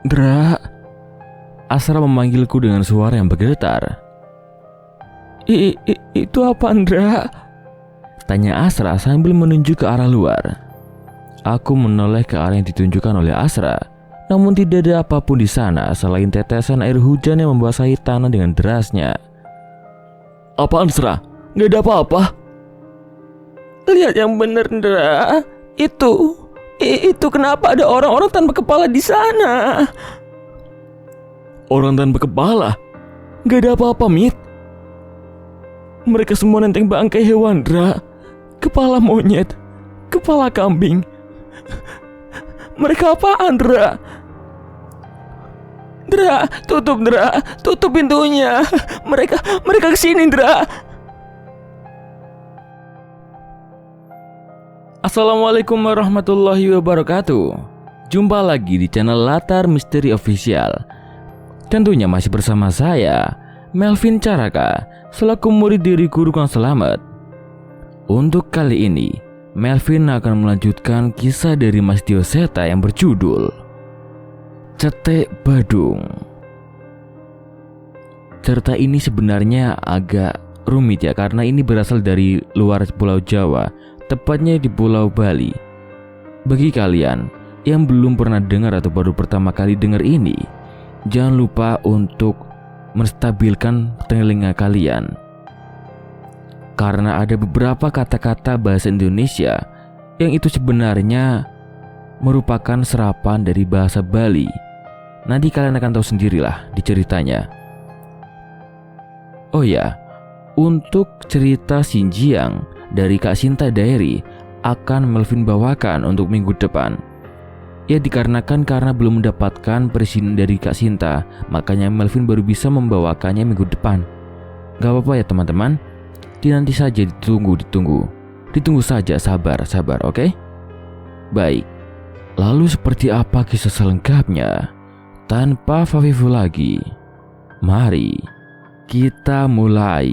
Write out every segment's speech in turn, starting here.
Dra, Asra memanggilku dengan suara yang bergetar. Itu apa, Andra? Tanya Asra sambil menunjuk ke arah luar. Aku menoleh ke arah yang ditunjukkan oleh Asra, namun tidak ada apapun di sana selain tetesan air hujan yang membasahi tanah dengan derasnya. Apaan, Asra? Gak ada apa-apa. Lihat yang bener, Andra. Itu kenapa ada orang-orang tanpa kepala di sana? Orang tanpa kepala? Gak ada apa-apa, Mit. Mereka semua nenteng bangkai hewan, Dra. Kepala monyet, kepala kambing. Mereka apaan, Dra? Dra, tutup, Dra. Tutup pintunya. Mereka kesini, Dra. Assalamualaikum warahmatullahi wabarakatuh. Jumpa lagi di channel Latar Misteri Official. Tentunya masih bersama saya, Melvin Caraka, selaku murid dari Guru Kang Selamat. Untuk kali ini, Melvin akan melanjutkan kisah dari Mas Dioseta yang berjudul Cetek Badung. Cerita ini sebenarnya agak rumit ya, karena ini berasal dari luar Pulau Jawa, tepatnya di Pulau Bali. Bagi kalian yang belum pernah dengar atau baru pertama kali dengar ini, jangan lupa untuk menstabilkan telinga kalian, karena ada beberapa kata-kata bahasa Indonesia yang itu sebenarnya merupakan serapan dari bahasa Bali. Nanti kalian akan tahu sendirilah di ceritanya. Oh ya, untuk cerita Xinjiang dari Kak Sinta Diary akan Melvin bawakan untuk minggu depan. Ya, dikarenakan karena belum mendapatkan perizinan dari Kak Sinta, makanya Melvin baru bisa membawakannya minggu depan. Gak apa-apa ya teman-teman, nanti saja ditunggu saja, sabar, oke? Baik, lalu seperti apa kisah selengkapnya? Tanpa fafifu lagi, mari kita mulai.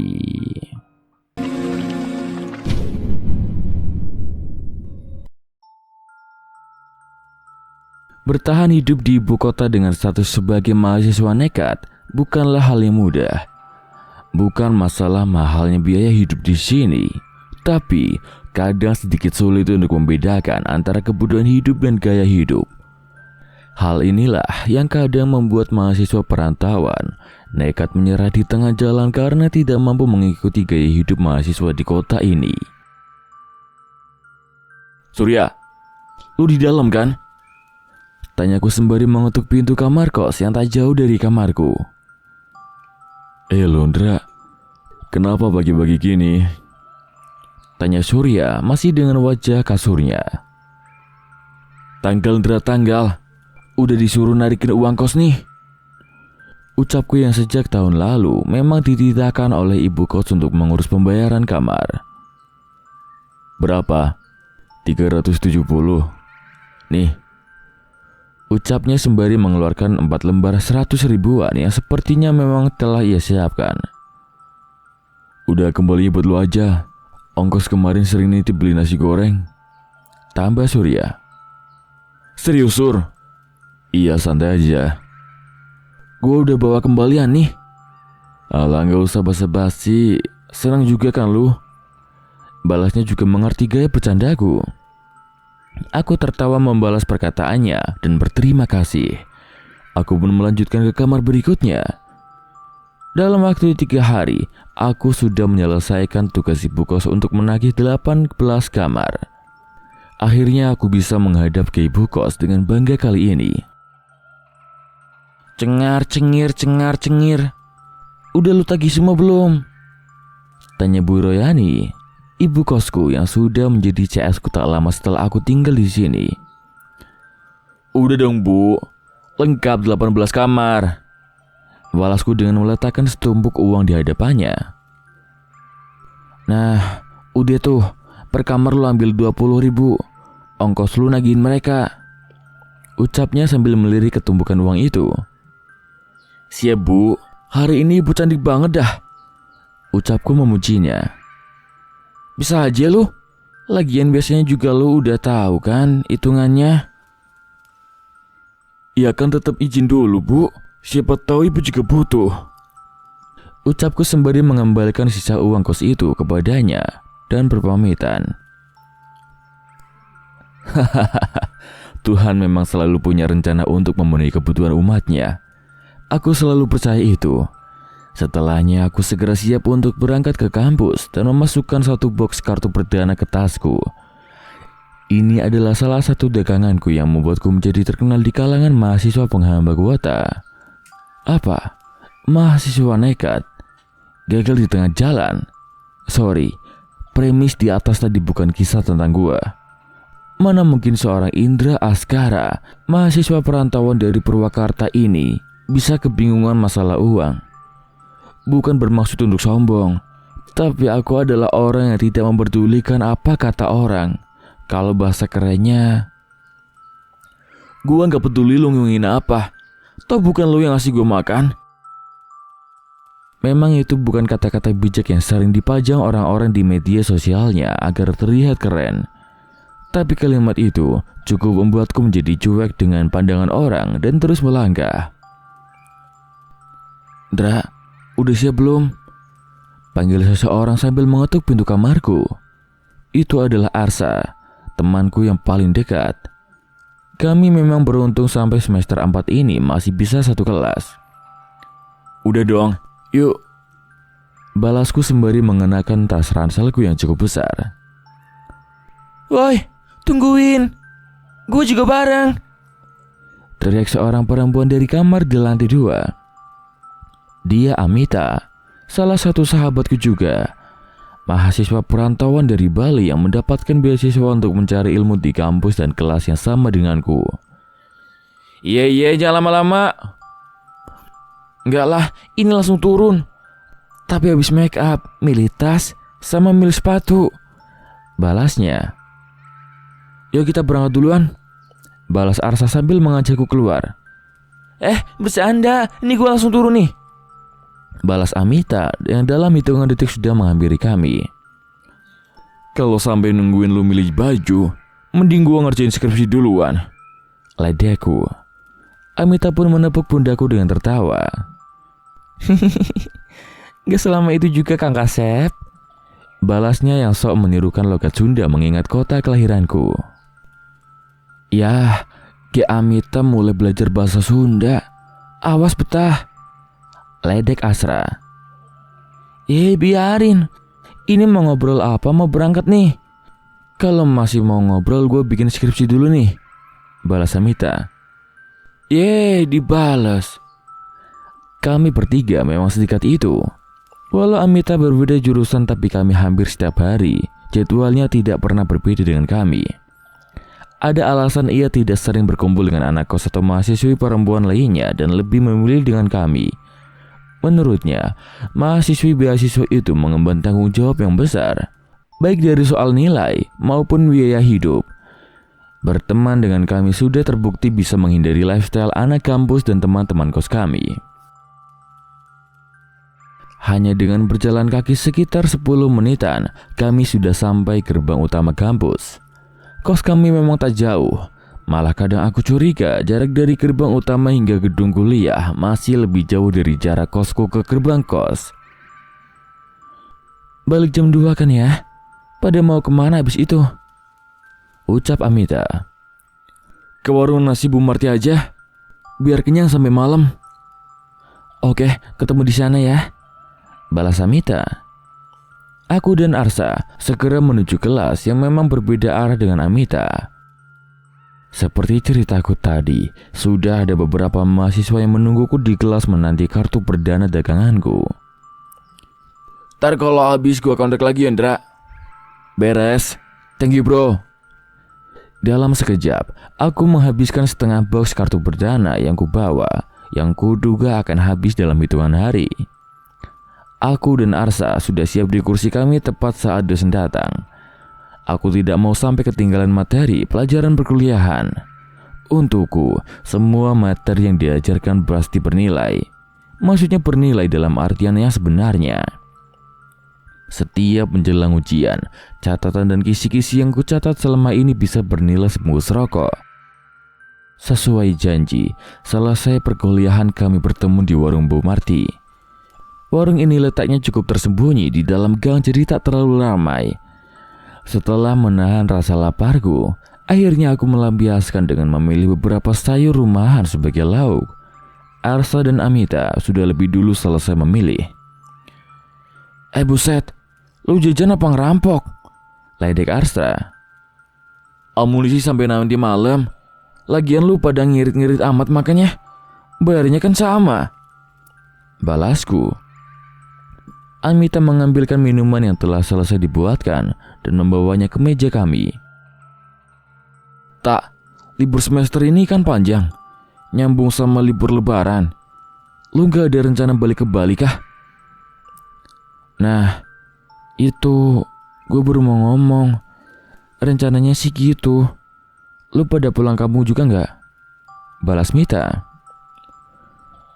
Bertahan hidup di ibu kota dengan status sebagai mahasiswa nekat bukanlah hal yang mudah. Bukan masalah mahalnya biaya hidup di sini, tapi kadang sedikit sulit untuk membedakan antara kebutuhan hidup dan gaya hidup. Hal inilah yang kadang membuat mahasiswa perantauan nekat menyerah di tengah jalan karena tidak mampu mengikuti gaya hidup mahasiswa di kota ini. Surya, lu di dalam kan? Tanyaku sembari mengetuk pintu kamar kos yang tak jauh dari kamarku. Londra, kenapa pagi-pagi gini? Tanya Surya masih dengan wajah kasurnya. Tanggal, Ndra, tanggal. Udah disuruh narikin uang kos nih. Ucapku yang sejak tahun lalu memang dititahkan oleh ibu kos untuk mengurus pembayaran kamar. Berapa? 370. Nih. Ucapnya sembari mengeluarkan 4 lembar 100 ribuan yang sepertinya memang telah ia siapkan. Udah kembali buat lu aja. Ongkos kemarin sering nitip beli nasi goreng. Tambah Surya. Serius, Sur? Iya, santai aja. Gua udah bawa kembalian nih. Alah, gak usah basa-basi. Senang juga kan lu? Balasnya juga mengerti gaya bercandaku. Aku tertawa membalas perkataannya dan berterima kasih. Aku pun melanjutkan ke kamar berikutnya. Dalam waktu 3 hari, aku sudah menyelesaikan tugas ibu kos untuk menagih 18 kamar. Akhirnya aku bisa menghadap ke ibu kos dengan bangga kali ini. Cengar cengir. Udah lu tagih semua belum? Tanya Bu Royani, ibu kosku yang sudah menjadi CS ku tak lama setelah aku tinggal di sini. Udah dong, Bu. Lengkap 18 kamar. Balasku dengan meletakkan setumpuk uang di hadapannya. Nah, udah tuh. Per kamar lu ambil 20 ribu. Ongkos lu nagihin mereka. Ucapnya sambil melirik ketumpukan uang itu. Siap, Bu. Hari ini Ibu cantik banget dah. Ucapku memujinya. Bisa aja lu. Lagian biasanya juga lu udah tahu kan hitungannya. Ya kan tetap izin dulu, Bu. Siapa tahu ibu juga butuh. Ucapku sembari mengembalikan sisa uang kos itu kepadanya dan berpamitan. Hahaha, Tuhan memang selalu punya rencana untuk memenuhi kebutuhan umatnya. Aku selalu percaya itu. Setelahnya aku segera siap untuk berangkat ke kampus dan memasukkan satu box kartu perdana ke tasku. Ini adalah salah satu daganganku yang membuatku menjadi terkenal di kalangan mahasiswa penghamba kuota. Apa? Mahasiswa nekat? Gagal di tengah jalan? Sorry, premis di atas tadi bukan kisah tentang gua. Mana mungkin seorang Indra Askara, mahasiswa perantauan dari Purwakarta ini, bisa kebingungan masalah uang. Bukan bermaksud untuk sombong, tapi aku adalah orang yang tidak memperdulikan apa kata orang. Kalau bahasa kerennya, gua gak peduli lu ngomongin apa. Toh bukan lu yang ngasih gua makan. Memang itu bukan kata-kata bijak yang sering dipajang orang-orang di media sosialnya agar terlihat keren. Tapi kalimat itu cukup membuatku menjadi cuek dengan pandangan orang dan terus melangkah. Dra, udah siap belum? Panggil seseorang sambil mengetuk pintu kamarku. Itu adalah Arsa, temanku yang paling dekat. Kami memang beruntung sampai semester 4 ini masih bisa satu kelas. Udah dong, yuk. Balasku sembari mengenakan tas ranselku yang cukup besar. Woi, tungguin. Gue juga bareng. Teriak seorang perempuan dari kamar di lantai 2. Dia Amita, salah satu sahabatku juga. Mahasiswa perantauan dari Bali yang mendapatkan beasiswa untuk mencari ilmu di kampus dan kelas yang sama denganku. Iya, jangan lama-lama. Enggak lah, ini langsung turun. Tapi habis make up, milih tas, sama milih sepatu. Balasnya. Yuk kita berangkat duluan. Balas Arsa sambil mengajakku keluar. Bercanda, ini gue langsung turun nih. Balas Amita yang dalam hitungan detik sudah menghampiri kami. Kalau sampai nungguin lu milih baju, mending gua ngerjain skripsi duluan. Ledekku. Amita pun menepuk pundaku dengan tertawa. Gak selama itu juga Kang Kasep. Balasnya yang sok menirukan logat Sunda mengingat kota kelahiranku. Yah, Ge Amita mulai belajar bahasa Sunda. Awas betah. Ledek Asra. Biarin. Ini mau ngobrol apa, mau berangkat nih. Kalau masih mau ngobrol gue bikin skripsi dulu nih. Balas Amita. Dibalas. Kami bertiga memang sedekat itu. Walau Amita berbeda jurusan tapi kami hampir setiap hari. Jadwalnya tidak pernah berbeda dengan kami. Ada alasan ia tidak sering berkumpul dengan anak kos atau mahasiswi perempuan lainnya dan lebih memilih dengan kami. Menurutnya, mahasiswi beasiswa itu mengemban tanggung jawab yang besar, baik dari soal nilai maupun biaya hidup. Berteman dengan kami sudah terbukti bisa menghindari lifestyle anak kampus dan teman-teman kos kami. Hanya dengan berjalan kaki sekitar 10 menitan, kami sudah sampai gerbang utama kampus. Kos kami memang tak jauh. Malah kadang aku curiga jarak dari gerbang utama hingga gedung kuliah masih lebih jauh dari jarak kosku ke gerbang kos. Balik jam 2 kan ya? Pada mau kemana habis itu? Ucap Amita. Ke warung nasi Bu Marti aja, biar kenyang sampai malam. Oke, ketemu di sana ya. Balas Amita. Aku dan Arsa segera menuju kelas yang memang berbeda arah dengan Amita. Seperti ceritaku tadi, sudah ada beberapa mahasiswa yang menungguku di kelas menanti kartu perdana daganganku. Ntar kalau habis gua kontak lagi Andra. Beres. Thank you bro. Dalam sekejap, aku menghabiskan setengah box kartu perdana yang kubawa, yang kuduga akan habis dalam hitungan hari. Aku dan Arsa sudah siap di kursi kami tepat saat dosen datang. Aku tidak mau sampai ketinggalan materi pelajaran perkuliahan. Untukku, semua materi yang diajarkan pasti bernilai. Maksudnya bernilai dalam artian yang sebenarnya. Setiap menjelang ujian, catatan dan kisi-kisi yang kucatat selama ini bisa bernilai sebungkus rokok. Sesuai janji, selesai perkuliahan kami bertemu di warung Bu Marti. Warung ini letaknya cukup tersembunyi di dalam gang, jadi tak terlalu ramai. Setelah menahan rasa laparku, akhirnya aku melampiaskan dengan memilih beberapa sayur rumahan sebagai lauk. Arsa dan Amita sudah lebih dulu selesai memilih. Buset, lu jajan apa ngerampok? Ledek Arsa. Amunisi sampai nanti malam. Lagian lu pada ngirit-ngirit amat makanya. Bayarnya kan sama. Balasku. Amita mengambilkan minuman yang telah selesai dibuatkan dan membawanya ke meja kami. Tak, libur semester ini kan panjang, nyambung sama libur lebaran. Lu gak ada rencana balik ke Bali kah? Nah, itu gue baru mau ngomong. Rencananya sih gitu. Lu pada pulang kampung juga gak? Balas Mita.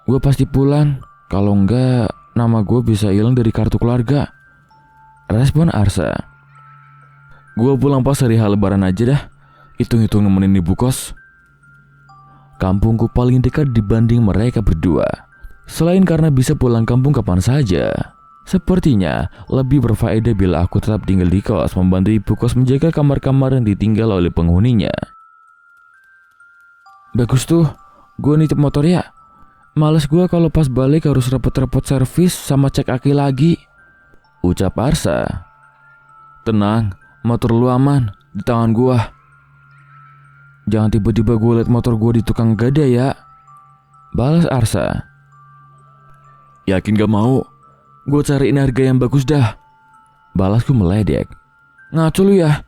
Gue pasti pulang, kalau enggak nama gue bisa hilang dari kartu keluarga. Respon Arsa. Gue pulang pas hari lebaran aja dah. Hitung-hitung nemenin ibu kos. Kampungku paling dekat dibanding mereka berdua. Selain karena bisa pulang kampung kapan saja, sepertinya lebih berfaedah bila aku tetap tinggal di kos, membantu ibu kos menjaga kamar-kamar yang ditinggal oleh penghuninya. Bagus tuh, gue nitip motor ya. Males gue kalau pas balik harus repot-repot servis sama cek aki lagi, ucap Arsa. Tenang, motor lu aman di tangan gue. Jangan tiba-tiba gue liat motor gue di tukang gada ya, balas Arsa. Yakin gak mau? Gue cariin harga yang bagus dah, balasku meledek. Ngaco lu ya.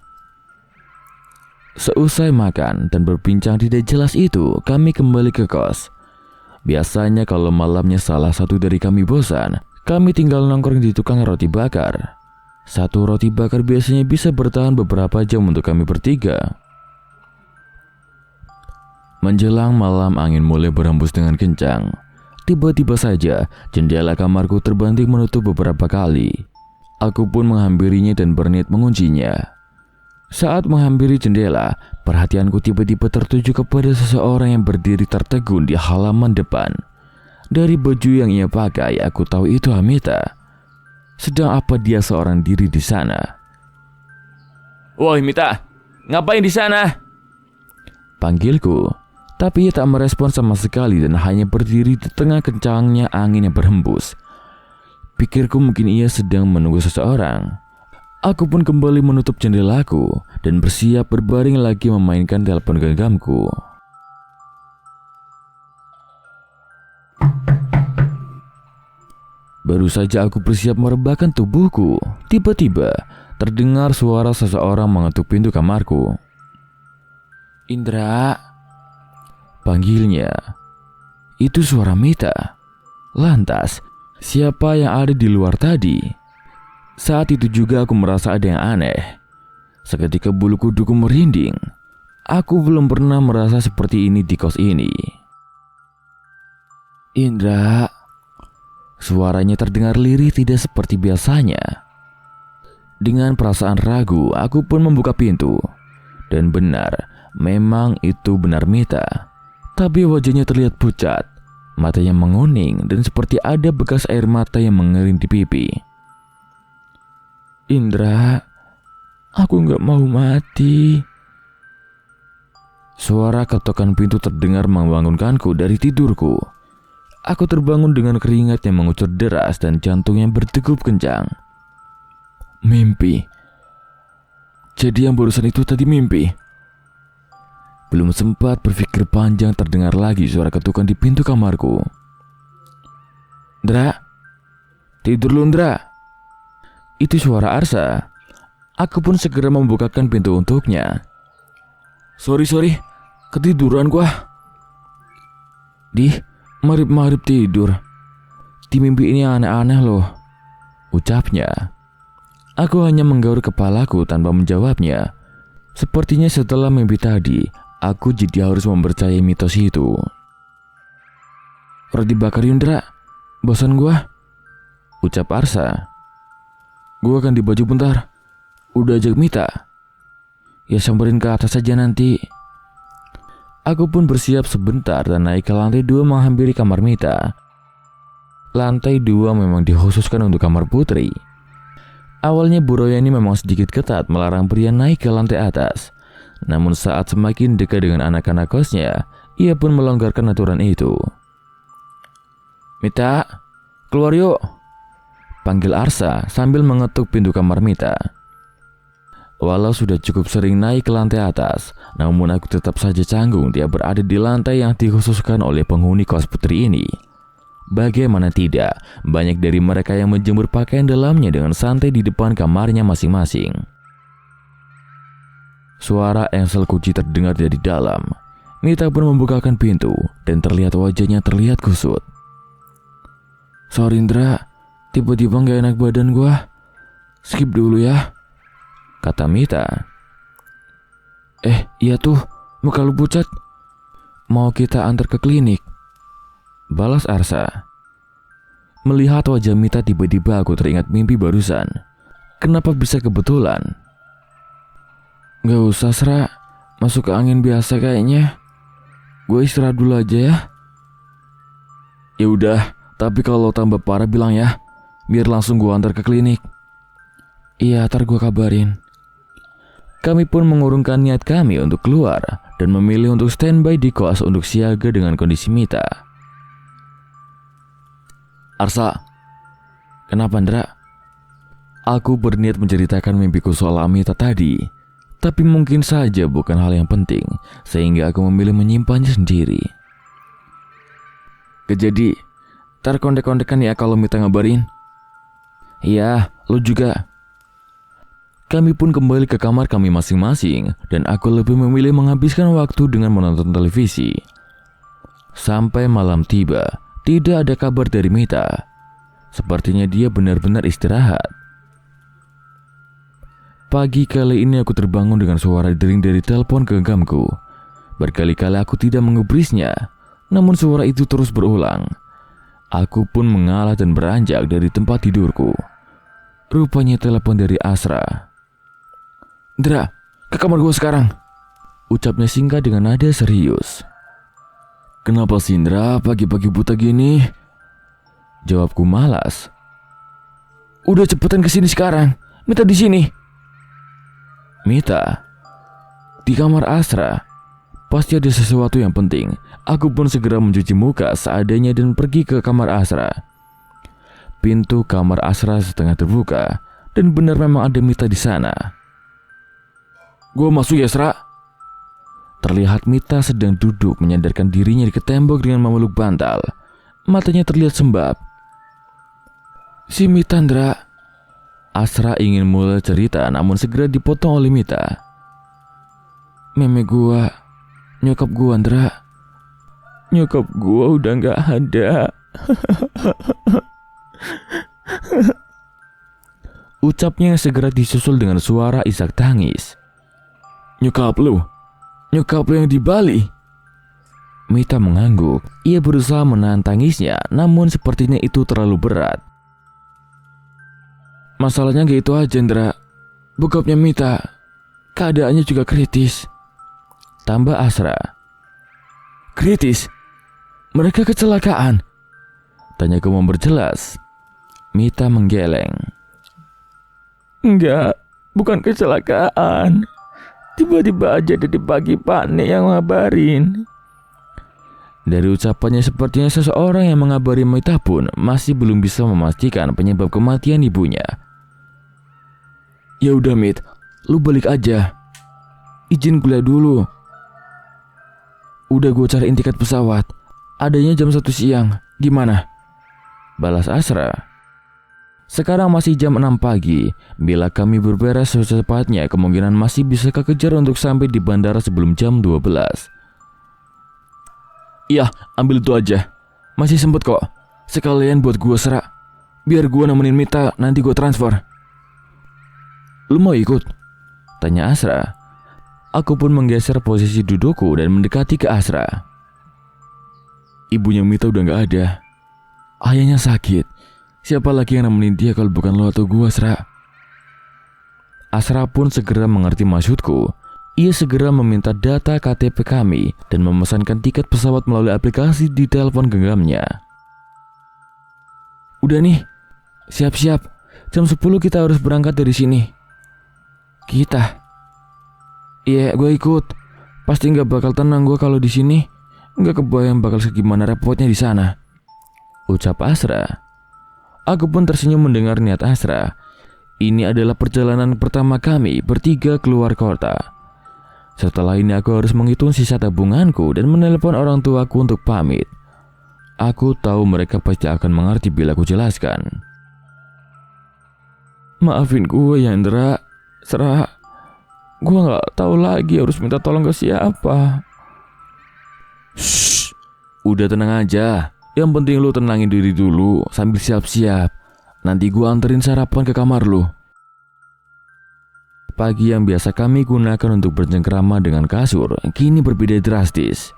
Seusai makan dan berbincang tidak jelas itu, kami kembali ke kos. Biasanya kalau malamnya salah satu dari kami bosan, kami tinggal nongkrong di tukang roti bakar. Satu roti bakar biasanya bisa bertahan beberapa jam untuk kami bertiga. Menjelang malam, angin mulai berhembus dengan kencang. Tiba-tiba saja jendela kamarku terbanting menutup beberapa kali. Aku pun menghampirinya dan berniat menguncinya. Saat menghampiri jendela, perhatianku tiba-tiba tertuju kepada seseorang yang berdiri tertegun di halaman depan. Dari baju yang ia pakai, aku tahu itu Amita. Sedang apa dia seorang diri di sana? Woi Mita, ngapain di sana? Panggilku, tapi ia tak merespon sama sekali dan hanya berdiri di tengah kencangnya angin yang berhembus. Pikirku mungkin ia sedang menunggu seseorang. Aku pun kembali menutup jendelaku dan bersiap berbaring lagi memainkan telepon genggamku. Baru saja aku bersiap merebahkan tubuhku, tiba-tiba terdengar suara seseorang mengetuk pintu kamarku. Indra, panggilnya. Itu suara Mita. Lantas, siapa yang ada di luar tadi? Saat itu juga aku merasa ada yang aneh. Seketika bulu kuduku merinding. Aku belum pernah merasa seperti ini di kos ini. Indra, suaranya terdengar lirih tidak seperti biasanya. Dengan perasaan ragu, aku pun membuka pintu. Dan benar, memang itu benar Mita. Tapi wajahnya terlihat pucat, matanya menguning dan seperti ada bekas air mata yang mengalir di pipi. Indra, aku gak mau mati. Suara ketukan pintu terdengar membangunkanku dari tidurku. Aku terbangun dengan keringat yang mengucur deras dan jantung yang berdegup kencang. Mimpi. Jadi yang barusan itu tadi mimpi. Belum sempat berpikir panjang terdengar lagi suara ketukan di pintu kamarku. Ndra, tidur lu Ndra. Itu suara Arsa. Aku pun segera membukakan pintu untuknya. Sorry, ketiduran gua. Marip tidur. Di mimpi ini aneh-aneh loh, ucapnya. Aku hanya menggaur kepalaku tanpa menjawabnya. Sepertinya setelah mimpi tadi, aku jadi harus mempercayai mitos itu. Roti bakar Yundra, bosan gua, ucap Arsa. Gua akan di baju bentar. Udah ajak Mita. Ya samperin ke atas saja nanti. Aku pun bersiap sebentar dan naik ke lantai 2 menghampiri kamar Mita. Lantai 2 memang dikhususkan untuk kamar putri. Awalnya Bu Royani memang sedikit ketat melarang pria naik ke lantai atas. Namun saat semakin dekat dengan anak-anak kosnya, ia pun melonggarkan aturan itu. "Mita, keluar yuk," panggil Arsa sambil mengetuk pintu kamar Mita. Walau sudah cukup sering naik ke lantai atas, namun aku tetap saja canggung dia berada di lantai yang dikhususkan oleh penghuni kos putri ini. Bagaimana tidak, banyak dari mereka yang menjemur pakaian dalamnya dengan santai di depan kamarnya masing-masing. Suara engsel kunci terdengar dari dalam. Mita pun membukakan pintu dan terlihat wajahnya terlihat kusut. "Sorry Indra, tiba-tiba gak enak badan gua. Skip dulu ya," kata Mita. Iya tuh, muka lu pucat. Mau kita antar ke klinik?" balas Arsa. Melihat wajah Mita, tiba-tiba aku teringat mimpi barusan. Kenapa bisa kebetulan? "Gak usah Sra, masuk ke angin biasa kayaknya. Gue istirahat dulu aja ya." "Ya udah, tapi kalau tambah parah bilang ya, biar langsung gue antar ke klinik." "Iya, ntar gue kabarin." Kami pun mengurungkan niat kami untuk keluar dan memilih untuk standby di kos untuk siaga dengan kondisi Mita. "Arsa, kenapa Ndra?" Aku berniat menceritakan mimpiku soal Amita tadi, tapi mungkin saja bukan hal yang penting, sehingga aku memilih menyimpannya sendiri. "Jadi, ntar kontek-kontekan ya kalau Mita ngabarin." "Iya, lu juga." Kami pun kembali ke kamar kami masing-masing, dan aku lebih memilih menghabiskan waktu dengan menonton televisi. Sampai malam tiba, tidak ada kabar dari Mita. Sepertinya dia benar-benar istirahat. Pagi kali ini aku terbangun dengan suara dering dari telepon genggamku. Berkali-kali aku tidak menggubrisnya, namun suara itu terus berulang. Aku pun mengalah dan beranjak dari tempat tidurku. Rupanya telepon dari Asra. "Ndra, ke kamar gue sekarang," ucapnya singkat dengan nada serius. "Kenapa sih Ndra pagi-pagi buta gini?" jawabku malas. "Udah cepetan kesini sekarang, Mita di sini." "Mita di kamar Asra, pasti ada sesuatu yang penting." Aku pun segera mencuci muka seadanya dan pergi ke kamar Asra. Pintu kamar Asra setengah terbuka dan benar memang ada Mita di sana. "Gua masuk ya, Asra." Terlihat Mita sedang duduk menyandarkan dirinya ke tembok dengan memeluk bantal. Matanya terlihat sembab. "Si Mita Ndra." Asra ingin mulai cerita namun segera dipotong oleh Mita. "Meme gua, nyokap gua Ndra. Nyokap gua udah gak ada." Ucapnya segera disusul dengan suara isak tangis. Nyokap lu yang di Bali?" Mita mengangguk. Ia berusaha menahan tangisnya, namun sepertinya itu terlalu berat. "Masalahnya gak itu aja Ndra. Bokapnya Mita, keadaannya juga kritis," tambah Asra. "Kritis? Mereka kecelakaan?" tanyaku memperjelas. Mita menggeleng. "Enggak, bukan kecelakaan. Tiba-tiba aja dari pagi panik yang ngabarin." Dari ucapannya sepertinya seseorang yang mengabari Mita pun masih belum bisa memastikan penyebab kematian ibunya. "Ya udah Mit, lu balik aja. Izin kuliah dulu. Udah gue cariin tiket pesawat. Adanya jam 1 siang. Gimana?" balas Asra. Sekarang masih jam 6 pagi. Bila kami berberes secepatnya, kemungkinan masih bisa kekejar untuk sampai di bandara sebelum jam 12. "Iya, ambil itu aja. Masih sempet kok. Sekalian buat gue Sra. Biar gue nemenin Mita, nanti gue transfer." "Lu mau ikut?" tanya Asra. Aku pun menggeser posisi dudukku dan mendekati ke Asra. "Ibunya Mita udah gak ada. Ayahnya sakit. Siapa lagi yang nemenin dia kalau bukan lo atau gue, Sra?" Asra pun segera mengerti maksudku. Ia segera meminta data KTP kami dan memesankan tiket pesawat melalui aplikasi di telepon genggamnya. Udah nih, siap-siap. Jam 10 kita harus berangkat dari sini. Kita? Iya, gue ikut. Pasti nggak bakal tenang gue kalau di sini. Nggak kebayang bakal segimana repotnya di sana, ucap Asra. Aku pun tersenyum mendengar niat Asra. Ini adalah perjalanan pertama kami bertiga keluar kota. Setelah ini aku harus menghitung sisa tabunganku dan menelepon orang tuaku untuk pamit. Aku tahu mereka pasti akan mengerti bila aku jelaskan. Maafin gue ya Indra, Sra. Gue gak tahu lagi harus minta tolong ke siapa. Shh, udah tenang aja. Yang penting lu tenangin diri dulu sambil siap-siap. Nanti gue anterin sarapan ke kamar lu. Pagi yang biasa kami gunakan untuk bercengkrama dengan kasur kini berbeda drastis.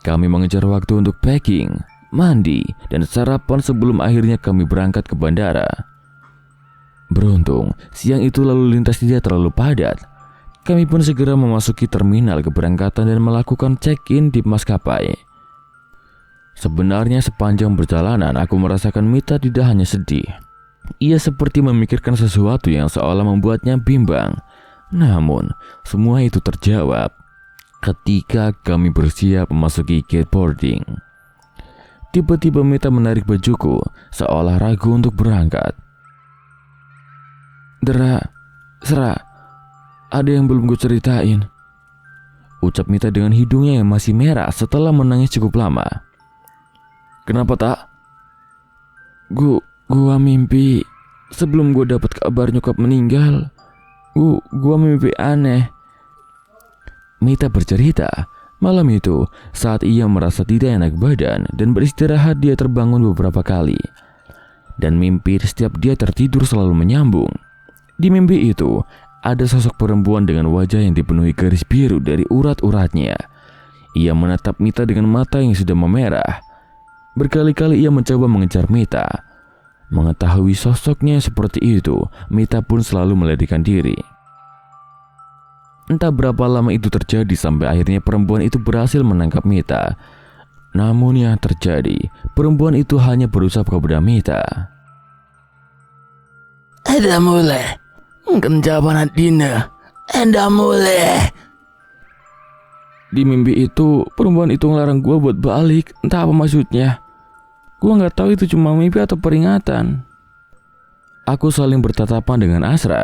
Kami mengejar waktu untuk packing, mandi, dan sarapan sebelum akhirnya kami berangkat ke bandara. Beruntung, siang itu lalu lintas tidak terlalu padat. Kami pun segera memasuki terminal keberangkatan dan melakukan check-in di maskapai. Sebenarnya sepanjang perjalanan aku merasakan Mita tidak hanya sedih. Ia seperti memikirkan sesuatu yang seolah membuatnya bimbang. Namun, semua itu terjawab ketika kami bersiap memasuki gate boarding. Tiba-tiba Mita menarik bajuku seolah ragu untuk berangkat. Dera, Sra, ada yang belum gue ceritain, ucap Mita dengan hidungnya yang masih merah setelah menangis cukup lama. Kenapa tak? Gua mimpi sebelum gue dapat kabar nyokap meninggal. Gua mimpi aneh. Mita bercerita, malam itu saat ia merasa tidak enak badan dan beristirahat dia terbangun beberapa kali. Dan mimpi setiap dia tertidur selalu menyambung. Di mimpi itu ada sosok perempuan dengan wajah yang dipenuhi garis biru dari urat-uratnya. Ia menatap Mita dengan mata yang sudah memerah. Berkali-kali ia mencoba mengejar Mita. Mengetahui sosoknya seperti itu, Mita pun selalu melarikan diri. Entah berapa lama itu terjadi sampai akhirnya perempuan itu berhasil menangkap Mita. Namun yang terjadi, perempuan itu hanya berucap kepada Mita. Eda mulai, kenjaban dina, eda mulai. Di mimpi itu, perempuan itu ngelarang gue buat balik. Entah apa maksudnya. Gue gak tahu itu cuma mimpi atau peringatan. Aku saling bertatapan dengan Asra.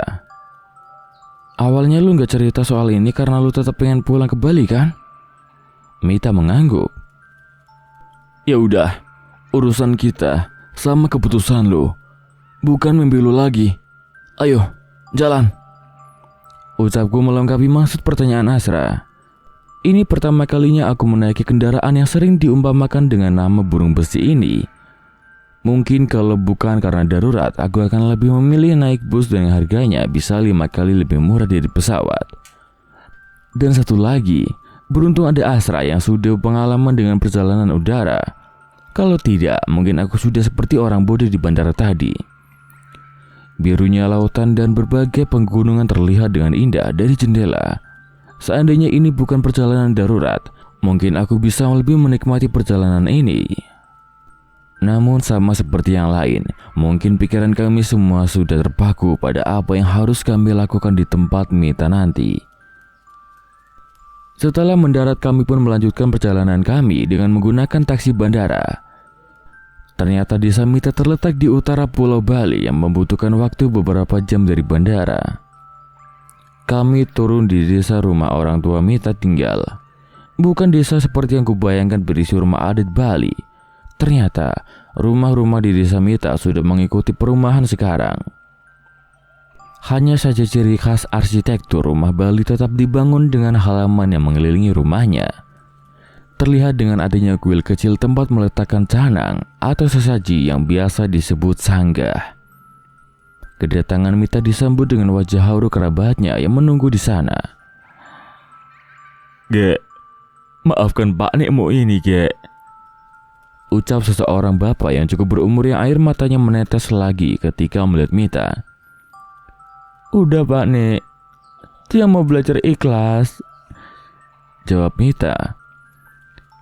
Awalnya lu gak cerita soal ini karena lu tetap pengen pulang ke Bali kan? Mita mengangguk. Ya udah, urusan kita sama keputusan lu, bukan mimpi lu lagi. Ayo, jalan, ucapku melengkapi maksud pertanyaan Asra. Ini pertama kalinya aku menaiki kendaraan yang sering diumpamakan dengan nama burung besi ini. Mungkin kalau bukan karena darurat, aku akan lebih memilih naik bus dengan harganya bisa 5 kali lebih murah dari pesawat. Dan satu lagi, beruntung ada Asra yang sudah pengalaman dengan perjalanan udara. Kalau tidak, mungkin aku sudah seperti orang bodoh di bandara tadi. Birunya lautan dan berbagai pegunungan terlihat dengan indah dari jendela. Seandainya ini bukan perjalanan darurat, mungkin aku bisa lebih menikmati perjalanan ini. Namun sama seperti yang lain, mungkin pikiran kami semua sudah terpaku pada apa yang harus kami lakukan di tempat Mita nanti. Setelah mendarat, kami pun melanjutkan perjalanan kami dengan menggunakan taksi bandara. Ternyata desa Mita terletak di utara Pulau Bali yang membutuhkan waktu beberapa jam dari bandara. Kami turun di desa rumah orang tua Mita tinggal. Bukan desa seperti yang kubayangkan berisi rumah adat Bali. Ternyata rumah-rumah di desa Mita sudah mengikuti perumahan sekarang. Hanya saja ciri khas arsitektur rumah Bali tetap dibangun dengan halaman yang mengelilingi rumahnya. Terlihat dengan adanya kuil kecil tempat meletakkan canang atau sesaji yang biasa disebut sanggah. Kedatangan Mita disambut dengan wajah haru kerabatnya yang menunggu di sana. Gek, maafkan Pak Nekmu ini, Gek, ucap seseorang bapak yang cukup berumur yang air matanya menetes lagi ketika melihat Mita. Udah Pak Nek, yang mau belajar ikhlas, jawab Mita.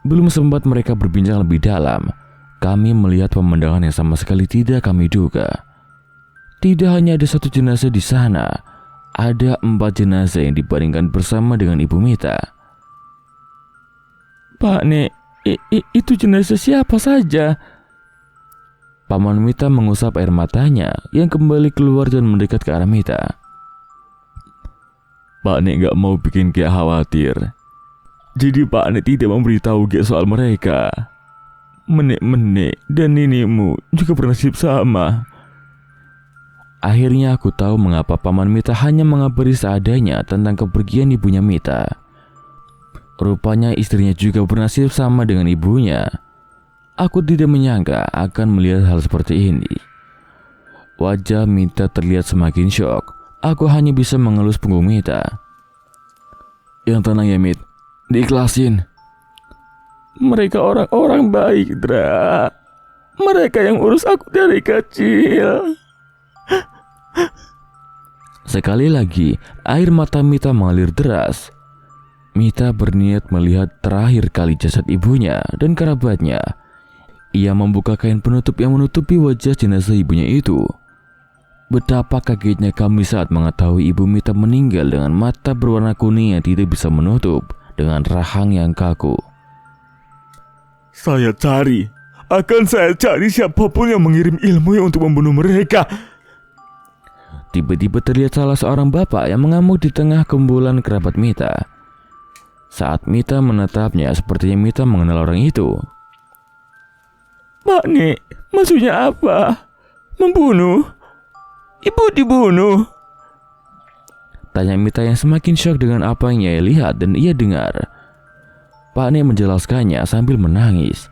Belum sempat mereka berbincang lebih dalam, kami melihat pemandangan yang sama sekali tidak kami duga. Tidak hanya ada satu jenazah di sana, ada 4 jenazah yang dibaringkan bersama dengan Ibu Mita. Pak Nek, itu jenazah siapa saja? Paman Mita mengusap air matanya yang kembali keluar dan mendekat ke arah Mita. Pak Nek gak mau bikin Gia khawatir, jadi Pak Nek tidak memberitahu Gia soal mereka. Menek dan nenekmu juga bernasib sama. Akhirnya aku tahu mengapa Paman Mita hanya mengabari seadanya tentang kepergian ibunya Mita. Rupanya istrinya juga bernasib sama dengan ibunya. Aku tidak menyangka akan melihat hal seperti ini. Wajah Mita terlihat semakin syok. Aku hanya bisa mengelus punggung Mita. Yang tenang ya Mit, diikhlasin. Mereka orang-orang baik, Dra. Mereka yang urus aku dari kecil. Sekali lagi, air mata Mita mengalir deras. Mita berniat melihat terakhir kali jasad ibunya dan kerabatnya. Ia membuka kain penutup yang menutupi wajah jenazah ibunya itu. Betapa kagetnya kami saat mengetahui ibu Mita meninggal dengan mata berwarna kuning yang tidak bisa menutup, dengan rahang yang kaku. Akan saya cari siapapun yang mengirim ilmu untuk membunuh mereka. Tiba-tiba terlihat salah seorang bapak yang mengamuk di tengah kumpulan kerabat Mita. Saat Mita menatapnya, sepertinya Mita mengenal orang itu. Pak Nek, maksudnya apa? Membunuh? Ibu dibunuh? Tanya Mita yang semakin syok dengan apa yang ia lihat dan ia dengar. Pak Nek menjelaskannya sambil menangis.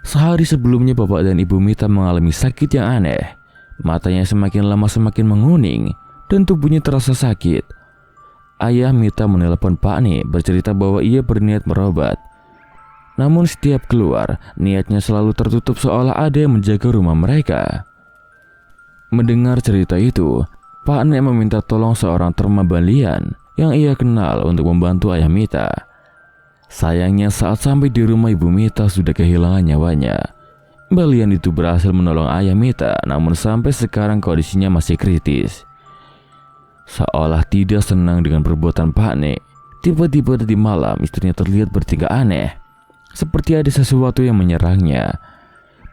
Sehari sebelumnya bapak dan ibu Mita mengalami sakit yang aneh. Matanya semakin lama semakin menguning dan tubuhnya terasa sakit. Ayah Mita menelepon Pak Nek bercerita bahwa ia berniat berobat. Namun setiap keluar, niatnya selalu tertutup seolah ada yang menjaga rumah mereka. Mendengar cerita itu, Pak Nek meminta tolong seorang terma Balian yang ia kenal untuk membantu ayah Mita. Sayangnya saat sampai di rumah ibu Mita sudah kehilangan nyawanya. Balian itu berhasil menolong ayah Mita, namun sampai sekarang kondisinya masih kritis. Seolah tidak senang dengan perbuatan Pak Nek, tiba-tiba tadi malam istrinya terlihat bertingkah aneh, seperti ada sesuatu yang menyerangnya.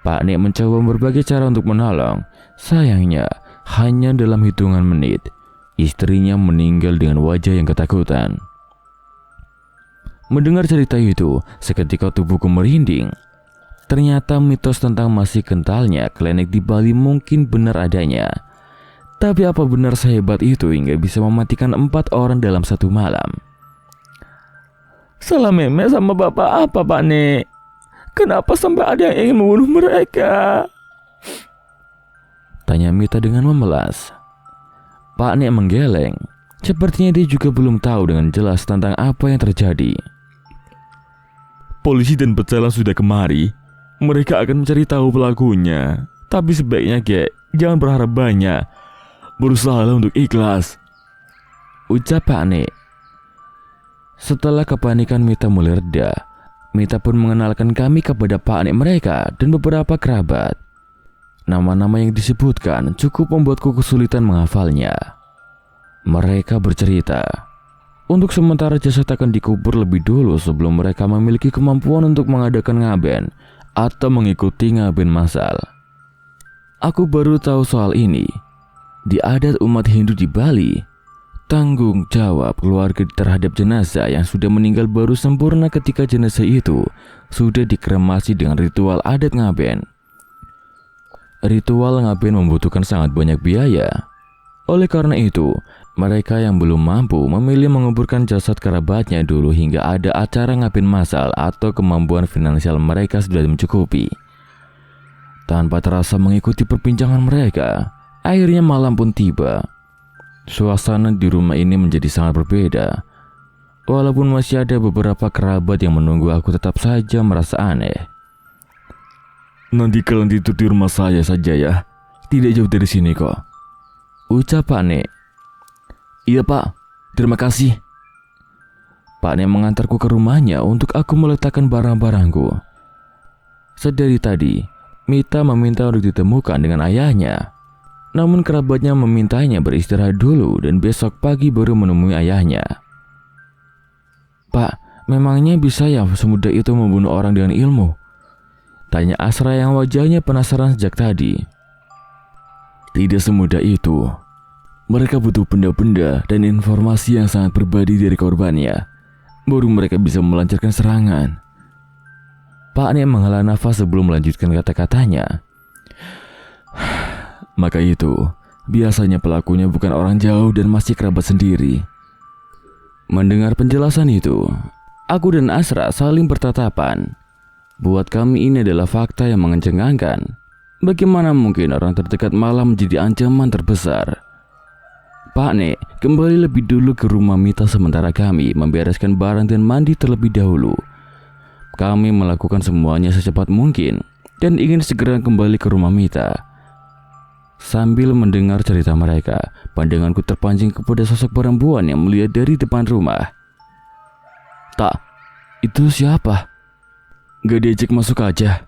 Pak Nek mencoba berbagai cara untuk menolong. Sayangnya, hanya dalam hitungan menit, istrinya meninggal dengan wajah yang ketakutan. Mendengar cerita itu, seketika tubuhku merinding. Ternyata mitos tentang masih kentalnya klinik di Bali mungkin benar adanya. Tapi apa benar sehebat itu hingga bisa mematikan 4 orang dalam satu malam? Salah meme sama bapak apa Pak Nek? Kenapa sampai ada yang ingin membunuh mereka? Tanya Mita dengan memelas. Pak Nek menggeleng. Sepertinya dia juga belum tahu dengan jelas tentang apa yang terjadi. Polisi dan pecalang sudah kemari. Mereka akan mencari tahu pelakunya. Tapi sebaiknya jangan berharap banyak. Berusahalah untuk ikhlas, ucap Pak Nek. Setelah kepanikan Mita mulai reda, Mita pun mengenalkan kami kepada Pak Nek mereka dan beberapa kerabat. Nama-nama yang disebutkan cukup membuatku kesulitan menghafalnya. Mereka bercerita, untuk sementara jasad akan dikubur lebih dulu sebelum mereka memiliki kemampuan untuk mengadakan ngaben atau mengikuti ngaben massal. Aku baru tahu soal ini. Di adat umat Hindu di Bali, tanggung jawab keluarga terhadap jenazah yang sudah meninggal baru sempurna ketika jenazah itu sudah dikremasi dengan ritual adat ngaben. Ritual ngaben membutuhkan sangat banyak biaya. Oleh karena itu, mereka yang belum mampu memilih menguburkan jasad kerabatnya dulu hingga ada acara ngaben massal atau kemampuan finansial mereka sudah mencukupi. Tanpa terasa mengikuti perbincangan mereka, akhirnya malam pun tiba. Suasana di rumah ini menjadi sangat berbeda. Walaupun masih ada beberapa kerabat yang menunggu, aku tetap saja merasa aneh. Nanti kalian tidur di rumah saya saja ya. Tidak jauh dari sini kok, ucap Pak Nek. Iya Pak, Terima kasih. Pak Ne mengantarku ke rumahnya untuk aku meletakkan barang-barangku. Sedari tadi, Mita meminta untuk ditemukan dengan ayahnya. Namun kerabatnya memintanya beristirahat dulu dan besok pagi baru menemui ayahnya. Pak, memangnya bisa ya semudah itu membunuh orang dengan ilmu? Tanya Asra yang wajahnya penasaran sejak tadi. Tidak semudah itu. Mereka butuh benda-benda dan informasi yang sangat pribadi dari korbannya. Baru mereka bisa melancarkan serangan. Pak Ne menghela nafas sebelum melanjutkan kata-katanya. Maka itu, biasanya pelakunya bukan orang jauh dan masih kerabat sendiri. Mendengar penjelasan itu, aku dan Asra saling bertatapan. Buat kami ini adalah fakta yang mengencengangkan. Bagaimana mungkin orang terdekat malah menjadi ancaman terbesar? Pak Ne kembali lebih dulu ke rumah Mita sementara kami membereskan barang dan mandi terlebih dahulu. Kami melakukan semuanya secepat mungkin dan ingin segera kembali ke rumah Mita. Sambil mendengar cerita mereka, pandanganku terpancing kepada sosok perempuan yang melihat dari depan rumah. Tak, itu siapa? Gak diajak masuk aja.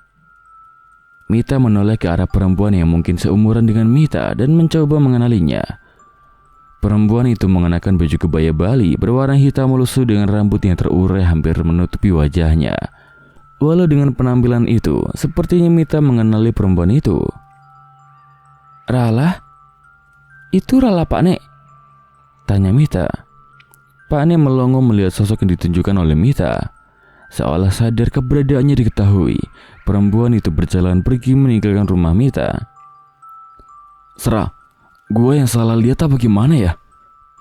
Mita menoleh ke arah perempuan yang mungkin seumuran dengan Mita dan mencoba mengenalinya. Perempuan itu mengenakan baju kebaya Bali berwarna hitam lusuh dengan rambut yang terurai hampir menutupi wajahnya. Walau dengan penampilan itu, sepertinya Mita mengenali perempuan itu. Rala? Itu Rala Pak Ne? Tanya Mita. Pak Ne melongo melihat sosok yang ditunjukkan oleh Mita. Seolah sadar keberadaannya diketahui, perempuan itu berjalan pergi meninggalkan rumah Mita. Serah. Gue yang salah lihat apa gimana ya?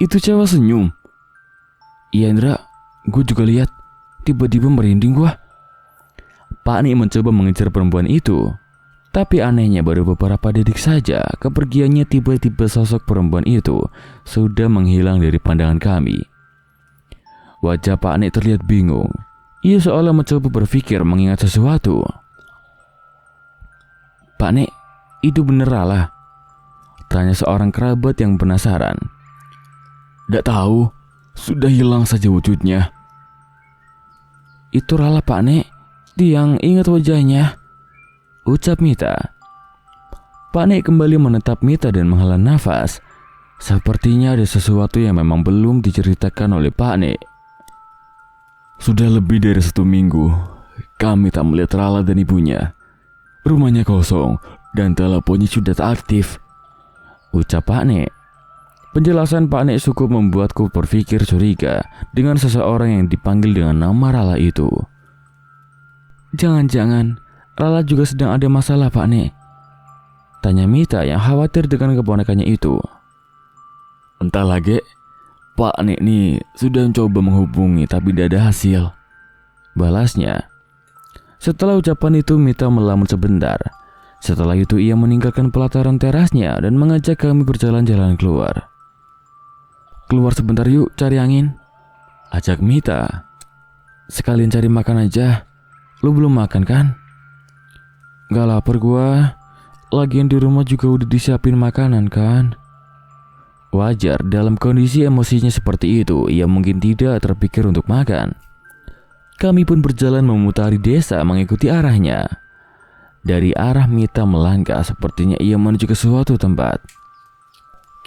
Itu cewek senyum. Iya Indra, gue juga lihat. Tiba-tiba merinding gue. Pak Ne mencoba mengejar perempuan itu. Tapi anehnya baru beberapa detik saja kepergiannya tiba-tiba sosok perempuan itu sudah menghilang dari pandangan kami. Wajah Pak Ne terlihat bingung. Ia seolah mencoba berpikir mengingat sesuatu. Pak Ne, itu bener Rala? Tanya seorang kerabat yang penasaran. Tidak tahu, sudah hilang saja wujudnya. Itu Rala Pak Ne, Tiang ingat wajahnya, ucap Mita. Pak Ne kembali menatap Mita dan menghela nafas. Sepertinya ada sesuatu yang memang belum diceritakan oleh Pak Ne. Sudah lebih dari 1 minggu, kami tak melihat Rala dan ibunya. Rumahnya kosong dan teleponnya sudah tak aktif, ucap Pak Ne. Penjelasan Pak Ne cukup membuatku berpikir curiga dengan seseorang yang dipanggil dengan nama Rala itu. Jangan-jangan Rala juga sedang ada masalah Pak Ne? Tanya Mita yang khawatir dengan keponakannya itu. Entah lagi, Pak Ne nih sudah mencoba menghubungi tapi tidak ada hasil, balasnya. Setelah ucapan itu Mita melamun sebentar. Setelah itu ia meninggalkan pelataran terasnya dan mengajak kami berjalan-jalan keluar. Keluar sebentar yuk cari angin, ajak Mita. Sekalian cari makan aja. Lu belum makan kan? Gak lapar gua. Lagian di rumah juga udah disiapin makanan kan? Wajar dalam kondisi emosinya seperti itu, ia mungkin tidak terpikir untuk makan. Kami pun berjalan memutari desa mengikuti arahnya. Dari arah Mita melangkah, sepertinya ia menuju ke suatu tempat.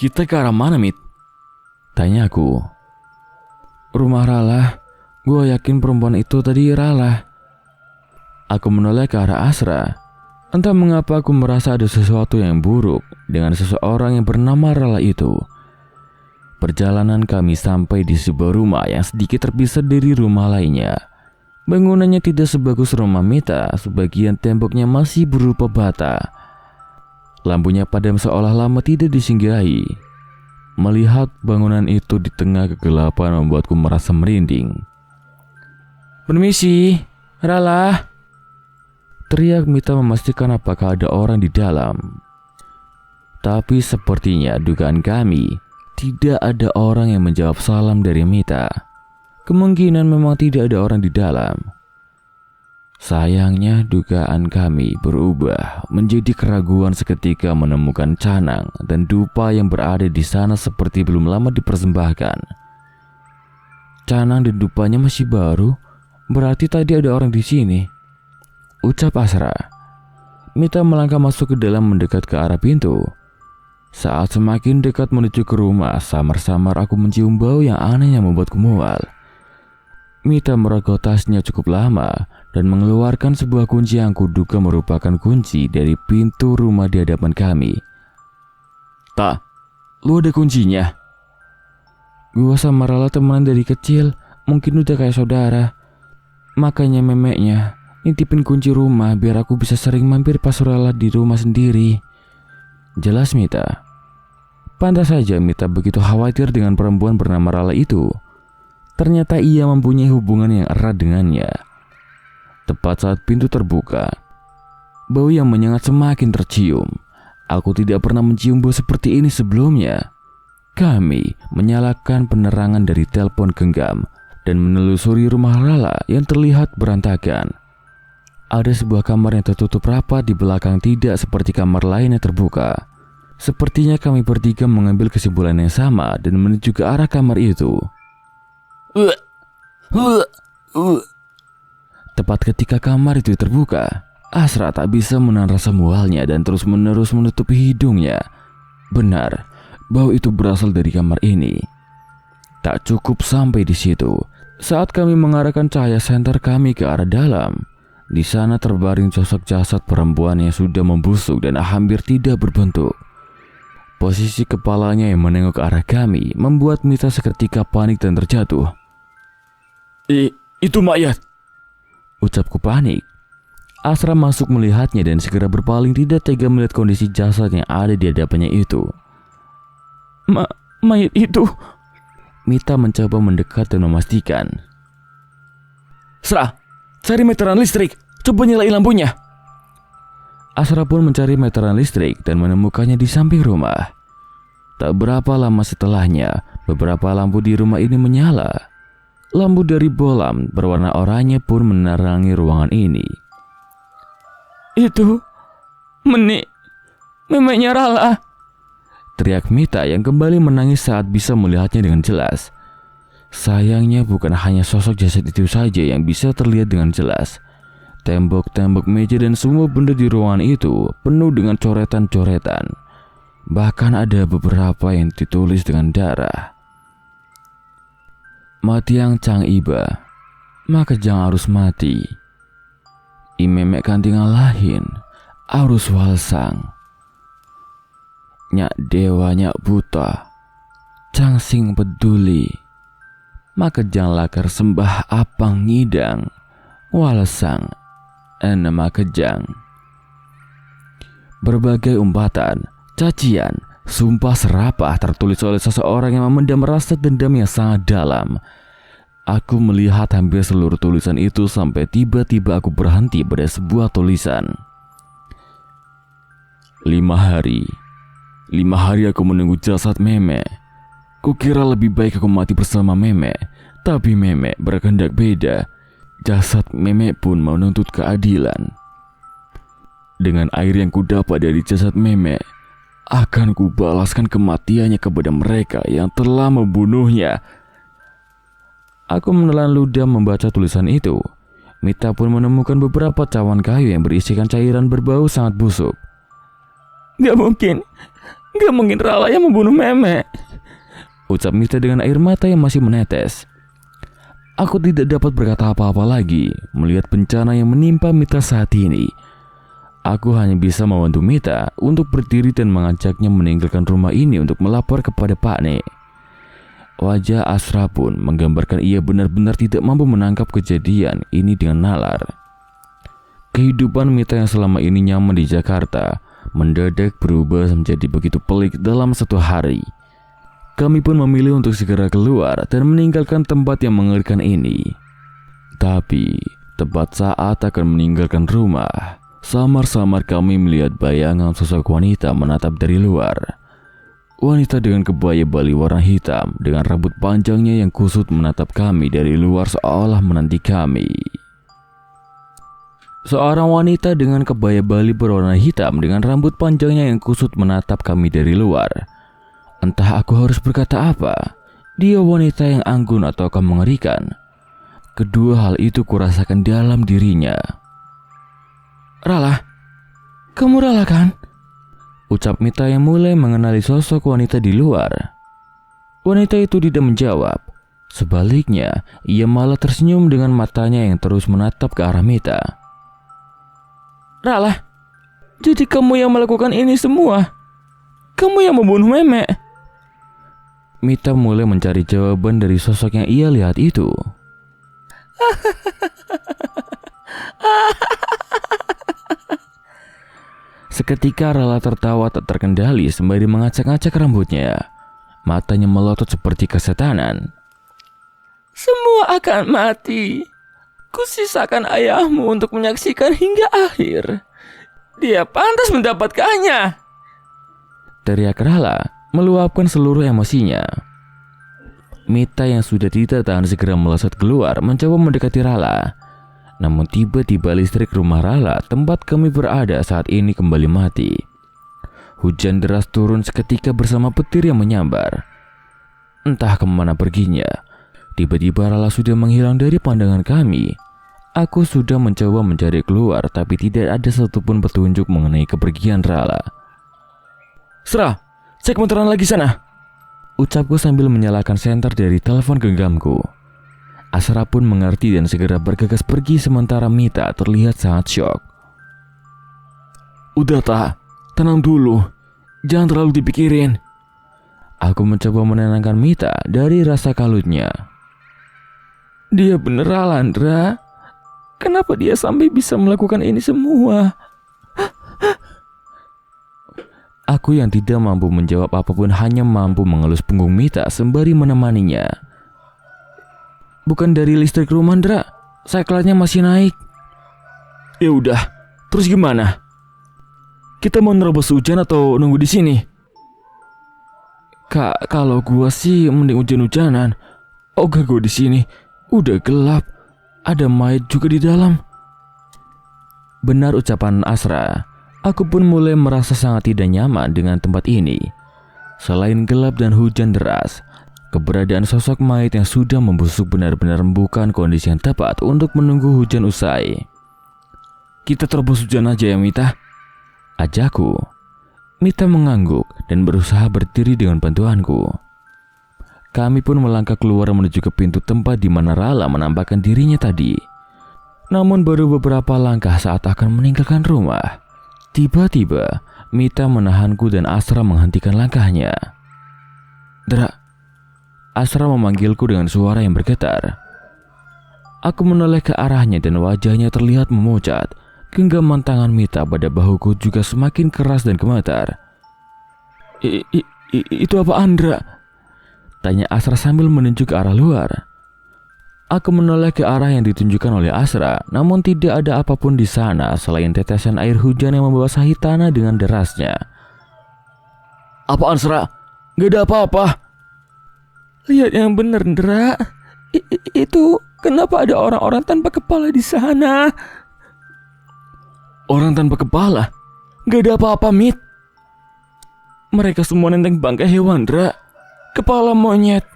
Kita ke arah mana, Mit? Tanyaku. Rumah Rala. Gue yakin perempuan itu tadi Rala. Aku menoleh ke arah Asra. Entah mengapa aku merasa ada sesuatu yang buruk dengan seseorang yang bernama Rala itu. Perjalanan kami sampai di sebuah rumah yang sedikit terpisah dari rumah lainnya. Bangunannya tidak sebagus rumah Mita, sebagian temboknya masih berupa bata. Lampunya padam seolah lama tidak disinggahi. Melihat bangunan itu di tengah kegelapan membuatku merasa merinding. Permisi, Rala. Teriak Mita memastikan apakah ada orang di dalam. Tapi sepertinya dugaan kami, tidak ada orang yang menjawab salam dari Mita. Kemungkinan memang tidak ada orang di dalam. Sayangnya dugaan kami berubah menjadi keraguan seketika menemukan canang dan dupa yang berada di sana seperti belum lama dipersembahkan. Canang dan dupanya masih baru, berarti tadi ada orang di sini, ucap Asra. Mita melangkah masuk ke dalam mendekat ke arah pintu. Saat semakin dekat menuju ke rumah, samar-samar aku mencium bau yang aneh yang membuatku mual. Mita merogoh tasnya cukup lama dan mengeluarkan sebuah kunci yang kuduga merupakan kunci dari pintu rumah di hadapan kami. "Tak, lu ada kuncinya?" Gua sama Rala temenan dari kecil, mungkin udah kayak saudara. Makanya memeknya nitipin kunci rumah biar aku bisa sering mampir pas Rala di rumah sendiri, jelas Mita. Pantas saja Mita begitu khawatir dengan perempuan bernama Rala itu. Ternyata ia mempunyai hubungan yang erat dengannya. Tepat saat pintu terbuka, bau yang menyengat semakin tercium. Aku tidak pernah mencium bau seperti ini sebelumnya. Kami menyalakan penerangan dari telepon genggam dan menelusuri rumah Rala yang terlihat berantakan. Ada sebuah kamar yang tertutup rapat di belakang, tidak seperti kamar lain yang terbuka. Sepertinya kami bertiga mengambil kesimpulan yang sama dan menuju ke arah kamar itu. Tepat ketika kamar itu terbuka, Asra tak bisa menahan rasa mualnya dan terus-menerus menutupi hidungnya. Benar, bau itu berasal dari kamar ini. Tak cukup sampai di situ. Saat kami mengarahkan cahaya senter kami ke arah dalam, di sana terbaring sosok jasad perempuan yang sudah membusuk dan hampir tidak berbentuk. Posisi kepalanya yang menengok ke arah kami membuat Mita seketika panik dan terjatuh. Itu mayat, ucapku panik. Asra masuk melihatnya dan segera berpaling, tidak tega melihat kondisi jasad yang ada di hadapannya itu. Mayat itu? Mita mencoba mendekat dan memastikan. Asra, cari meteran listrik, coba nyalain lampunya. Asra pun mencari meteran listrik dan menemukannya di samping rumah. Tak berapa lama setelahnya, beberapa lampu di rumah ini menyala. Lampu dari bolam berwarna oranye pun menerangi ruangan ini. Itu memeknya Rala, teriak Mita yang kembali menangis saat bisa melihatnya dengan jelas. Sayangnya bukan hanya sosok jasad itu saja yang bisa terlihat dengan jelas. Tembok-tembok, meja dan semua benda di ruangan itu penuh dengan coretan-coretan. Bahkan ada beberapa yang ditulis dengan darah. Mati yang cang iba, maka jang harus mati. Imemek kantingan lahin, harus walsang. Nyak dewa nyak buta, cang sing peduli. Maka jang lakar sembah apang ngidang, walsang, enema kejang. Berbagai umpatan, cacian, sumpah serapah tertulis oleh seseorang yang memendam rasa dendam yang sangat dalam. Aku melihat hampir seluruh tulisan itu sampai tiba-tiba aku berhenti pada sebuah tulisan. 5 hari aku menunggu jasad Memek. Kukira lebih baik aku mati bersama Memek, tapi Memek berkehendak beda. Jasad Memek pun menuntut keadilan. Dengan air yang kudapat dari jasad Memek, akan kubalaskan kematiannya kepada mereka yang telah membunuhnya. Aku menelan ludah membaca tulisan itu. Mita pun menemukan beberapa cawan kayu yang berisikan cairan berbau sangat busuk. Gak mungkin Rala yang membunuh Memek, ucap Mita dengan air mata yang masih menetes. Aku tidak dapat berkata apa-apa lagi melihat bencana yang menimpa Mita saat ini. Aku hanya bisa membantu Mita untuk berdiri dan mengajaknya meninggalkan rumah ini untuk melapor kepada Pak Nek. Wajah Asra pun menggambarkan ia benar-benar tidak mampu menangkap kejadian ini dengan nalar. Kehidupan Mita yang selama ini nyaman di Jakarta mendadak berubah menjadi begitu pelik dalam satu hari. Kami pun memilih untuk segera keluar dan meninggalkan tempat yang mengerikan ini. Tapi tepat saat akan meninggalkan rumah, samar-samar kami melihat bayangan sosok wanita menatap dari luar. Wanita dengan kebaya Bali warna hitam dengan rambut panjangnya yang kusut menatap kami dari luar seolah menanti kami. Seorang wanita dengan kebaya Bali berwarna hitam dengan rambut panjangnya yang kusut menatap kami dari luar. Entah aku harus berkata apa. dia wanita yang anggun ataukah mengerikan. Kedua hal itu kurasakan dalam dirinya. Rala, kamu Rala kan? Ucap Mita yang mulai mengenali sosok wanita di luar. Wanita itu tidak menjawab. Sebaliknya, ia malah tersenyum dengan matanya yang terus menatap ke arah Mita. Rala, jadi kamu yang melakukan ini semua? Kamu yang membunuh Memek? Mita mulai mencari jawaban dari sosok yang ia lihat itu. Seketika Rala tertawa tak terkendali sembari mengacak-acak rambutnya. Matanya melotot seperti kesetanan. Semua akan mati. Kusisakan ayahmu untuk menyaksikan hingga akhir. Dia pantas mendapatkannya. Teriak Rala meluapkan seluruh emosinya. Mita yang sudah tidak tahan segera melesat keluar mencoba mendekati Rala. Namun tiba-tiba listrik rumah Rala tempat kami berada saat ini kembali mati. Hujan deras turun seketika bersama petir yang menyambar. Entah kemana perginya. Tiba-tiba Rala sudah menghilang dari pandangan kami. Aku sudah mencoba mencari keluar tapi tidak ada satupun petunjuk mengenai kepergian Rala. Serah, cek motoran lagi sana. Ucapku sambil menyalakan senter dari telepon genggamku. Asra pun mengerti dan segera bergegas pergi sementara Mita terlihat sangat syok. Udah tak, tenang dulu. Jangan terlalu dipikirin. Aku mencoba menenangkan Mita dari rasa kalutnya. Dia bener Alandra. Kenapa dia sampai bisa melakukan ini semua? Aku yang tidak mampu menjawab apapun hanya mampu mengelus punggung Mita sembari menemaninya. Bukan dari listrik rumah, Ndra. Saklarnya masih naik. Ya udah, terus gimana? Kita mau nerobos hujan atau nunggu di sini? Kalau gua sih mending hujan-hujanan. Ogah gua di sini. Udah gelap. Ada mayat juga di dalam. Benar ucapan Asra. Aku pun mulai merasa sangat tidak nyaman dengan tempat ini. Selain gelap dan hujan deras, keberadaan sosok mayat yang sudah membusuk benar-benar bukan kondisi yang tepat untuk menunggu hujan usai. Kita terobos hujan aja ya Mita, ajakku. Mita mengangguk dan berusaha berdiri dengan bantuanku. Kami pun melangkah keluar menuju ke pintu tempat di mana Rala menampakkan dirinya tadi. Namun baru beberapa langkah saat akan meninggalkan rumah, tiba-tiba Mita menahanku dan Asra menghentikan langkahnya. Dra, Asra memanggilku dengan suara yang bergetar. Aku menoleh ke arahnya dan wajahnya terlihat memucat. Genggaman tangan Mita pada bahuku juga semakin keras dan gemetar. Itu apa Andra? Tanya Asra sambil menunjuk ke arah luar. Aku menoleh ke arah yang ditunjukkan oleh Asra, namun tidak ada apapun di sana selain tetesan air hujan yang membasahi tanah dengan derasnya. Apaan Asra? Gak ada apa-apa. Lihat yang bener, Ndra. Itu kenapa ada orang-orang tanpa kepala di sana? Orang tanpa kepala? Gak ada apa-apa, Mit. Mereka semua nenteng bangkai hewan, Ndra. Kepala monyet,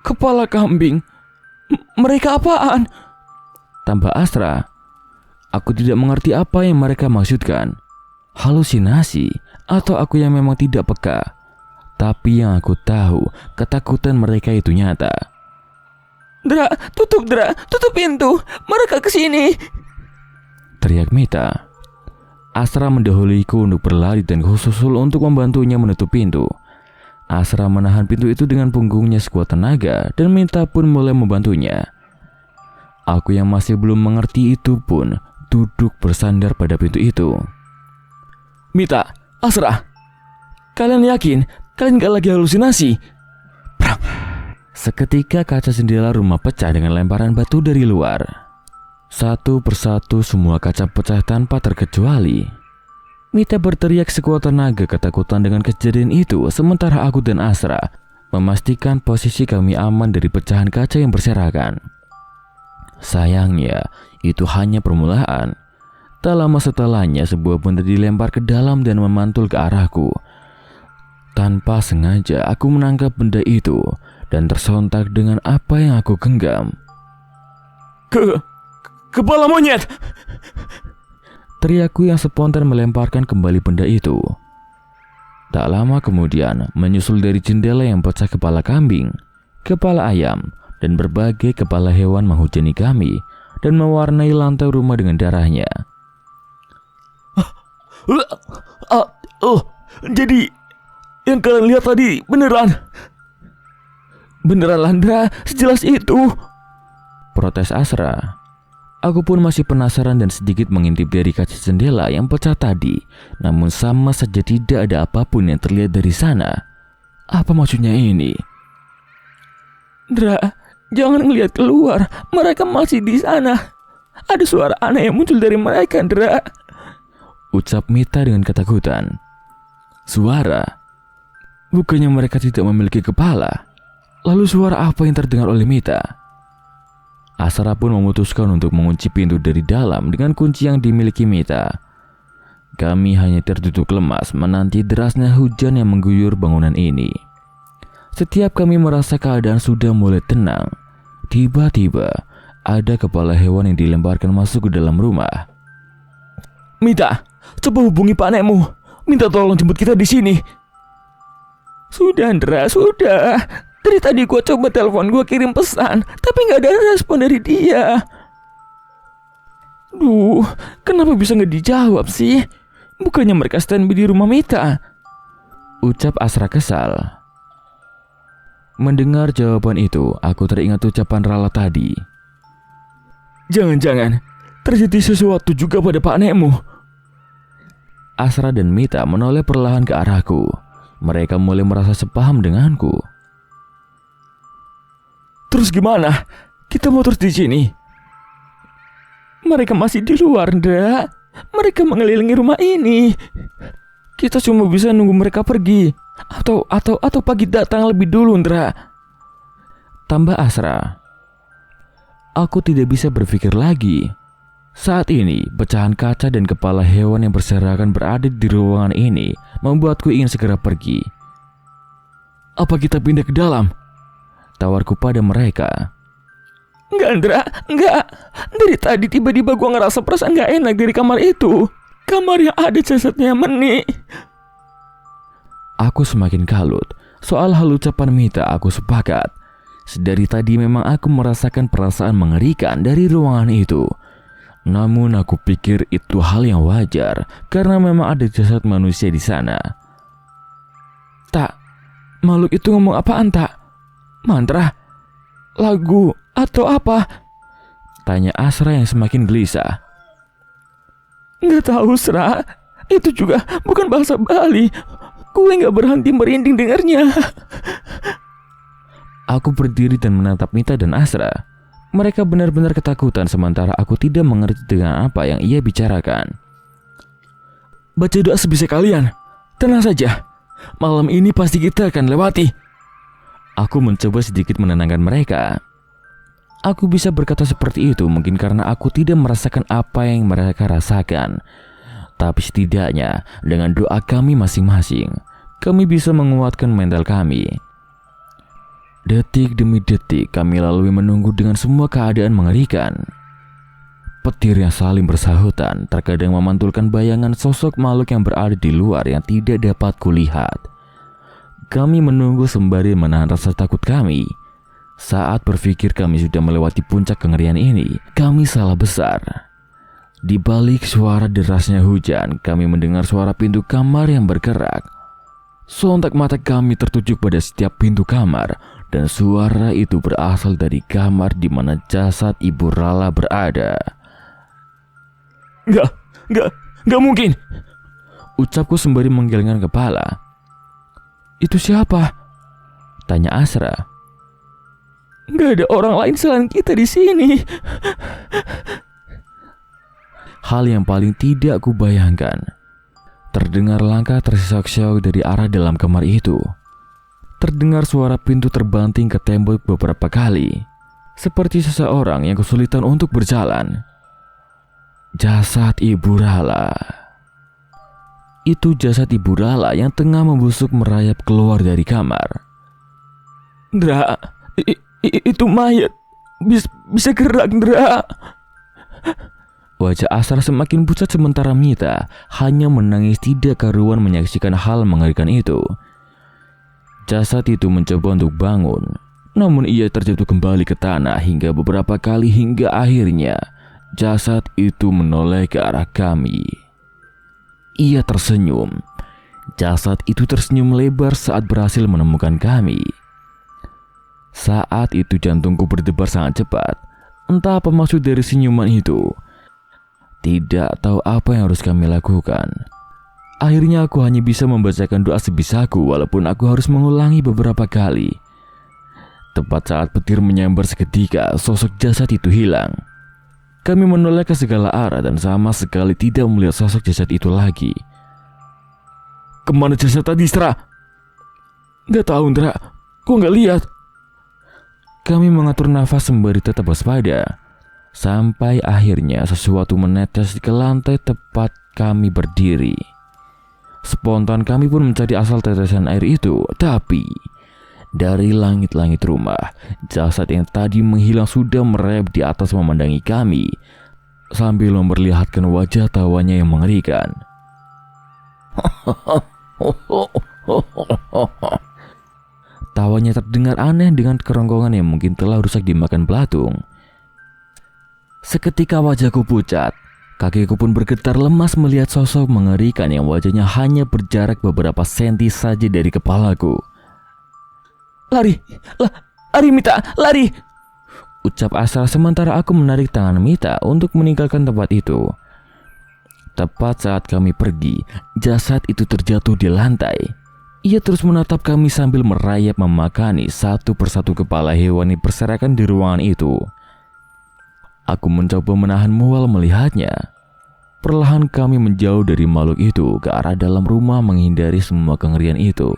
kepala kambing. Mereka apaan? Tambah Asra. Aku tidak mengerti apa yang mereka maksudkan. Halusinasi atau aku yang memang tidak peka. Tapi yang aku tahu, ketakutan mereka itu nyata. Dra, tutup pintu. Mereka kesini. Teriak Mita. Asra mendahuluiku untuk berlari dan kususul untuk membantunya menutup pintu. Asra menahan pintu itu dengan punggungnya sekuat tenaga dan Mita pun mulai membantunya. Aku yang masih belum mengerti itu pun duduk bersandar pada pintu itu. Mita, Asra, kalian yakin kalian gak lagi halusinasi? Prang. Seketika kaca jendela rumah pecah dengan lemparan batu dari luar. Satu persatu semua kaca pecah tanpa terkecuali. Mita berteriak sekuat tenaga ketakutan dengan kejadian itu, sementara aku dan Asra memastikan posisi kami aman dari pecahan kaca yang berserakan. Sayangnya, itu hanya permulaan. Tak lama setelahnya sebuah benda dilempar ke dalam dan memantul ke arahku. Tanpa sengaja aku menangkap benda itu dan tersontak dengan apa yang aku genggam. Kepala monyet! Teriakku yang spontan melemparkan kembali benda itu. Tak lama kemudian, menyusul dari jendela yang pecah kepala kambing, kepala ayam, dan berbagai kepala hewan menghujani kami dan mewarnai lantai rumah dengan darahnya. Jadi yang kalian lihat tadi beneran Landra, sejelas itu. Protes Asra. Aku pun masih penasaran dan sedikit mengintip dari kaca jendela yang pecah tadi. Namun sama saja tidak ada apapun yang terlihat dari sana. Apa maksudnya ini? Dra, jangan ngelihat keluar. Mereka masih di sana. Ada suara aneh yang muncul dari mereka, Dra. Ucap Mita dengan ketakutan. Suara? Bukannya mereka tidak memiliki kepala? Lalu suara apa yang terdengar oleh Mita? Asra pun memutuskan untuk mengunci pintu dari dalam dengan kunci yang dimiliki Mita. Kami hanya tertutup lemas menanti derasnya hujan yang mengguyur bangunan ini. Setiap kami merasa keadaan sudah mulai tenang, tiba-tiba ada kepala hewan yang dilemparkan masuk ke dalam rumah. Mita, coba hubungi Pak Nekmu. Minta tolong jemput kita di sini. Sudah, Andra, sudah. Dari tadi gue coba telepon, gue kirim pesan, tapi gak ada respon dari dia. Duh, kenapa bisa gak dijawab sih? Bukannya mereka standby di rumah Mita? Ucap Asra kesal. Mendengar jawaban itu, aku teringat ucapan Rala tadi. Jangan-jangan terjadi sesuatu juga pada Pak Nekmu. Asra dan Mita menoleh perlahan ke arahku. Mereka mulai merasa sepaham denganku. Terus gimana? Kita mau terus di sini? Mereka masih di luar, Ndra. Mereka mengelilingi rumah ini. Kita cuma bisa nunggu mereka pergi. Atau pagi datang lebih dulu, Ndra. Tambah Asra. Aku tidak bisa berpikir lagi. Saat ini, pecahan kaca dan kepala hewan yang berserakan berada di ruangan ini membuatku ingin segera pergi. Apa kita pindah ke dalam? Tawarku pada mereka. Enggak, Andra, enggak. Dari tadi tiba-tiba gua ngerasa perasaan gak enak dari kamar itu. Kamar yang ada jasadnya Meni. Aku semakin kalut. Soal hal ucapan Mita aku sepakat. Sedari tadi memang aku merasakan perasaan mengerikan dari ruangan itu. Namun aku pikir itu hal yang wajar karena memang ada jasad manusia di sana. Tak, makhluk itu ngomong apaan, Tak? Mantra? Lagu? Atau apa? Tanya Asra yang semakin gelisah. Nggak tahu, Sra. Itu juga bukan bahasa Bali. Gue nggak berhenti merinding dengarnya. Aku berdiri dan menatap Mita dan Asra. Mereka benar-benar ketakutan sementara aku tidak mengerti dengan apa yang ia bicarakan. Baca doa sebisa kalian. Tenang saja. Malam ini pasti kita akan lewati. Aku mencoba sedikit menenangkan mereka. Aku bisa berkata seperti itu mungkin karena aku tidak merasakan apa yang mereka rasakan. Tapi setidaknya dengan doa kami masing-masing, kami bisa menguatkan mental kami. Detik demi detik kami lalui menunggu dengan semua keadaan mengerikan. Petir yang saling bersahutan terkadang memantulkan bayangan sosok makhluk yang berada di luar yang tidak dapat kulihat. Kami menunggu sembari menahan rasa takut kami. Saat berpikir kami sudah melewati puncak kengerian ini, kami salah besar. Di balik suara derasnya hujan, kami mendengar suara pintu kamar yang bergerak. Sontak mata kami tertuju pada setiap pintu kamar, dan suara itu berasal dari kamar di mana jasad Ibu Rala berada. Enggak mungkin. Ucapku sembari menggelengkan kepala. Itu siapa? Tanya Asra. Enggak ada orang lain selain kita di sini. Hal yang paling tidak kubayangkan. Terdengar langkah terseok-seok dari arah dalam kamar itu. Terdengar suara pintu terbanting ke tembok beberapa kali. Seperti seseorang yang kesulitan untuk berjalan. Jasad Ibu Rala. Itu jasad Ibu Rala yang tengah membusuk merayap keluar dari kamar. Ndra, itu mayat. Bisa gerak, Ndra. Wajah Asra semakin pucat sementara Mita hanya menangis tidak karuan menyaksikan hal mengerikan itu. Jasad itu mencoba untuk bangun, namun ia terjatuh kembali ke tanah hingga beberapa kali hingga akhirnya jasad itu menoleh ke arah kami. Ia tersenyum. Jasad itu tersenyum lebar saat berhasil menemukan kami. Saat itu jantungku berdebar sangat cepat. Entah apa maksud dari senyuman itu. Tidak tahu apa yang harus kami lakukan. Akhirnya aku hanya bisa membacakan doa sebisaku walaupun aku harus mengulangi beberapa kali. Tepat saat petir menyambar seketika, sosok jasad itu hilang. Kami menoleh ke segala arah dan sama sekali tidak melihat sosok jasad itu lagi. Kemana jasad tadi, Stra? Gak tahu, Ndra. Gua gak lihat. Kami mengatur nafas sembari tetap waspada. Sampai akhirnya sesuatu menetes ke lantai tepat kami berdiri. Spontan kami pun mencari asal tetesan air itu. Tapi dari langit-langit rumah, jasad yang tadi menghilang sudah merayap di atas memandangi kami, sambil memperlihatkan wajah tawanya yang mengerikan. Tawanya terdengar aneh dengan kerongkongan yang mungkin telah rusak dimakan belatung. Seketika wajahku pucat, kakiku pun bergetar lemas melihat sosok mengerikan yang wajahnya hanya berjarak beberapa senti saja dari kepalaku. Lari Mita, lari! Ucap Asra sementara aku menarik tangan Mita untuk meninggalkan tempat itu. Tepat saat kami pergi, jasad itu terjatuh di lantai. Ia terus menatap kami sambil merayap memakani satu persatu kepala hewan yang berserakan di ruangan itu. Aku mencoba menahan mual melihatnya. Perlahan kami menjauh dari makhluk itu ke arah dalam rumah menghindari semua kengerian itu.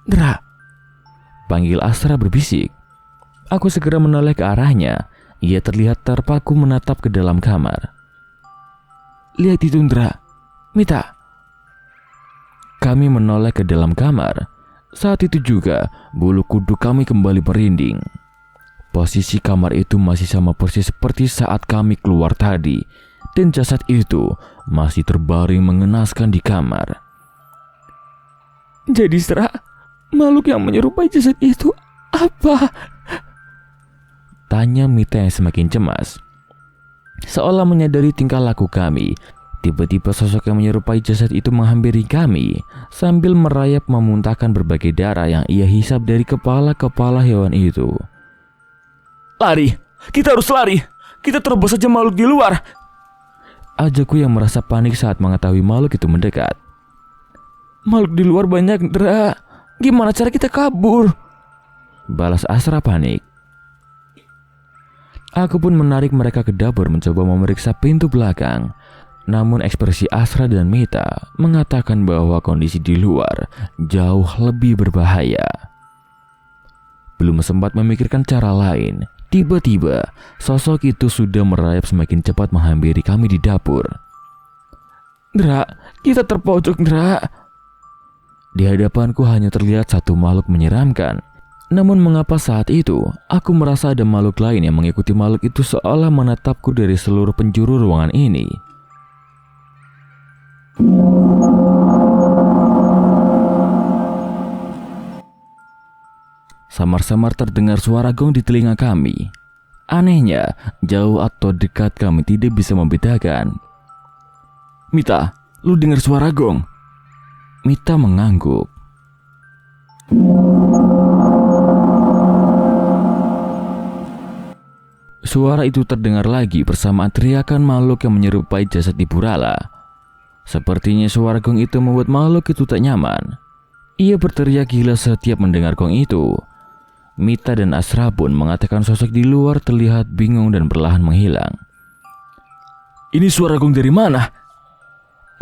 Ndra, panggil Asra berbisik. Aku segera menoleh ke arahnya. Ia terlihat terpaku menatap ke dalam kamar. Lihat itu, Ndra. Mita. Kami menoleh ke dalam kamar. Saat itu juga bulu kuduk kami kembali merinding. Posisi kamar itu masih sama persis seperti saat kami keluar tadi, dan jasad itu masih terbaring mengenaskan di kamar. Jadi, Stra, makhluk yang menyerupai jasad itu apa? Tanya Mita yang semakin cemas. Seolah menyadari tingkah laku kami, tiba-tiba sosok yang menyerupai jasad itu menghampiri kami sambil merayap memuntahkan berbagai darah yang ia hisap dari kepala-kepala hewan itu. Lari, kita harus lari. Kita terobos saja makhluk di luar. Ajakku yang merasa panik saat mengetahui makhluk itu mendekat. Makhluk di luar banyak, Ndra. Gimana cara kita kabur? Balas Asra panik. Aku pun menarik mereka ke dapur mencoba memeriksa pintu belakang. Namun ekspresi Asra dan Mita mengatakan bahwa kondisi di luar jauh lebih berbahaya. Belum sempat memikirkan cara lain, tiba-tiba sosok itu sudah merayap semakin cepat menghampiri kami di dapur. Ndra, kita terpojok, Ndra. Di hadapanku hanya terlihat satu makhluk menyeramkan. Namun mengapa saat itu aku merasa ada makhluk lain yang mengikuti makhluk itu seolah menatapku dari seluruh penjuru ruangan ini. Samar-samar terdengar suara gong di telinga kami. Anehnya, jauh atau dekat kami tidak bisa membedakan. Mita, lu dengar suara gong? Mita mengangguk. Suara itu terdengar lagi bersamaan teriakan makhluk yang menyerupai jasad Ibu Rala. Sepertinya suara gong itu membuat makhluk itu tak nyaman. Ia berteriak gila setiap mendengar gong itu. Mita dan Asra pun mengatakan sosok di luar terlihat bingung dan perlahan menghilang. Ini suara gong dari mana?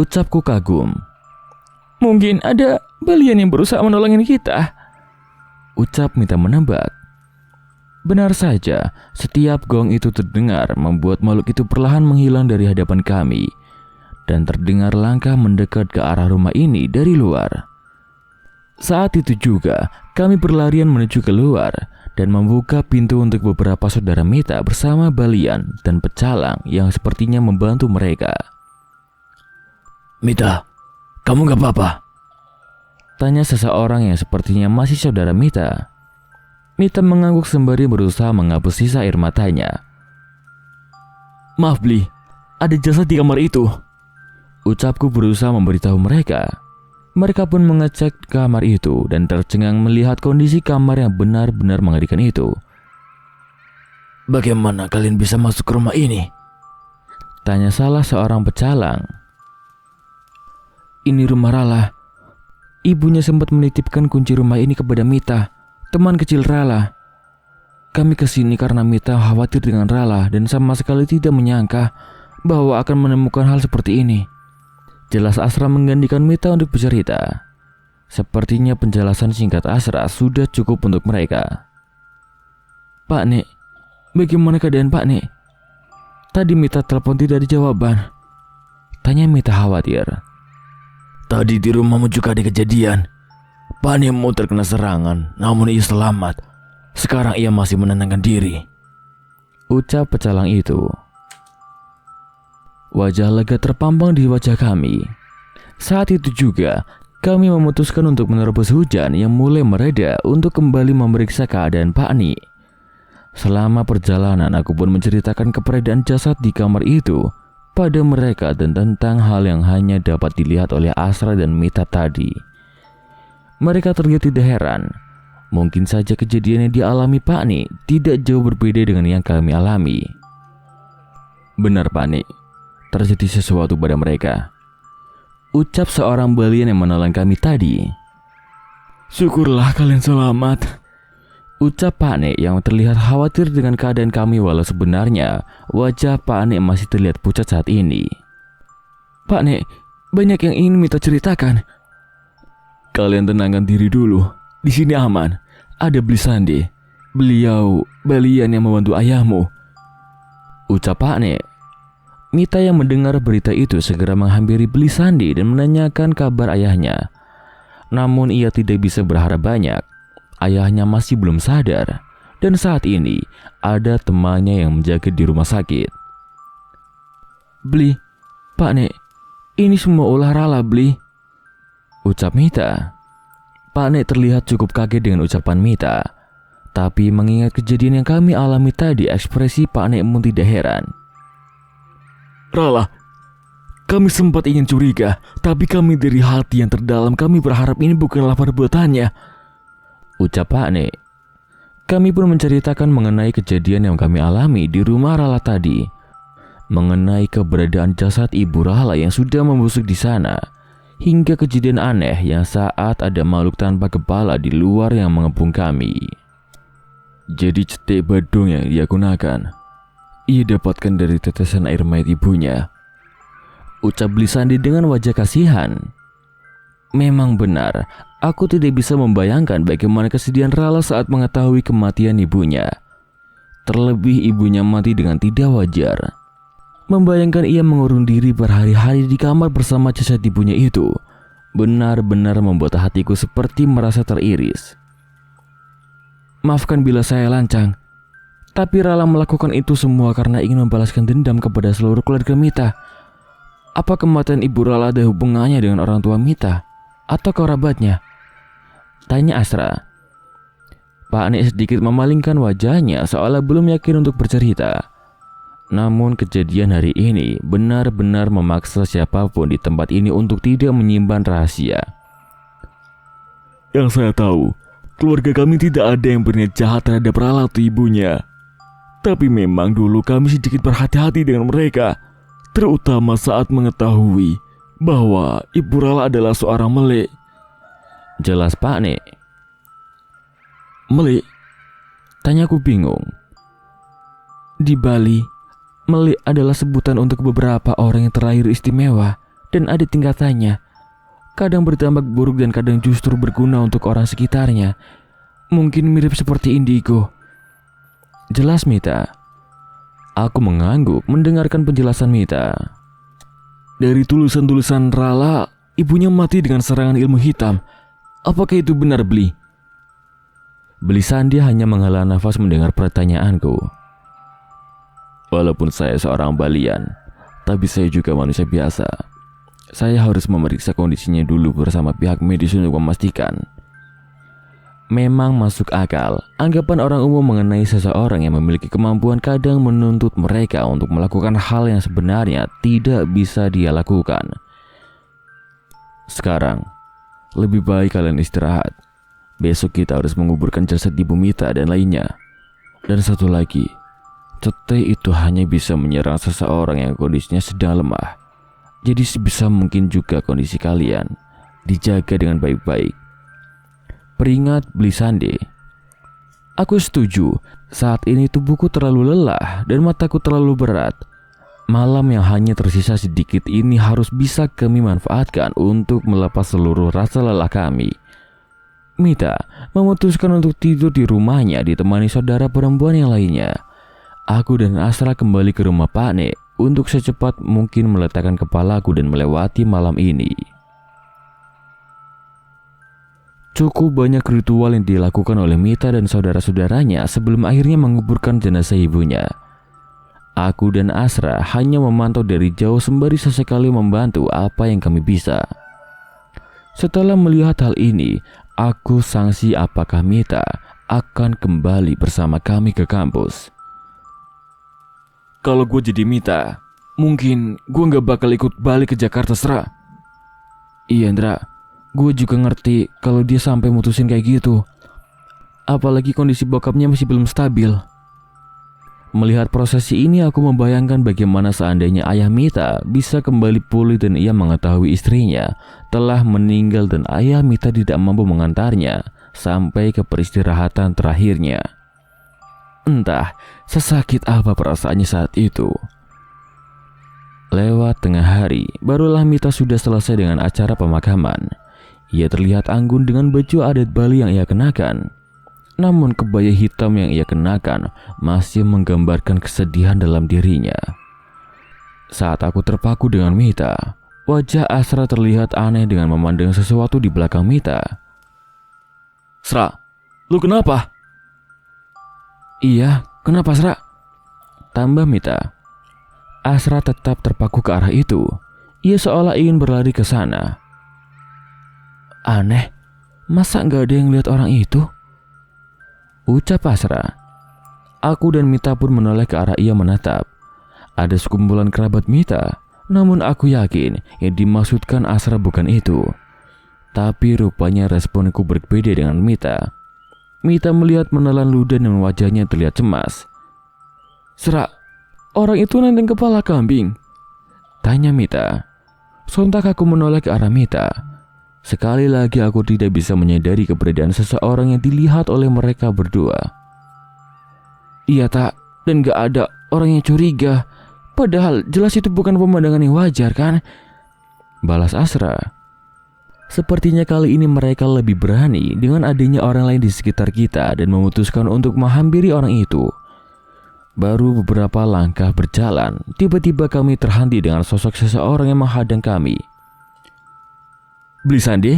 Ucapku kagum. Mungkin ada balian yang berusaha menolongin kita. Ucap Mita menebak. Benar saja, setiap gong itu terdengar membuat makhluk itu perlahan menghilang dari hadapan kami. Dan terdengar langkah mendekat ke arah rumah ini dari luar. Saat itu juga kami berlarian menuju keluar dan membuka pintu untuk beberapa saudara Mita bersama Balian dan Pecalang yang sepertinya membantu mereka. Mita, kamu gak apa-apa? Tanya seseorang yang sepertinya masih saudara Mita. Mita mengangguk sembari berusaha menghapus sisa air matanya. Maaf Bli, ada jasad di kamar itu. Ucapku berusaha memberitahu mereka. Mereka pun mengecek kamar itu dan tercengang melihat kondisi kamar yang benar-benar mengerikan itu. Bagaimana kalian bisa masuk ke rumah ini? Tanya salah seorang pecalang. Ini rumah Rala. Ibunya sempat menitipkan kunci rumah ini kepada Mita, teman kecil Rala. Kami kesini karena Mita khawatir dengan Rala dan sama sekali tidak menyangka bahwa akan menemukan hal seperti ini. Jelas Asra menggantikan Mita untuk bercerita. Sepertinya penjelasan singkat Asra sudah cukup untuk mereka. Pak Nek, bagaimana keadaan Pak Nek? Tadi Mita telepon tidak ada jawaban. Tanya Mita khawatir. Tadi di rumahmu juga ada kejadian. Pak Nekmu terkena serangan, namun ia selamat. Sekarang ia masih menenangkan diri. Ucap pecalang itu. Wajah lega terpampang di wajah kami. Saat itu juga kami memutuskan untuk menerobos hujan yang mulai mereda untuk kembali memeriksa keadaan Pak Ni. Selama perjalanan aku pun menceritakan keberadaan jasad di kamar itu pada mereka dan tentang hal yang hanya dapat dilihat oleh Asra dan Mita tadi. Mereka terlihat tidak heran. Mungkin saja kejadian yang dialami Pak Ni tidak jauh berbeda dengan yang kami alami. Benar Pak Ni, terjadi sesuatu pada mereka. Ucap seorang Balian yang menolong kami tadi. Syukurlah kalian selamat. Ucap Pak Nek yang terlihat khawatir dengan keadaan kami walau sebenarnya wajah Pak Nek masih terlihat pucat saat ini. Pak Nek, banyak yang ingin Mita ceritakan. Kalian tenangkan diri dulu. Di sini aman. Ada Blisandi. Beliau Balian yang membantu ayahmu. Ucap Pak Nek. Mita yang mendengar berita itu segera menghampiri Blisandi dan menanyakan kabar ayahnya. Namun ia tidak bisa berharap banyak. Ayahnya masih belum sadar dan saat ini ada temannya yang menjaga di rumah sakit. Bli, Pak Nek, ini semua ulah Rala Bli. Ucap Mita. Pak Nek terlihat cukup kaget dengan ucapan Mita. Tapi mengingat kejadian yang kami alami tadi, ekspresi Pak Nek pun tidak heran. Rala, kami sempat ingin curiga, tapi kami dari hati yang terdalam kami berharap ini bukanlah perbuatannya. Ucap Pak Nek. Kami pun menceritakan mengenai kejadian yang kami alami di rumah Rala tadi. Mengenai keberadaan jasad Ibu Rala yang sudah membusuk di sana. Hingga kejadian aneh yang saat ada makhluk tanpa kepala di luar yang mengepung kami. Jadi cetek badung yang dia gunakan, ia dapatkan dari tetesan air mayat ibunya. Ucap Blisandi dengan wajah kasihan. Memang benar, aku tidak bisa membayangkan bagaimana kesedihan Rala saat mengetahui kematian ibunya. Terlebih ibunya mati dengan tidak wajar. Membayangkan ia mengurung diri berhari-hari di kamar bersama jasad ibunya itu benar-benar membuat hatiku seperti merasa teriris. Maafkan bila saya lancang, tapi Rala melakukan itu semua karena ingin membalaskan dendam kepada seluruh keluarga Mita. Apa kematian Ibu Rala ada hubungannya dengan orang tua Mita atau kerabatnya? Tanya Asra. Pak Nek sedikit memalingkan wajahnya seolah belum yakin untuk bercerita. Namun kejadian hari ini benar-benar memaksa siapapun di tempat ini untuk tidak menyimpan rahasia. Yang saya tahu, keluarga kami tidak ada yang berniat jahat terhadap Rala atau ibunya. Tapi memang dulu kami sedikit berhati-hati dengan mereka, terutama saat mengetahui bahwa Ibu Rala adalah seorang melek. Jelas Pak Nek. Melek? Tanyaku bingung. Di Bali, melek adalah sebutan untuk beberapa orang yang terlahir istimewa dan ada tingkatannya. Kadang berdampak buruk dan kadang justru berguna untuk orang sekitarnya. Mungkin mirip seperti indigo. Jelas Mita. Aku mengangguk mendengarkan penjelasan Mita. Dari tulisan-tulisan Rala, ibunya mati dengan serangan ilmu hitam. Apakah itu benar, Bli? Bli Sandi hanya menghela nafas mendengar pertanyaanku. Walaupun saya seorang balian, tapi saya juga manusia biasa. Saya harus memeriksa kondisinya dulu bersama pihak medis untuk memastikan. Memang masuk akal, anggapan orang umum mengenai seseorang yang memiliki kemampuan kadang menuntut mereka untuk melakukan hal yang sebenarnya tidak bisa dia lakukan. Sekarang, lebih baik kalian istirahat. Besok kita harus menguburkan jasad Ibu Mita dan lainnya. Dan satu lagi, cetek itu hanya bisa menyerang seseorang yang kondisinya sedang lemah. Jadi sebisa mungkin juga kondisi kalian dijaga dengan baik-baik. Peringat Bli Sandi. Aku setuju, saat ini tubuhku terlalu lelah dan mataku terlalu berat. Malam yang hanya tersisa sedikit ini harus bisa kami manfaatkan untuk melepas seluruh rasa lelah kami. Mita memutuskan untuk tidur di rumahnya ditemani saudara perempuan yang lainnya. Aku dan Asra kembali ke rumah Pak Nek untuk secepat mungkin meletakkan kepalaku dan melewati malam ini. Cukup banyak ritual yang dilakukan oleh Mita dan saudara-saudaranya sebelum akhirnya menguburkan jenazah ibunya. Aku dan Asra hanya memantau dari jauh sembari sesekali membantu apa yang kami bisa. Setelah melihat hal ini, aku sangsi apakah Mita akan kembali bersama kami ke kampus. Kalau gue jadi Mita, mungkin gue gak bakal ikut balik ke Jakarta, Sra. Iya, Ndra. Gue juga ngerti kalau dia sampai mutusin kayak gitu. Apalagi kondisi bokapnya masih belum stabil. Melihat prosesi ini, aku membayangkan bagaimana seandainya ayah Mita bisa kembali pulih dan ia mengetahui istrinya telah meninggal dan ayah Mita tidak mampu mengantarnya sampai ke peristirahatan terakhirnya. Entah sesakit apa perasaannya saat itu. Lewat tengah hari, barulah Mita sudah selesai dengan acara pemakaman. Ia terlihat anggun dengan baju adat Bali yang ia kenakan. Namun kebaya hitam yang ia kenakan masih menggambarkan kesedihan dalam dirinya. Saat aku terpaku dengan Mita, wajah Asra terlihat aneh dengan memandang sesuatu di belakang Mita. Sra, lu kenapa? Iya, kenapa Asra? Tambah Mita. Asra tetap terpaku ke arah itu. Ia seolah ingin berlari ke sana. Aneh, masa nggak ada yang lihat orang itu? Ucap Asra. Aku dan Mita pun menoleh ke arah ia menatap. Ada sekumpulan kerabat Mita, namun aku yakin yang dimaksudkan Asra bukan itu. Tapi rupanya responku berbeda dengan Mita. Mita melihat menelan ludah dan wajahnya terlihat cemas. Sra, orang itu nenteng kepala kambing? Tanya Mita. Sontak aku menoleh ke arah Mita. Sekali lagi aku tidak bisa menyadari keberadaan seseorang yang dilihat oleh mereka berdua. Iya tak, dan gak ada orang yang curiga. Padahal jelas itu bukan pemandangan yang wajar kan? Balas Asra. Sepertinya kali ini mereka lebih berani dengan adanya orang lain di sekitar kita dan memutuskan untuk menghampiri orang itu. Baru beberapa langkah berjalan, tiba-tiba kami terhenti dengan sosok seseorang yang menghadang kami. Bli Sandi?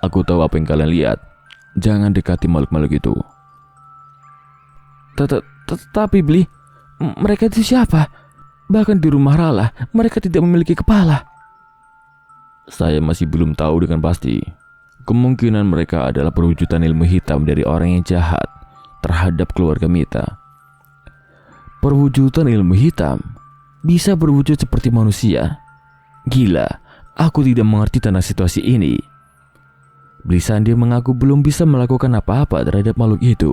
Aku tahu apa yang kalian lihat. Jangan dekati makhluk-makhluk itu. Tapi Bli, mereka itu siapa? Bahkan di rumah Rala, mereka tidak memiliki kepala. Saya masih belum tahu dengan pasti. Kemungkinan mereka adalah perwujudan ilmu hitam dari orang yang jahat terhadap keluarga Mita. Perwujudan ilmu hitam bisa berwujud seperti manusia. Gila, aku tidak mengerti tentang situasi ini. Bli Sandi mengaku belum bisa melakukan apa-apa terhadap makhluk itu.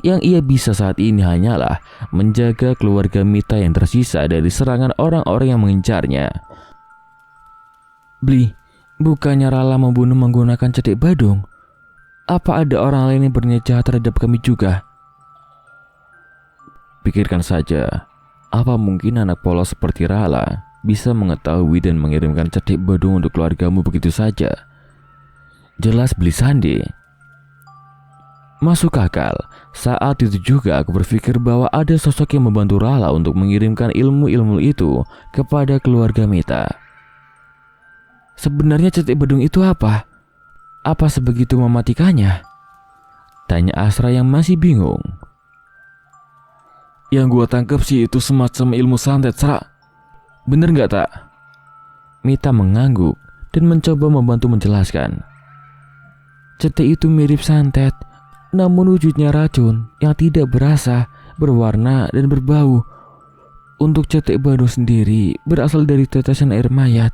Yang ia bisa saat ini hanyalah menjaga keluarga Mita yang tersisa dari serangan orang-orang yang mengincarnya. Bli, bukannya Rala membunuh menggunakan cetek badung? Apa ada orang lain yang berniat jahat terhadap kami juga? Pikirkan saja, apa mungkin anak polos seperti Rala bisa mengetahui dan mengirimkan cetek badung untuk keluargamu begitu saja? Jelas Bli Sandi. Masuk akal. Saat itu juga aku berpikir bahwa ada sosok yang membantu Rala untuk mengirimkan ilmu-ilmu itu kepada keluarga Mita. Sebenarnya cetek badung itu apa? Apa sebegitu mematikannya? Tanya Asra yang masih bingung. Yang gua tangkap sih itu semacam ilmu santet, Sra. Bener nggak, tak? Mita mengangguk dan mencoba membantu menjelaskan. Cetek itu mirip santet, namun wujudnya racun yang tidak berasa, berwarna, dan berbau. Untuk cetek Bandung sendiri berasal dari tetesan air mayat.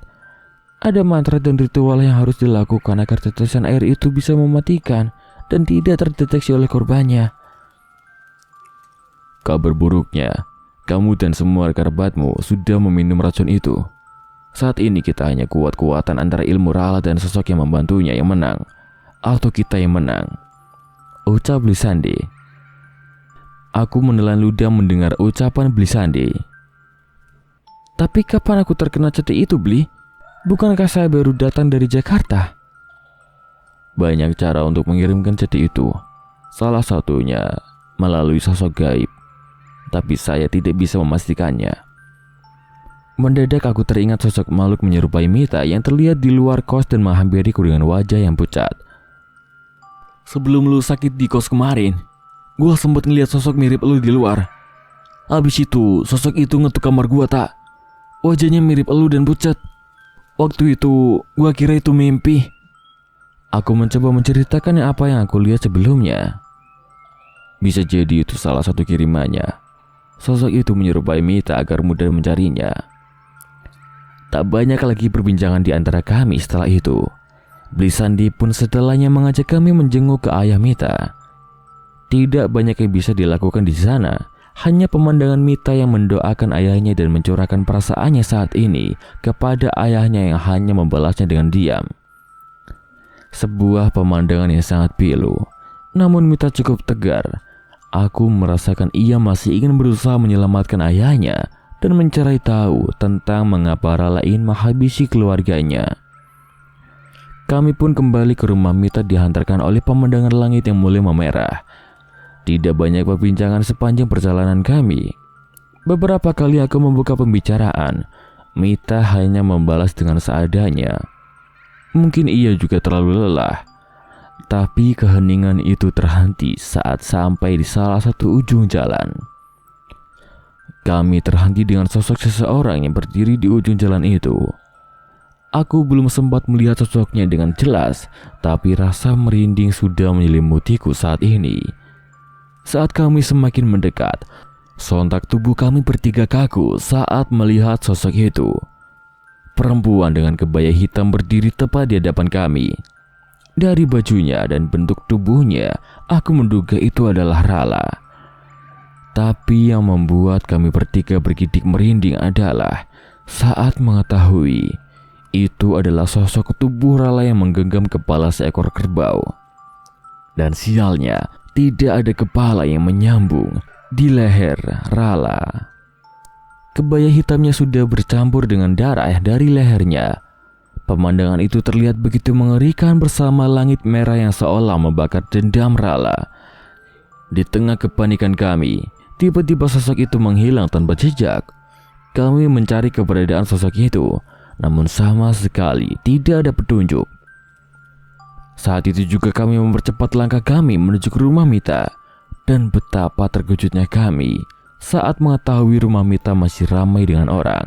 Ada mantra dan ritual yang harus dilakukan agar tetesan air itu bisa mematikan dan tidak terdeteksi oleh korbannya. Kabar buruknya, kamu dan semua kerabatmu sudah meminum racun itu. Saat ini kita hanya kuat-kuatan antara ilmu Rala dan sosok yang membantunya yang menang, atau kita yang menang, ucap Blisandi. Aku menelan ludah mendengar ucapan Blisandi. Tapi kapan aku terkena cetek itu, Bli? Bukankah saya baru datang dari Jakarta? Banyak cara untuk mengirimkan cetek itu. Salah satunya melalui sosok gaib. Tapi saya tidak bisa memastikannya. Mendadak aku teringat sosok makhluk menyerupai Mita yang terlihat di luar kos dan menghampiriku dengan wajah yang pucat. Sebelum lu sakit di kos kemarin, gua sempat ngeliat sosok mirip lu di luar. Habis itu, sosok itu ngetuk kamar gua, tak. Wajahnya mirip lu dan pucat. Waktu itu, gua kira itu mimpi. Aku mencoba menceritakan apa yang aku lihat sebelumnya. Bisa jadi itu salah satu kirimannya. Sosok itu menyerupai Mita agar mudah mencarinya. Tak banyak lagi perbincangan di antara kami setelah itu. Blisandi pun setelahnya mengajak kami menjenguk ke ayah Mita. Tidak banyak yang bisa dilakukan di sana. Hanya pemandangan Mita yang mendoakan ayahnya dan mencurahkan perasaannya saat ini kepada ayahnya yang hanya membalasnya dengan diam. Sebuah pemandangan yang sangat pilu. Namun Mita cukup tegar. Aku merasakan ia masih ingin berusaha menyelamatkan ayahnya dan mencari tahu tentang mengapa Rala ingin menghabisi keluarganya. Kami pun kembali ke rumah Mita dihantarkan oleh pemandangan langit yang mulai memerah. Tidak banyak perbincangan sepanjang perjalanan kami. Beberapa kali aku membuka pembicaraan, Mita hanya membalas dengan seadanya. Mungkin ia juga terlalu lelah. Tapi keheningan itu terhenti saat sampai di salah satu ujung jalan. Kami terhenti dengan sosok seseorang yang berdiri di ujung jalan itu. Aku belum sempat melihat sosoknya dengan jelas, tapi rasa merinding sudah menyelimutiku saat ini. Saat kami semakin mendekat, sontak tubuh kami bertiga kaku saat melihat sosok itu. Perempuan dengan kebaya hitam berdiri tepat di hadapan kami. Dari bajunya dan bentuk tubuhnya, aku menduga itu adalah Rala. Tapi yang membuat kami bertiga bergidik merinding adalah saat mengetahui itu adalah sosok tubuh Rala yang menggenggam kepala seekor kerbau. Dan sialnya, tidak ada kepala yang menyambung di leher Rala. Kebaya hitamnya sudah bercampur dengan darah dari lehernya. Pemandangan itu terlihat begitu mengerikan bersama langit merah yang seolah membakar dendam Rala. Di tengah kepanikan kami, tiba-tiba sosok itu menghilang tanpa jejak. Kami mencari keberadaan sosok itu, namun sama sekali tidak ada petunjuk. Saat itu juga kami mempercepat langkah kami menuju ke rumah Mita. Dan betapa terkejutnya kami saat mengetahui rumah Mita masih ramai dengan orang.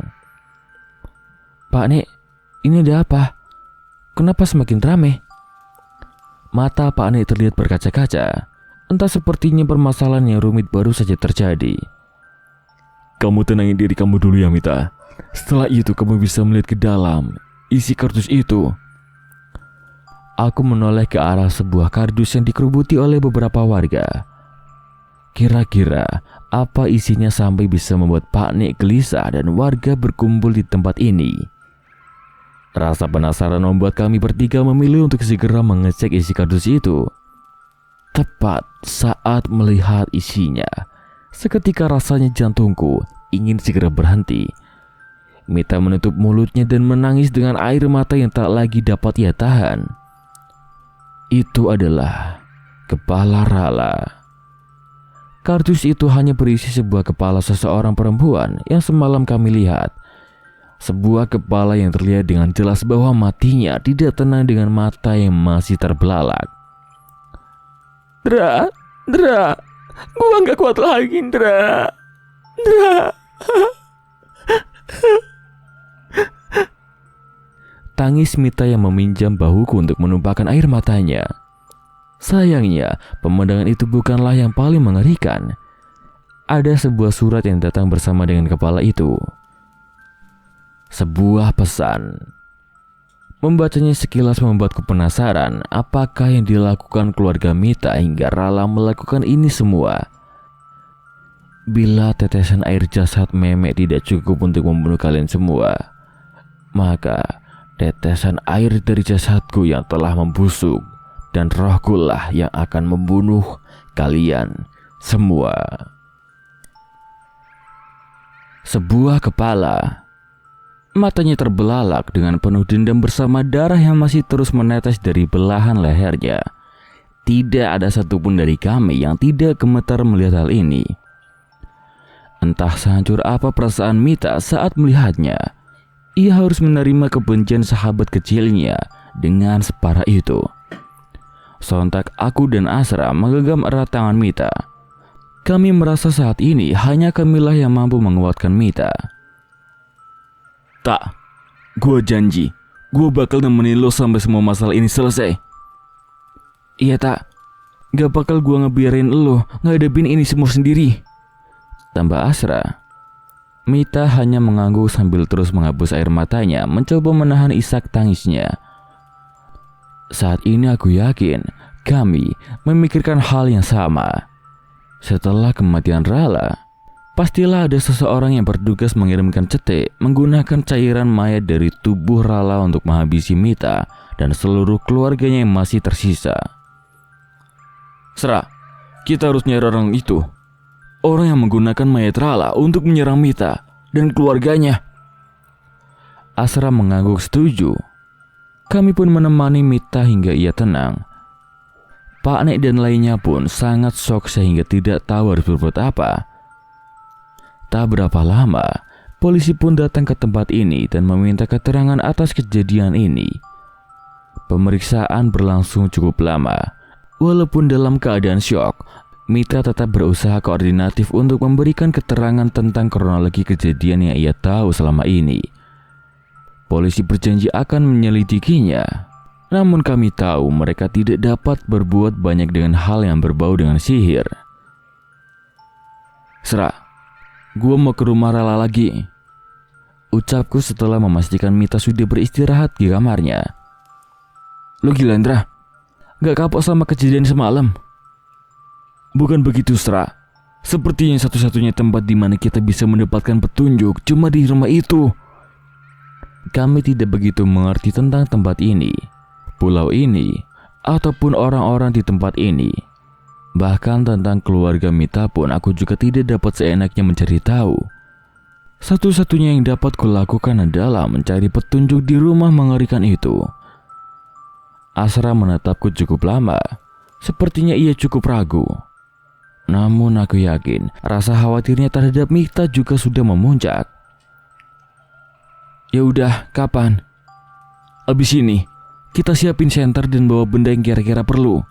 "Pak Nek, ini ada apa? Kenapa semakin ramai?" Mata Pak Nek terlihat berkaca-kaca. Entah sepertinya permasalahan yang rumit baru saja terjadi. "Kamu tenangin diri kamu dulu ya, Mita. Setelah itu kamu bisa melihat ke dalam isi kardus itu." Aku menoleh ke arah sebuah kardus yang dikerubuti oleh beberapa warga. Kira-kira apa isinya sampai bisa membuat Pak Nek gelisah dan warga berkumpul di tempat ini? Rasa penasaran membuat kami bertiga memilih untuk segera mengecek isi kardus itu. Tepat saat melihat isinya, seketika rasanya jantungku ingin segera berhenti. Mita menutup mulutnya dan menangis dengan air mata yang tak lagi dapat ia tahan. Itu adalah kepala Rala. Kardus itu hanya berisi sebuah kepala seseorang perempuan yang semalam kami lihat. Sebuah kepala yang terlihat dengan jelas bahwa matinya tidak tenang dengan mata yang masih terbelalak. Dra, gua nggak kuat lagi, Dra. Tangis Mita yang meminjam bahuku untuk menumpahkan air matanya. Sayangnya, pemandangan itu bukanlah yang paling mengerikan. Ada sebuah surat yang datang bersama dengan kepala itu. Sebuah pesan. Membacanya sekilas membuatku penasaran apakah yang dilakukan keluarga Mita hingga rela melakukan ini semua. Bila tetesan air jasad Memek tidak cukup untuk membunuh kalian semua, maka tetesan air dari jasadku yang telah membusuk dan rohkulah yang akan membunuh kalian semua. Sebuah kepala. Matanya terbelalak dengan penuh dendam bersama darah yang masih terus menetes dari belahan lehernya. Tidak ada satupun dari kami yang tidak gemetar melihat hal ini. Entah sehancur apa perasaan Mita saat melihatnya. Ia harus menerima kebencian sahabat kecilnya dengan separah itu. Sontak aku dan Asra menggenggam erat tangan Mita. Kami merasa saat ini hanya kamilah yang mampu menguatkan Mita. Tak, gue janji, gue bakal nemenin lo sampai semua masalah ini selesai. Iya tak, gak bakal gue ngebiarin lo ngadepin ini semua sendiri, tambah Asra. Mita hanya mengangguk sambil terus menghapus air matanya, mencoba menahan isak tangisnya. Saat ini aku yakin kami memikirkan hal yang sama. Setelah kematian Rala, pastilah ada seseorang yang bertugas mengirimkan cetek menggunakan cairan mayat dari tubuh Rala untuk menghabisi Mita dan seluruh keluarganya yang masih tersisa. Serah, kita harus nyari orang itu. Orang yang menggunakan mayat Rala untuk menyerang Mita dan keluarganya. Asra mengangguk setuju. Kami pun menemani Mita hingga ia tenang. Pak Nek dan lainnya pun sangat shock sehingga tidak tahu harus berbuat apa. Tak berapa lama, polisi pun datang ke tempat ini dan meminta keterangan atas kejadian ini. Pemeriksaan berlangsung cukup lama. Walaupun dalam keadaan syok, Mita tetap berusaha koordinatif untuk memberikan keterangan tentang kronologi kejadian yang ia tahu selama ini. Polisi berjanji akan menyelidikinya. Namun kami tahu mereka tidak dapat berbuat banyak dengan hal yang berbau dengan sihir. Serah, gue mau ke rumah Rala lagi, ucapku setelah memastikan Mita sudah beristirahat di kamarnya. Lo gila, Ndra? Gak kapok sama kejadian semalam? Bukan begitu, Sra. Sepertinya satu-satunya tempat di mana kita bisa mendapatkan petunjuk cuma di rumah itu. Kami tidak begitu mengerti tentang tempat ini, pulau ini, ataupun orang-orang di tempat ini. Bahkan tentang keluarga Mita pun aku juga tidak dapat seenaknya mencari tahu. Satu-satunya yang dapat kulakukan adalah mencari petunjuk di rumah mengerikan itu. Asra menatapku cukup lama. Sepertinya ia cukup ragu. Namun aku yakin rasa khawatirnya terhadap Mita juga sudah memuncak. Ya udah, kapan? Abis ini kita siapin senter dan bawa benda yang kira-kira perlu.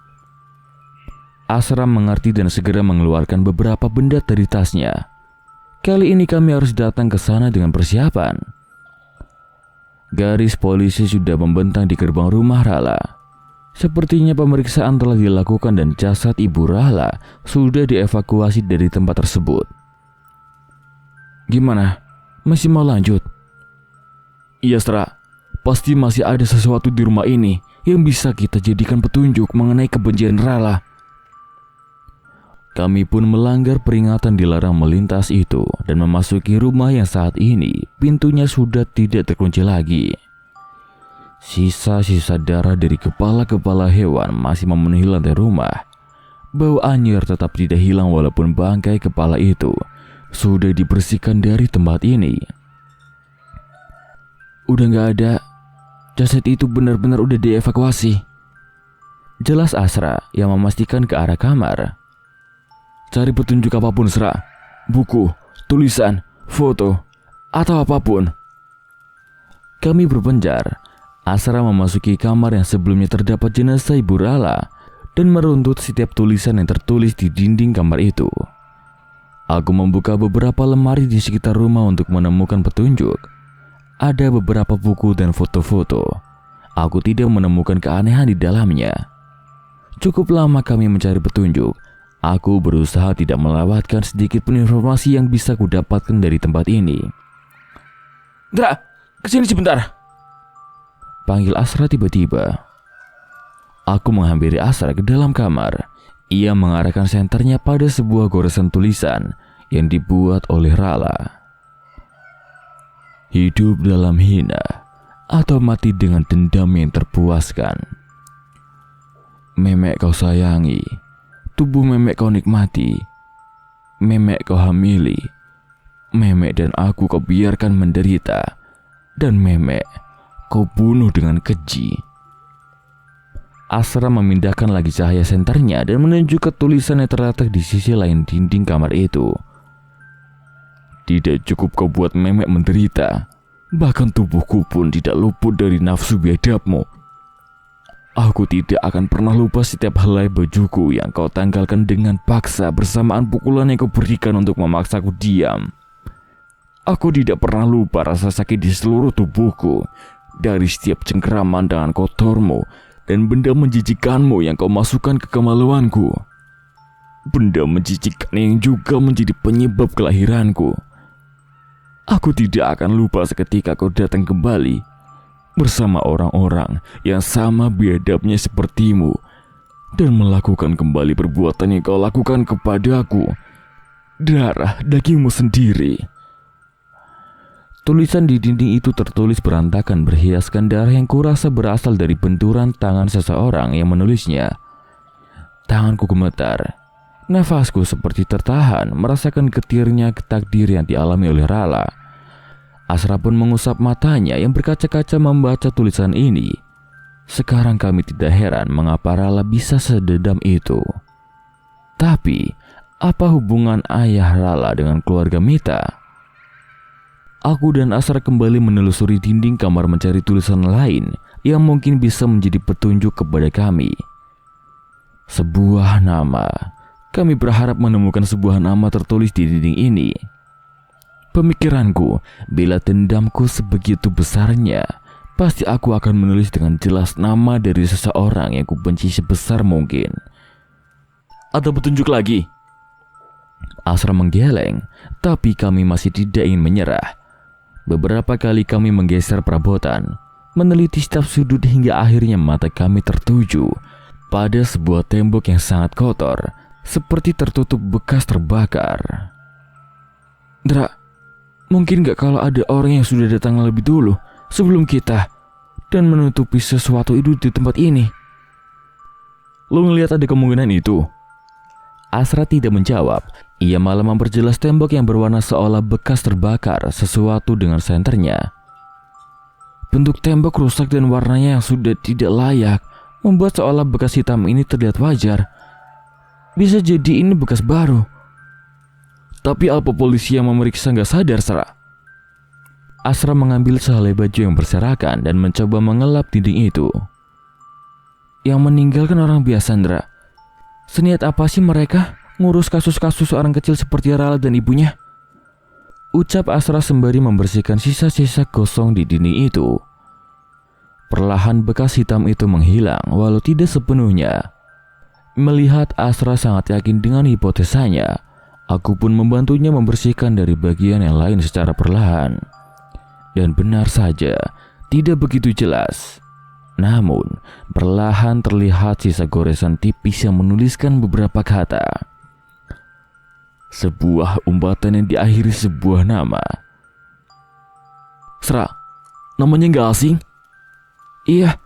Asra mengerti dan segera mengeluarkan beberapa benda dari tasnya. Kali ini kami harus datang ke sana dengan persiapan. Garis polisi sudah membentang di gerbang rumah Rala. Sepertinya pemeriksaan telah dilakukan dan jasad ibu Rala sudah dievakuasi dari tempat tersebut. Gimana? Masih mau lanjut? Iya, Stra. Pasti masih ada sesuatu di rumah ini yang bisa kita jadikan petunjuk mengenai kebencian Rala. Kami pun melanggar peringatan dilarang melintas itu dan memasuki rumah yang saat ini pintunya sudah tidak terkunci lagi. Sisa-sisa darah dari kepala-kepala hewan masih memenuhi lantai rumah. Bau anyir tetap tidak hilang walaupun bangkai kepala itu sudah dibersihkan dari tempat ini. Udah gak ada. Jasad itu benar-benar udah dievakuasi, jelas Asra yang memastikan ke arah kamar. Cari petunjuk apapun, Sra. Buku, tulisan, foto, atau apapun. Kami berpencar. Asra memasuki kamar yang sebelumnya terdapat jenazah Ibu Rala dan meruntut setiap tulisan yang tertulis di dinding kamar itu. Aku membuka beberapa lemari di sekitar rumah untuk menemukan petunjuk. Ada beberapa buku dan foto-foto. Aku tidak menemukan keanehan di dalamnya. Cukup lama kami mencari petunjuk. Aku berusaha tidak melewatkan sedikit pun informasi yang bisa kudapatkan dari tempat ini. Dra, kesini sebentar. Panggil Asra tiba-tiba. Aku menghampiri Asra ke dalam kamar. Ia mengarahkan senternya pada sebuah goresan tulisan yang dibuat oleh Rala. Hidup dalam hina atau mati dengan dendam yang terpuaskan. Memek kau sayangi, tubuh memek kau nikmati, memek kau hamili, memek dan aku kau biarkan menderita, dan memek kau bunuh dengan keji. Asra memindahkan lagi cahaya senternya dan menunjuk ke tulisan yang terletak di sisi lain dinding kamar itu. Tidak cukup kau buat memek menderita, bahkan tubuhku pun tidak luput dari nafsu biadabmu. Aku tidak akan pernah lupa setiap helai bajuku yang kau tanggalkan dengan paksa bersamaan pukulan yang kau berikan untuk memaksaku diam. Aku tidak pernah lupa rasa sakit di seluruh tubuhku dari setiap cengkeraman tangan kotormu dan benda menjijikkanmu yang kau masukkan ke kemaluanku. Benda menjijikkan yang juga menjadi penyebab kelahiranku. Aku tidak akan lupa seketika kau datang kembali bersama orang-orang yang sama biadabnya sepertimu dan melakukan kembali perbuatan yang kau lakukan kepadaku, darah dagingmu sendiri. Tulisan di dinding itu tertulis berantakan berhiaskan darah yang kurasa berasal dari benturan tangan seseorang yang menulisnya. Tanganku gemetar. Nafasku seperti tertahan merasakan getirnya takdir yang dialami oleh Rala. Asra pun mengusap matanya yang berkaca-kaca membaca tulisan ini. Sekarang kami tidak heran mengapa Rala bisa sedendam itu. Tapi, apa hubungan ayah Rala dengan keluarga Mita? Aku dan Asra kembali menelusuri dinding kamar mencari tulisan lain yang mungkin bisa menjadi petunjuk kepada kami. Sebuah nama. Kami berharap menemukan sebuah nama tertulis di dinding ini. Pemikiranku, bila dendamku sebegitu besarnya, pasti aku akan menulis dengan jelas nama dari seseorang yang kubenci sebesar mungkin. Ada petunjuk lagi? Asra menggeleng, tapi kami masih tidak ingin menyerah. Beberapa kali kami menggeser perabotan, meneliti setiap sudut hingga akhirnya mata kami tertuju pada sebuah tembok yang sangat kotor, seperti tertutup bekas terbakar. Dra, mungkin gak kalau ada orang yang sudah datang lebih dulu sebelum kita dan menutupi sesuatu itu di tempat ini? Lo ngelihat ada kemungkinan itu? Asra tidak menjawab. Ia malah memperjelas tembok yang berwarna seolah bekas terbakar sesuatu dengan senternya. Bentuk tembok rusak dan warnanya yang sudah tidak layak membuat seolah bekas hitam ini terlihat wajar. Bisa jadi ini bekas baru. Tapi apa polisi yang memeriksa nggak sadar, Sra? Asra mengambil sehelai baju yang berserakan dan mencoba mengelap dinding itu. Yang meninggal kan orang biasa, Ndra. Seniat apa sih mereka ngurus kasus-kasus orang kecil seperti Rala dan ibunya? Ucap Asra sembari membersihkan sisa-sisa gosong di dinding itu. Perlahan bekas hitam itu menghilang walau tidak sepenuhnya. Melihat Asra sangat yakin dengan hipotesanya, aku pun membantunya membersihkan dari bagian yang lain secara perlahan. Dan benar saja, tidak begitu jelas. Namun, perlahan terlihat sisa goresan tipis yang menuliskan beberapa kata. Sebuah umpatan yang diakhiri sebuah nama. Sra, namanya nggak asing? Iya,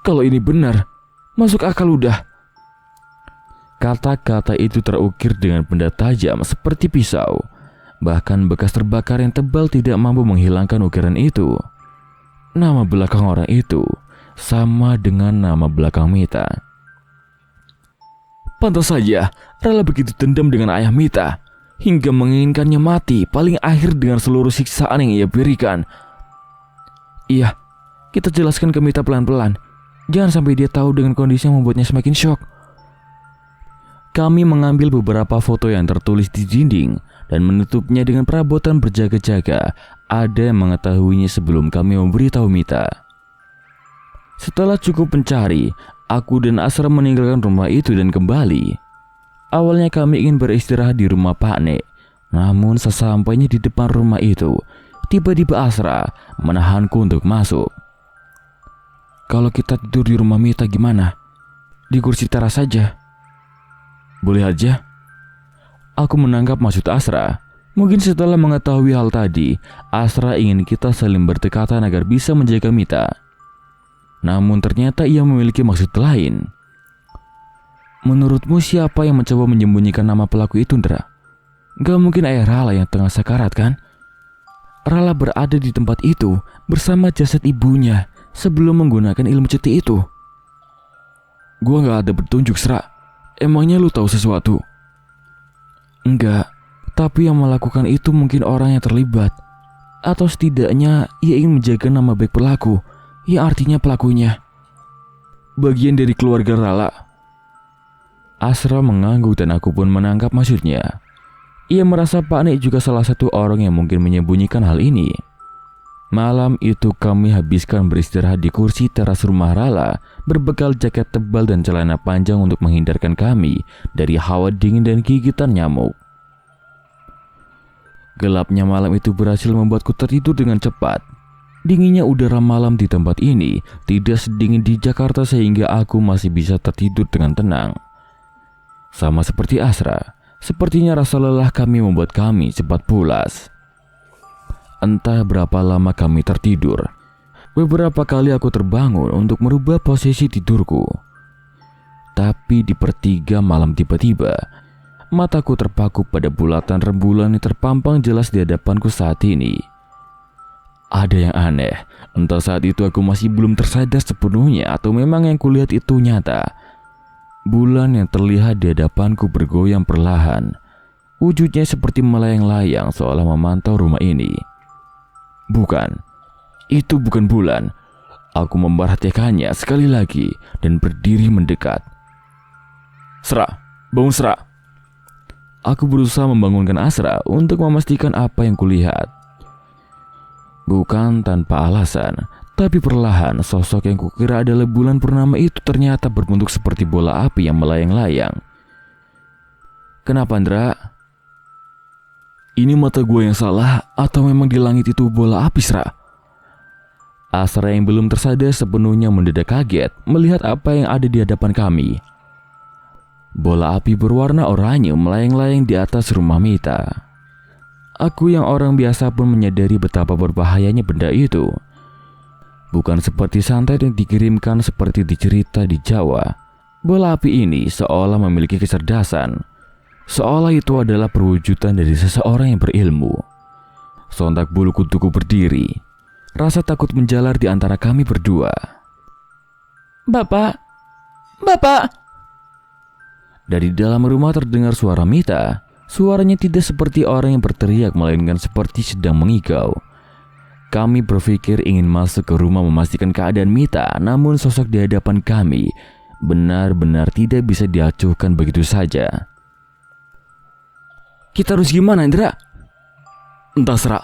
kalau ini benar, masuk akal udah. Kata-kata itu terukir dengan benda tajam seperti pisau. Bahkan bekas terbakar yang tebal tidak mampu menghilangkan ukiran itu. Nama belakang orang itu sama dengan nama belakang Mita. Pantas saja Rala begitu dendam dengan ayah Mita hingga menginginkannya mati paling akhir dengan seluruh siksaan yang ia berikan. Iya, kita jelaskan ke Mita pelan-pelan. Jangan sampai dia tahu dengan kondisi yang membuatnya semakin syok. Kami mengambil beberapa foto yang tertulis di dinding dan menutupnya dengan perabotan berjaga-jaga. Ada yang mengetahuinya sebelum kami memberitahu Mita. Setelah cukup mencari, aku dan Asra meninggalkan rumah itu dan kembali. Awalnya kami ingin beristirahat di rumah Pak Nek. Namun sesampainya di depan rumah itu, tiba-tiba Asra menahanku untuk masuk. Kalau kita tidur di rumah Mita gimana? Di kursi teras saja. Boleh aja. Aku menangkap maksud Asra. Mungkin setelah mengetahui hal tadi, Asra ingin kita saling berdekatan agar bisa menjaga Mita. Namun ternyata ia memiliki maksud lain. Menurutmu siapa yang mencoba menyembunyikan nama pelaku itu, Ndra? Gak mungkin ayah Rala yang tengah sakarat, kan? Rala berada di tempat itu bersama jasad ibunya sebelum menggunakan ilmu ceti itu. Gua gak ada petunjuk, Sra. Emangnya lu tahu sesuatu? Enggak, tapi yang melakukan itu mungkin orang yang terlibat. Atau setidaknya ia ingin menjaga nama baik pelaku, yang artinya pelakunya bagian dari keluarga Rala. Asra mengangguk dan aku pun menangkap maksudnya. Ia merasa Pak Nek juga salah satu orang yang mungkin menyembunyikan hal ini. Malam itu kami habiskan beristirahat di kursi teras rumah Rala, berbekal jaket tebal dan celana panjang untuk menghindarkan kami dari hawa dingin dan gigitan nyamuk. Gelapnya malam itu berhasil membuatku tertidur dengan cepat. Dinginnya udara malam di tempat ini tidak sedingin di Jakarta sehingga aku masih bisa tertidur dengan tenang. Sama seperti Asra, sepertinya rasa lelah kami membuat kami cepat pulas. Entah berapa lama kami tertidur. Beberapa kali aku terbangun untuk merubah posisi tidurku. Tapi di pertiga malam tiba-tiba, mataku terpaku pada bulatan rembulan yang terpampang jelas di hadapanku saat ini. Ada yang aneh, entah saat itu aku masih belum tersadar sepenuhnya atau memang yang kulihat itu nyata. Bulan yang terlihat di hadapanku bergoyang perlahan. Wujudnya seperti melayang-layang seolah memantau rumah ini. Bukan, itu bukan bulan. Aku memperhatikannya sekali lagi dan berdiri mendekat. Sra, bangun Sra. Aku berusaha membangunkan Asra untuk memastikan apa yang kulihat. Bukan tanpa alasan, tapi perlahan sosok yang kukira adalah bulan purnama itu ternyata berbentuk seperti bola api yang melayang-layang. Kenapa, Ndra? Ini mata gue yang salah atau memang di langit itu bola api, Sra? Asra yang belum tersadar sepenuhnya mendadak kaget melihat apa yang ada di hadapan kami. Bola api berwarna oranye melayang-layang di atas rumah Mita. Aku yang orang biasa pun menyadari betapa berbahayanya benda itu. Bukan seperti santet yang dikirimkan seperti di cerita di Jawa. Bola api ini seolah memiliki kecerdasan. Seolah itu adalah perwujudan dari seseorang yang berilmu. Sontak bulu kutuku berdiri. Rasa takut menjalar di antara kami berdua. Bapak! Bapak! Dari dalam rumah terdengar suara Mita. Suaranya tidak seperti orang yang berteriak, melainkan seperti sedang mengigau. Kami berpikir ingin masuk ke rumah memastikan keadaan Mita, namun sosok di hadapan kami benar-benar tidak bisa diacuhkan begitu saja. Kita harus gimana, Indra? Entah, Sra.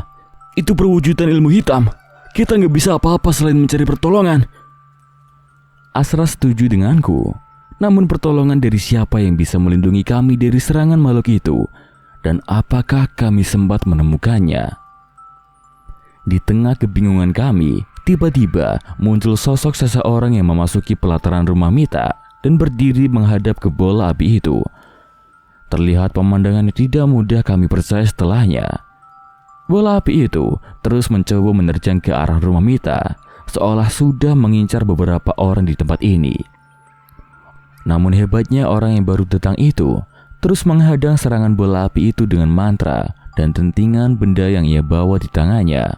Itu perwujudan ilmu hitam. Kita nggak bisa apa-apa selain mencari pertolongan. Asra setuju denganku. Namun pertolongan dari siapa yang bisa melindungi kami dari serangan makhluk itu? Dan apakah kami sempat menemukannya? Di tengah kebingungan kami, tiba-tiba muncul sosok seseorang yang memasuki pelataran rumah Mita dan berdiri menghadap ke bola api itu. Terlihat pemandangan yang tidak mudah kami percaya setelahnya. Bola api itu terus mencoba menerjang ke arah rumah Mita, seolah sudah mengincar beberapa orang di tempat ini. Namun hebatnya orang yang baru datang itu terus menghadang serangan bola api itu dengan mantra dan tentingan benda yang ia bawa di tangannya.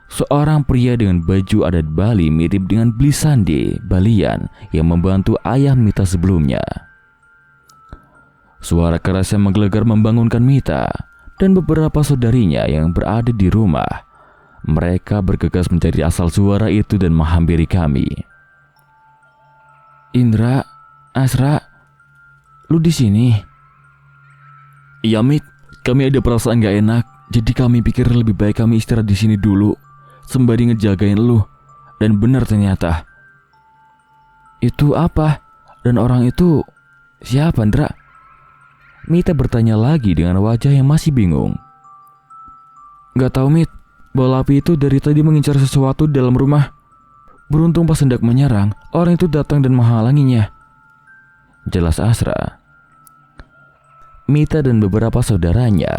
Seorang pria dengan baju adat Bali mirip dengan Blisande Balian yang membantu ayah Mita sebelumnya. Suara keras yang menggelegar membangunkan Mita dan beberapa saudarinya yang berada di rumah. Mereka bergegas mencari asal suara itu dan menghampiri kami. Indra, Asra, lu di sini? Iya, Mit. Kami ada perasaan gak enak. Jadi kami pikir lebih baik kami istirahat di sini dulu, sembari ngejagain lu. Dan benar ternyata. Itu apa? Dan orang itu siapa, Indra? Mita bertanya lagi dengan wajah yang masih bingung. Gak tahu, Mit. Bola api itu dari tadi mengincar sesuatu di dalam rumah. Beruntung pas hendak menyerang, orang itu datang dan menghalanginya, jelas Asra. Mita dan beberapa saudaranya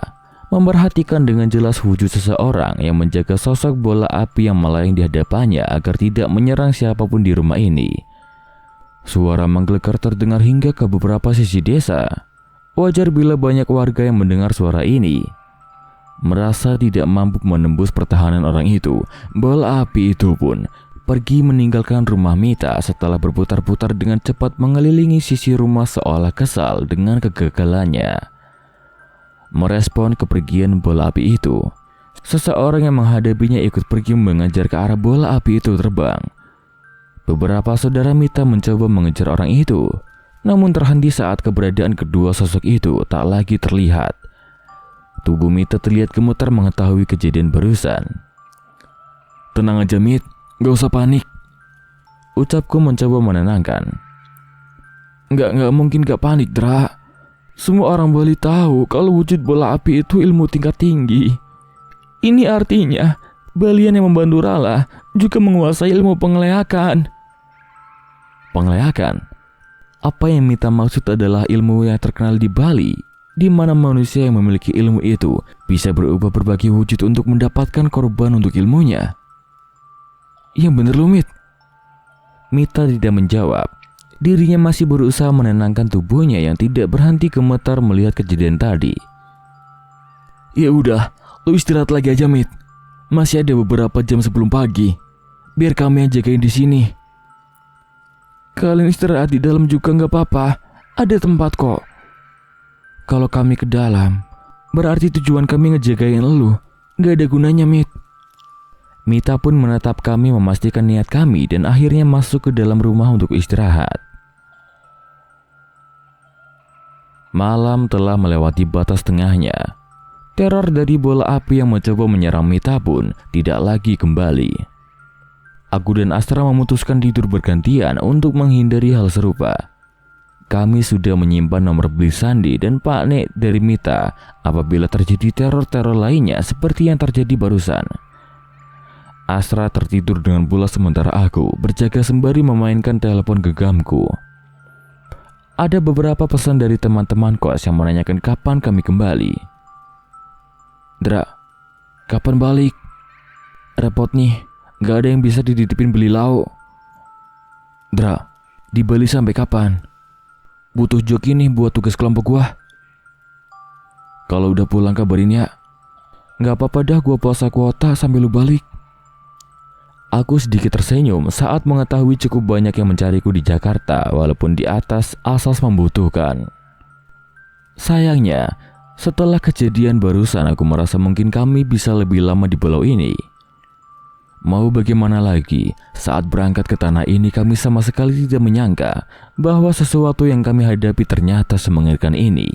memperhatikan dengan jelas wujud seseorang yang menjaga sosok bola api yang melayang di hadapannya agar tidak menyerang siapapun di rumah ini. Suara menggelegar terdengar hingga ke beberapa sisi desa. Wajar bila banyak warga yang mendengar suara ini. Merasa tidak mampu menembus pertahanan orang itu, bola api itu pun pergi meninggalkan rumah Mita setelah berputar-putar dengan cepat mengelilingi sisi rumah seolah kesal dengan kegagalannya. Merespon kepergian bola api itu, seseorang yang menghadapinya ikut pergi mengejar ke arah bola api itu terbang. Beberapa saudara Mita mencoba mengejar orang itu, namun terhenti saat keberadaan kedua sosok itu tak lagi terlihat. Tubuh Mita terlihat gemetar mengetahui kejadian barusan. Tenang aja, Mit. Gak usah panik, ucapku mencoba menenangkan. Nggak mungkin gak panik, Dra. Semua orang Bali tahu kalau wujud bola api itu ilmu tingkat tinggi. Ini artinya Balian yang membantu Rala juga menguasai ilmu pengeleakan. Pengeleakan? Apa yang Mita maksud adalah ilmu yang terkenal di Bali, di mana manusia yang memiliki ilmu itu bisa berubah berbagai wujud untuk mendapatkan korban untuk ilmunya. Iya bener lu, Mit. Mita tidak menjawab. Dirinya masih berusaha menenangkan tubuhnya yang tidak berhenti gemetar melihat kejadian tadi. Ya udah, lu istirahat lagi aja, Mit. Masih ada beberapa jam sebelum pagi. Biar kami yang jagain di sini. Kalian istirahat di dalam juga nggak apa-apa. Ada tempat kok. Kalau kami ke dalam, berarti tujuan kami ngejagain lu. Nggak ada gunanya, Mit. Mita pun menatap kami memastikan niat kami dan akhirnya masuk ke dalam rumah untuk istirahat. Malam telah melewati batas tengahnya. Teror dari bola api yang mencoba menyerang Mita pun tidak lagi kembali. Aku dan Astra memutuskan tidur bergantian untuk menghindari hal serupa. Kami sudah menyimpan nomor beli sandi dan Pak Nek dari Mita apabila terjadi teror-teror lainnya seperti yang terjadi barusan. Astra tertidur dengan pulas sementara aku berjaga sembari memainkan telepon genggamku. Ada beberapa pesan dari teman-teman kos yang menanyakan kapan kami kembali. Dra, kapan balik? Repot nih, gak ada yang bisa dititipin beli lauk. Dra, di Bali sampai kapan? Butuh joki nih buat tugas kelompok gua. Kalau udah pulang kabarin ya. Gak apa-apa dah, gua puasa kuota sambil lu balik. Aku sedikit tersenyum saat mengetahui cukup banyak yang mencariku di Jakarta walaupun di atas asas membutuhkan. Sayangnya, setelah kejadian barusan aku merasa mungkin kami bisa lebih lama di pulau ini. Mau bagaimana lagi, saat berangkat ke tanah ini kami sama sekali tidak menyangka bahwa sesuatu yang kami hadapi ternyata semengerikan ini.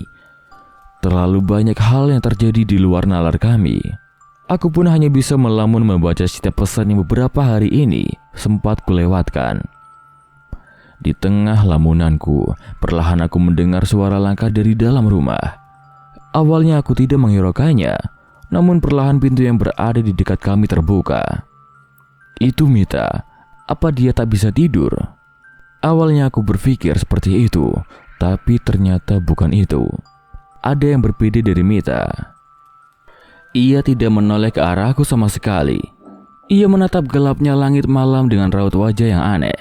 Terlalu banyak hal yang terjadi di luar nalar kami. Aku pun hanya bisa melamun membaca setiap pesan yang beberapa hari ini sempat kulewatkan. Di tengah lamunanku, perlahan aku mendengar suara langkah dari dalam rumah. Awalnya aku tidak menghiraukannya, namun perlahan pintu yang berada di dekat kami terbuka. Itu Mita. Apa dia tak bisa tidur? Awalnya aku berpikir seperti itu, tapi ternyata bukan itu. Ada yang berbeda dari Mita. Ia tidak menoleh ke arahku sama sekali. Ia menatap gelapnya langit malam dengan raut wajah yang aneh.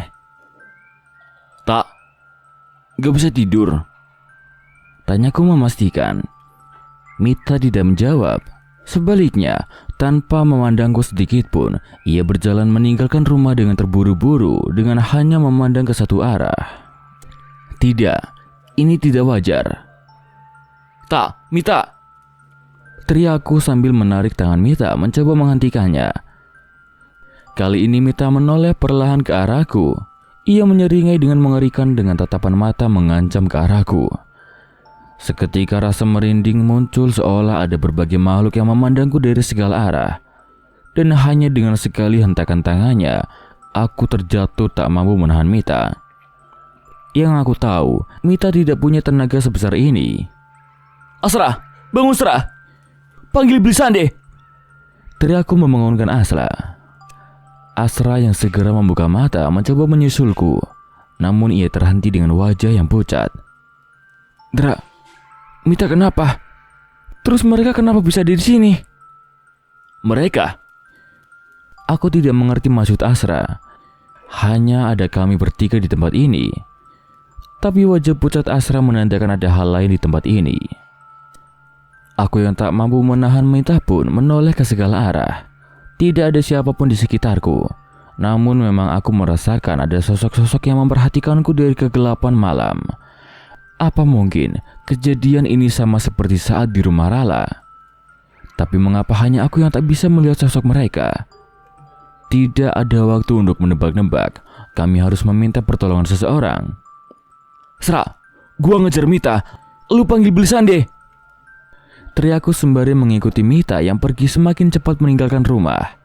Tak, gak bisa tidur? Tanyaku memastikan. Mita tidak menjawab. Sebaliknya, tanpa memandangku sedikit pun, ia berjalan meninggalkan rumah dengan terburu-buru dengan hanya memandang ke satu arah. Tidak, ini tidak wajar. Tak, Mita! Teriakku sambil menarik tangan Mita mencoba menghentikannya. Kali ini Mita menoleh perlahan ke arahku. Ia menyeringai dengan mengerikan dengan tatapan mata mengancam ke arahku. Seketika rasa merinding muncul seolah ada berbagai makhluk yang memandangku dari segala arah. Dan hanya dengan sekali hentakan tangannya, aku terjatuh tak mampu menahan Mita. Yang aku tahu, Mita tidak punya tenaga sebesar ini. Asra, bangun Asra. Panggil Blisande. Teriakku membangunkan Asra. Asra yang segera membuka mata mencoba menyusulku. Namun ia terhenti dengan wajah yang pucat. Dra, Mita kenapa? Terus mereka kenapa bisa di sini? Mereka? Aku tidak mengerti maksud Asra. Hanya ada kami bertiga di tempat ini. Tapi wajah pucat Asra menandakan ada hal lain di tempat ini. Aku yang tak mampu menahan Mita pun menoleh ke segala arah. Tidak ada siapapun di sekitarku. Namun memang aku merasakan ada sosok-sosok yang memperhatikanku dari kegelapan malam. Apa mungkin kejadian ini sama seperti saat di rumah Rala? Tapi mengapa hanya aku yang tak bisa melihat sosok mereka? Tidak ada waktu untuk menebak-nebak. Kami harus meminta pertolongan seseorang. Sra, gua ngejar Mita. Lu panggil Blisande. Teriakku sembari mengikuti Mita yang pergi semakin cepat meninggalkan rumah.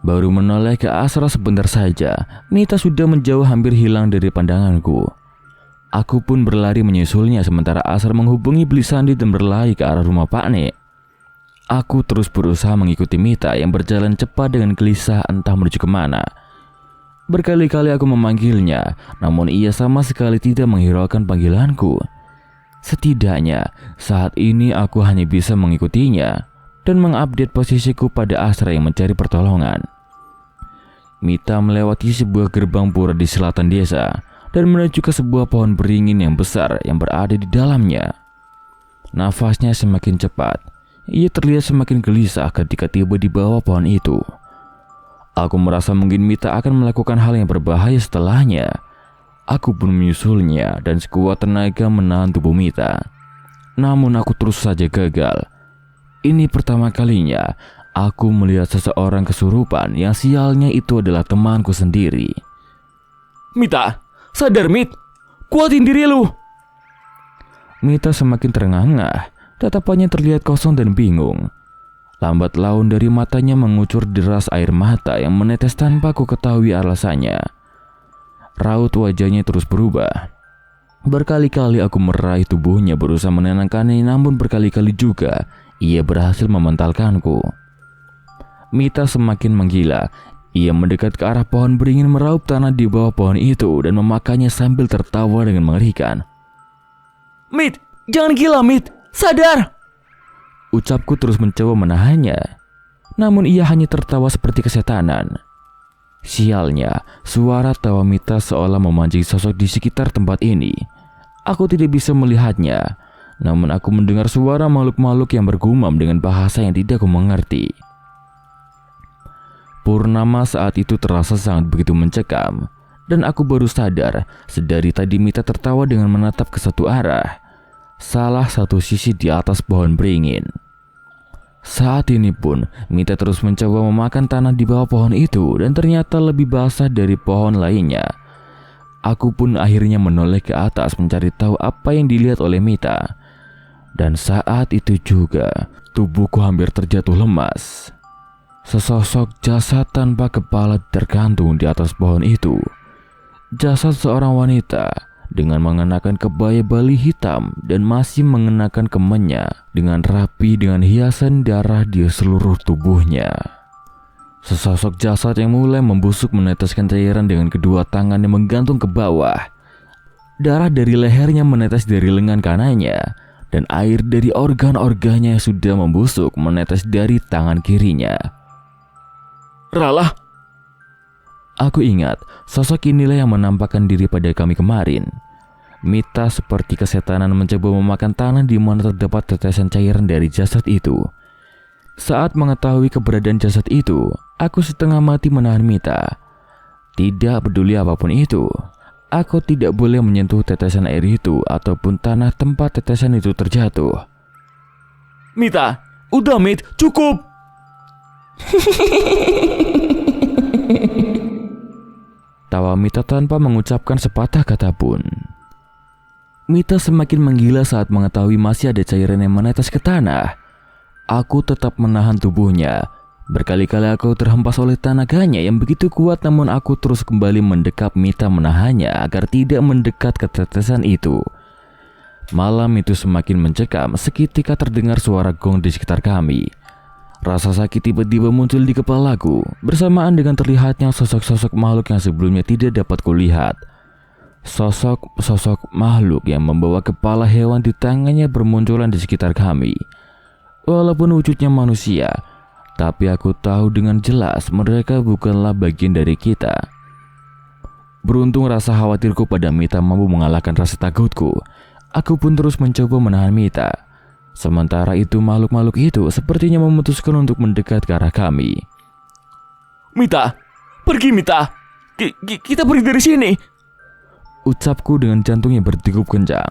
Baru menoleh ke Asra sebentar saja, Mita sudah menjauh hampir hilang dari pandanganku. Aku pun berlari menyusulnya sementara Asra menghubungi Blisande dan berlari ke arah rumah Pak Nek. Aku terus berusaha mengikuti Mita yang berjalan cepat dengan gelisah entah menuju kemana. Berkali-kali aku memanggilnya, namun ia sama sekali tidak menghiraukan panggilanku. Setidaknya saat ini aku hanya bisa mengikutinya dan mengupdate posisiku pada Asra yang mencari pertolongan. Mita melewati sebuah gerbang pura di selatan desa dan menuju ke sebuah pohon beringin yang besar yang berada di dalamnya. Nafasnya semakin cepat. Ia terlihat semakin gelisah ketika tiba di bawah pohon itu. Aku merasa mungkin Mita akan melakukan hal yang berbahaya setelahnya. Aku pun menyusulnya dan sekuat tenaga menahan tubuh Mita. Namun aku terus saja gagal. Ini pertama kalinya aku melihat seseorang kesurupan yang sialnya itu adalah temanku sendiri. Mita, sadar Mit. Kuatin diri lu. Mita semakin terengah-engah. Tatapannya terlihat kosong dan bingung. Lambat laun dari matanya mengucur deras air mata yang menetes tanpa ku ketahui alasannya. Raut wajahnya terus berubah. Berkali-kali aku meraih tubuhnya berusaha menenangkannya, namun berkali-kali juga ia berhasil mementalkanku. Mita semakin menggila. Ia mendekat ke arah pohon beringin meraup tanah di bawah pohon itu dan memakannya sambil tertawa dengan mengerikan. Mit, jangan gila Mit, sadar. Ucapku terus mencoba menahannya. Namun ia hanya tertawa seperti kesetanan. Sialnya, suara tawa Mita seolah memancing sosok di sekitar tempat ini. Aku tidak bisa melihatnya, namun aku mendengar suara makhluk-makhluk yang bergumam dengan bahasa yang tidak aku mengerti. Purnama saat itu terasa sangat begitu mencekam, dan aku baru sadar sedari tadi Mita tertawa dengan menatap ke satu arah, salah satu sisi di atas pohon beringin. Saat ini pun Mita terus mencoba memakan tanah di bawah pohon itu dan ternyata lebih basah dari pohon lainnya. Aku pun akhirnya menoleh ke atas mencari tahu apa yang dilihat oleh Mita. Dan saat itu juga tubuhku hampir terjatuh lemas. Sesosok jasad tanpa kepala tergantung di atas pohon itu. Jasad seorang wanita dengan mengenakan kebaya Bali hitam dan masih mengenakan kemennya dengan rapi dengan hiasan darah di seluruh tubuhnya. Sesosok jasad yang mulai membusuk meneteskan cairan dengan kedua tangannya menggantung ke bawah. Darah dari lehernya menetes dari lengan kanannya dan air dari organ-organnya yang sudah membusuk menetes dari tangan kirinya. Rala. Aku ingat sosok inilah yang menampakkan diri pada kami kemarin. Mita seperti kesetanan mencoba memakan tanah di mana terdapat tetesan cairan dari jasad itu. Saat mengetahui keberadaan jasad itu, aku setengah mati menahan Mita. Tidak peduli apapun itu, aku tidak boleh menyentuh tetesan air itu ataupun tanah tempat tetesan itu terjatuh. Mita, udah Mit, cukup. tertawa Mita tanpa mengucapkan sepatah kata pun. Mita semakin menggila saat mengetahui masih ada cairan yang menetes ke tanah. Aku tetap menahan tubuhnya. Berkali-kali aku terhempas oleh tenaganya yang begitu kuat, namun aku terus kembali mendekap Mita menahannya agar tidak mendekat ke tetesan itu. Malam itu semakin mencekam, seketika terdengar suara gong di sekitar kami. Rasa sakit tiba-tiba muncul di kepalaku, bersamaan dengan terlihatnya sosok-sosok makhluk yang sebelumnya tidak dapat kulihat. Sosok makhluk yang membawa kepala hewan di tangannya bermunculan di sekitar kami. Walaupun wujudnya manusia, tapi aku tahu dengan jelas mereka bukanlah bagian dari kita. Beruntung rasa khawatirku pada Mita mampu mengalahkan rasa takutku. Aku pun terus mencoba menahan Mita. Sementara itu makhluk-makhluk itu sepertinya memutuskan untuk mendekat ke arah kami. Mita, pergi Mita. Kita pergi dari sini. Ucapku dengan jantung yang berdegup kencang.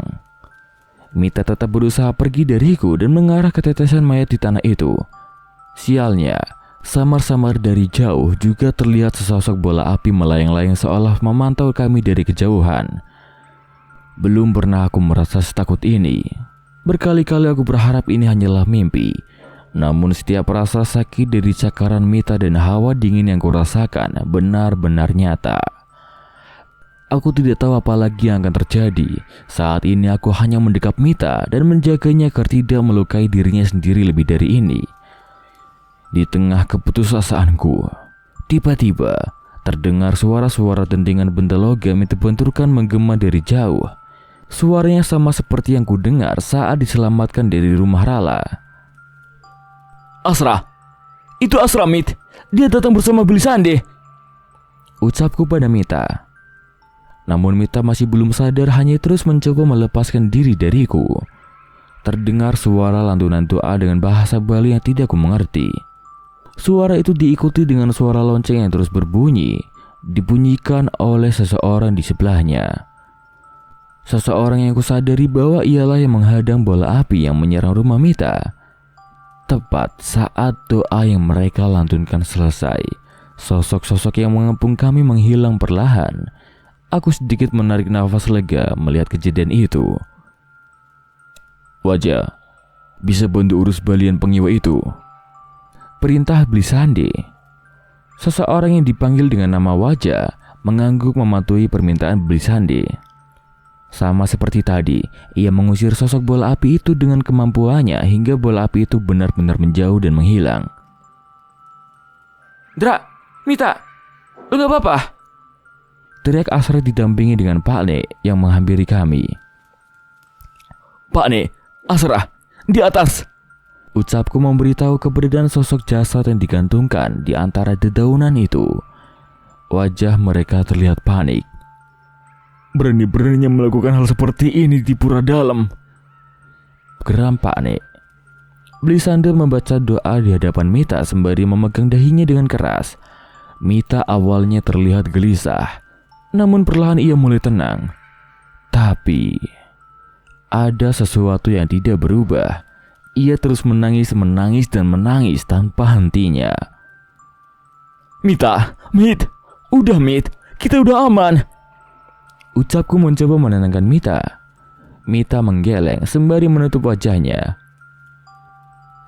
Mita tetap berusaha pergi dariku dan mengarah ke tetesan mayat di tanah itu. Sialnya, samar-samar dari jauh juga terlihat sesosok bola api melayang-layang seolah memantau kami dari kejauhan. Belum pernah aku merasa setakut ini. Berkali-kali aku berharap ini hanyalah mimpi. Namun setiap rasa sakit dari cakaran Mita dan hawa dingin yang kurasakan benar-benar nyata. Aku tidak tahu apa lagi yang akan terjadi. Saat ini aku hanya mendekap Mita dan menjaganya agar tidak melukai dirinya sendiri lebih dari ini. Di tengah keputusasaanku, tiba-tiba terdengar suara-suara dentingan benda logam yang terbenturkan menggema dari jauh. Suaranya sama seperti yang kudengar saat diselamatkan dari rumah Rala. Asra, itu Asra Mit. Dia datang bersama Blisande, ucapku pada Mita. Namun Mita masih belum sadar, hanya terus mencoba melepaskan diri dariku. Terdengar suara lantunan doa dengan bahasa Bali yang tidak ku mengerti. Suara itu diikuti dengan suara lonceng yang terus berbunyi, dibunyikan oleh seseorang di sebelahnya. Seseorang yang kusadari bahwa ialah yang menghadang bola api yang menyerang rumah Mita. Tepat saat doa yang mereka lantunkan selesai, sosok-sosok yang mengepung kami menghilang perlahan. Aku sedikit menarik nafas lega melihat kejadian itu. Wajah, bisa bantu urus balian pengiwa itu? Perintah Blisande. Seseorang yang dipanggil dengan nama Wajah mengangguk mematuhi permintaan Blisande. Sama seperti tadi, ia mengusir sosok bola api itu dengan kemampuannya hingga bola api itu benar-benar menjauh dan menghilang. Dra, Mita, lu gak apa-apa? Teriak Asra didampingi dengan Pak Ne yang menghampiri kami. Pak Ne, Asra, di atas. Ucapku memberitahu keberadaan sosok jasad yang digantungkan di antara dedaunan itu. Wajah mereka terlihat panik. Berani-beraninya melakukan hal seperti ini di pura dalam, geram Pak Ne. Blisande membaca doa di hadapan Mita sembari memegang dahinya dengan keras. Mita awalnya terlihat gelisah, namun perlahan ia mulai tenang. Tapi ada sesuatu yang tidak berubah. Ia terus menangis dan menangis tanpa hentinya. Mita, Mit, udah Mit, kita udah aman. Ucapku mencoba menenangkan Mita. Mita menggeleng sembari menutup wajahnya.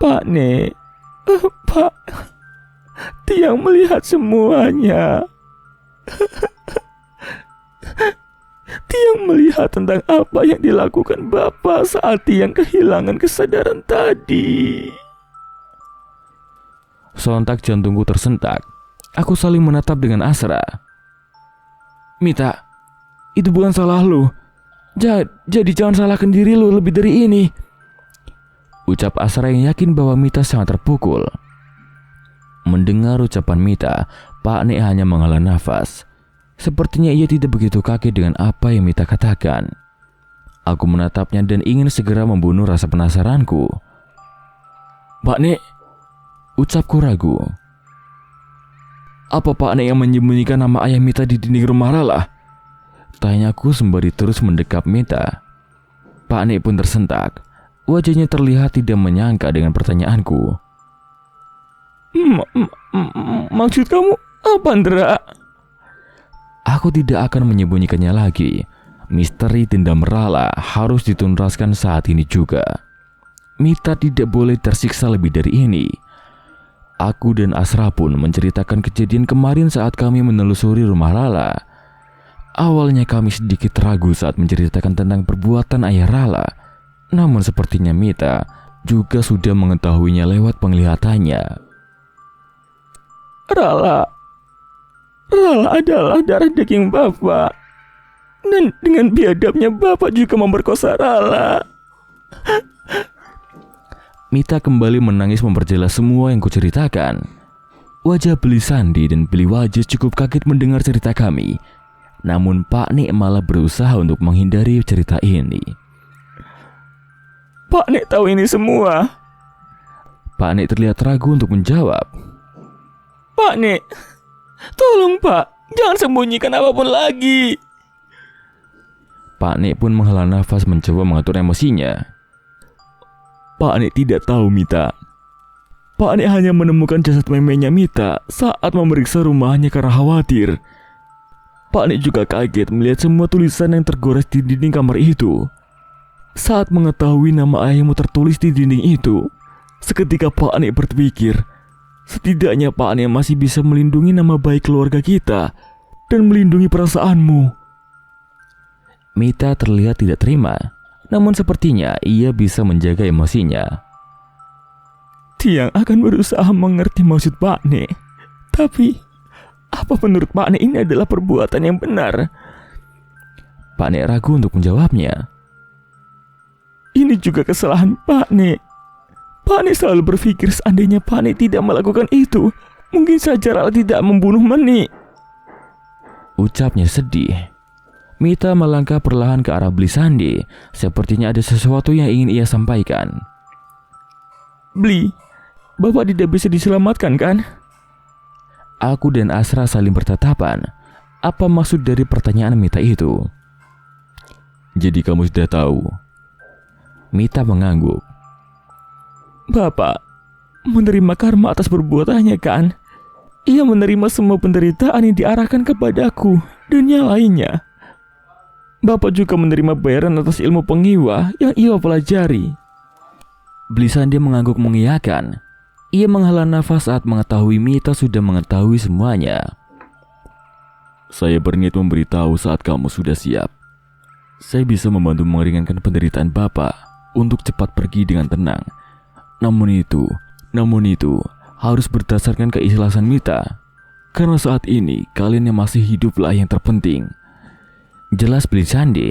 Pak Ne, Pak, Tiang melihat semuanya. Tiang melihat tentang apa yang dilakukan Bapak saat Tiang kehilangan kesadaran tadi. Sontak jantungku tersentak. Aku saling menatap dengan Asra. Mita, itu bukan salah lu. Jadi jangan salahkan diri lu lebih dari ini. Ucap Asra yang yakin bahwa Mita sangat terpukul. Mendengar ucapan Mita, Pak Ne hanya menghela nafas. Sepertinya ia tidak begitu kaget dengan apa yang Mita katakan. Aku menatapnya dan ingin segera membunuh rasa penasaranku. Pak Ne, ucapku ragu. Apa Pak Ne yang menyembunyikan nama ayah Mita di dinding rumah Rala? Tanyaku sembari terus mendekap Mita. Pak Ne pun tersentak. Wajahnya terlihat tidak menyangka dengan pertanyaanku. Maksud kamu apa, Ndra? Aku tidak akan menyembunyikannya lagi. Misteri dendam Rala harus dituntaskan saat ini juga. Mita tidak boleh tersiksa lebih dari ini. Aku dan Asra pun menceritakan kejadian kemarin saat kami menelusuri rumah Rala. Awalnya kami sedikit ragu saat menceritakan tentang perbuatan ayah Rala. Namun sepertinya Mita juga sudah mengetahuinya lewat penglihatannya. Rala adalah darah daging Bapak. Dan dengan biadabnya Bapak juga memperkosa Rala. Mita kembali menangis memperjelas semua yang kuceritakan. Wajah Beli Sandi dan Beli Wajis cukup kaget mendengar cerita kami. Namun Pak Nek malah berusaha untuk menghindari cerita ini. Pak Nek tahu ini semua. Pak Nek terlihat ragu untuk menjawab. Pak Nek, tolong Pak, jangan sembunyikan apapun lagi. Pak Nek pun menghela nafas mencoba mengatur emosinya. Pak Nek tidak tahu Mita. Pak Nek hanya menemukan jasad memenya Mita saat memeriksa rumahnya karena khawatir. Pak Nek juga kaget melihat semua tulisan yang tergores di dinding kamar itu. Saat mengetahui nama ayahmu tertulis di dinding itu, seketika Pak Nek berpikir, setidaknya Pak Nek masih bisa melindungi nama baik keluarga kita dan melindungi perasaanmu. Mita terlihat tidak terima, namun sepertinya ia bisa menjaga emosinya. Tiang akan berusaha mengerti maksud Pak Nek. Tapi, apa menurut Pak Nek ini adalah perbuatan yang benar? Pak Nek ragu untuk menjawabnya. Ini juga kesalahan Pak Nek. Pak Nek selalu berpikir seandainya Pak Nek tidak melakukan itu, mungkin saja Rala tidak membunuh Menik. Ucapnya sedih. Mita melangkah perlahan ke arah Beli Sandi. Sepertinya ada sesuatu yang ingin ia sampaikan. Beli, Bapak tidak bisa diselamatkan kan? Aku dan Asra saling bertatapan. Apa maksud dari pertanyaan Mita itu? Jadi kamu sudah tahu? Mita mengangguk. Bapak menerima karma atas perbuatannya kan? Ia menerima semua penderitaan yang diarahkan kepadaku dan yang lainnya. Bapak juga menerima bayaran atas ilmu pengiwa yang ia pelajari. Beli Sandi mengangguk mengiyakan. Ia menghela nafas saat mengetahui Mita sudah mengetahui semuanya. Saya berniat memberitahu saat kamu sudah siap. Saya bisa membantu meringankan penderitaan Bapak untuk cepat pergi dengan tenang. Namun itu harus berdasarkan keikhlasan Mita. Karena saat ini kalian yang masih hiduplah yang terpenting. Jelas Beli Sandi.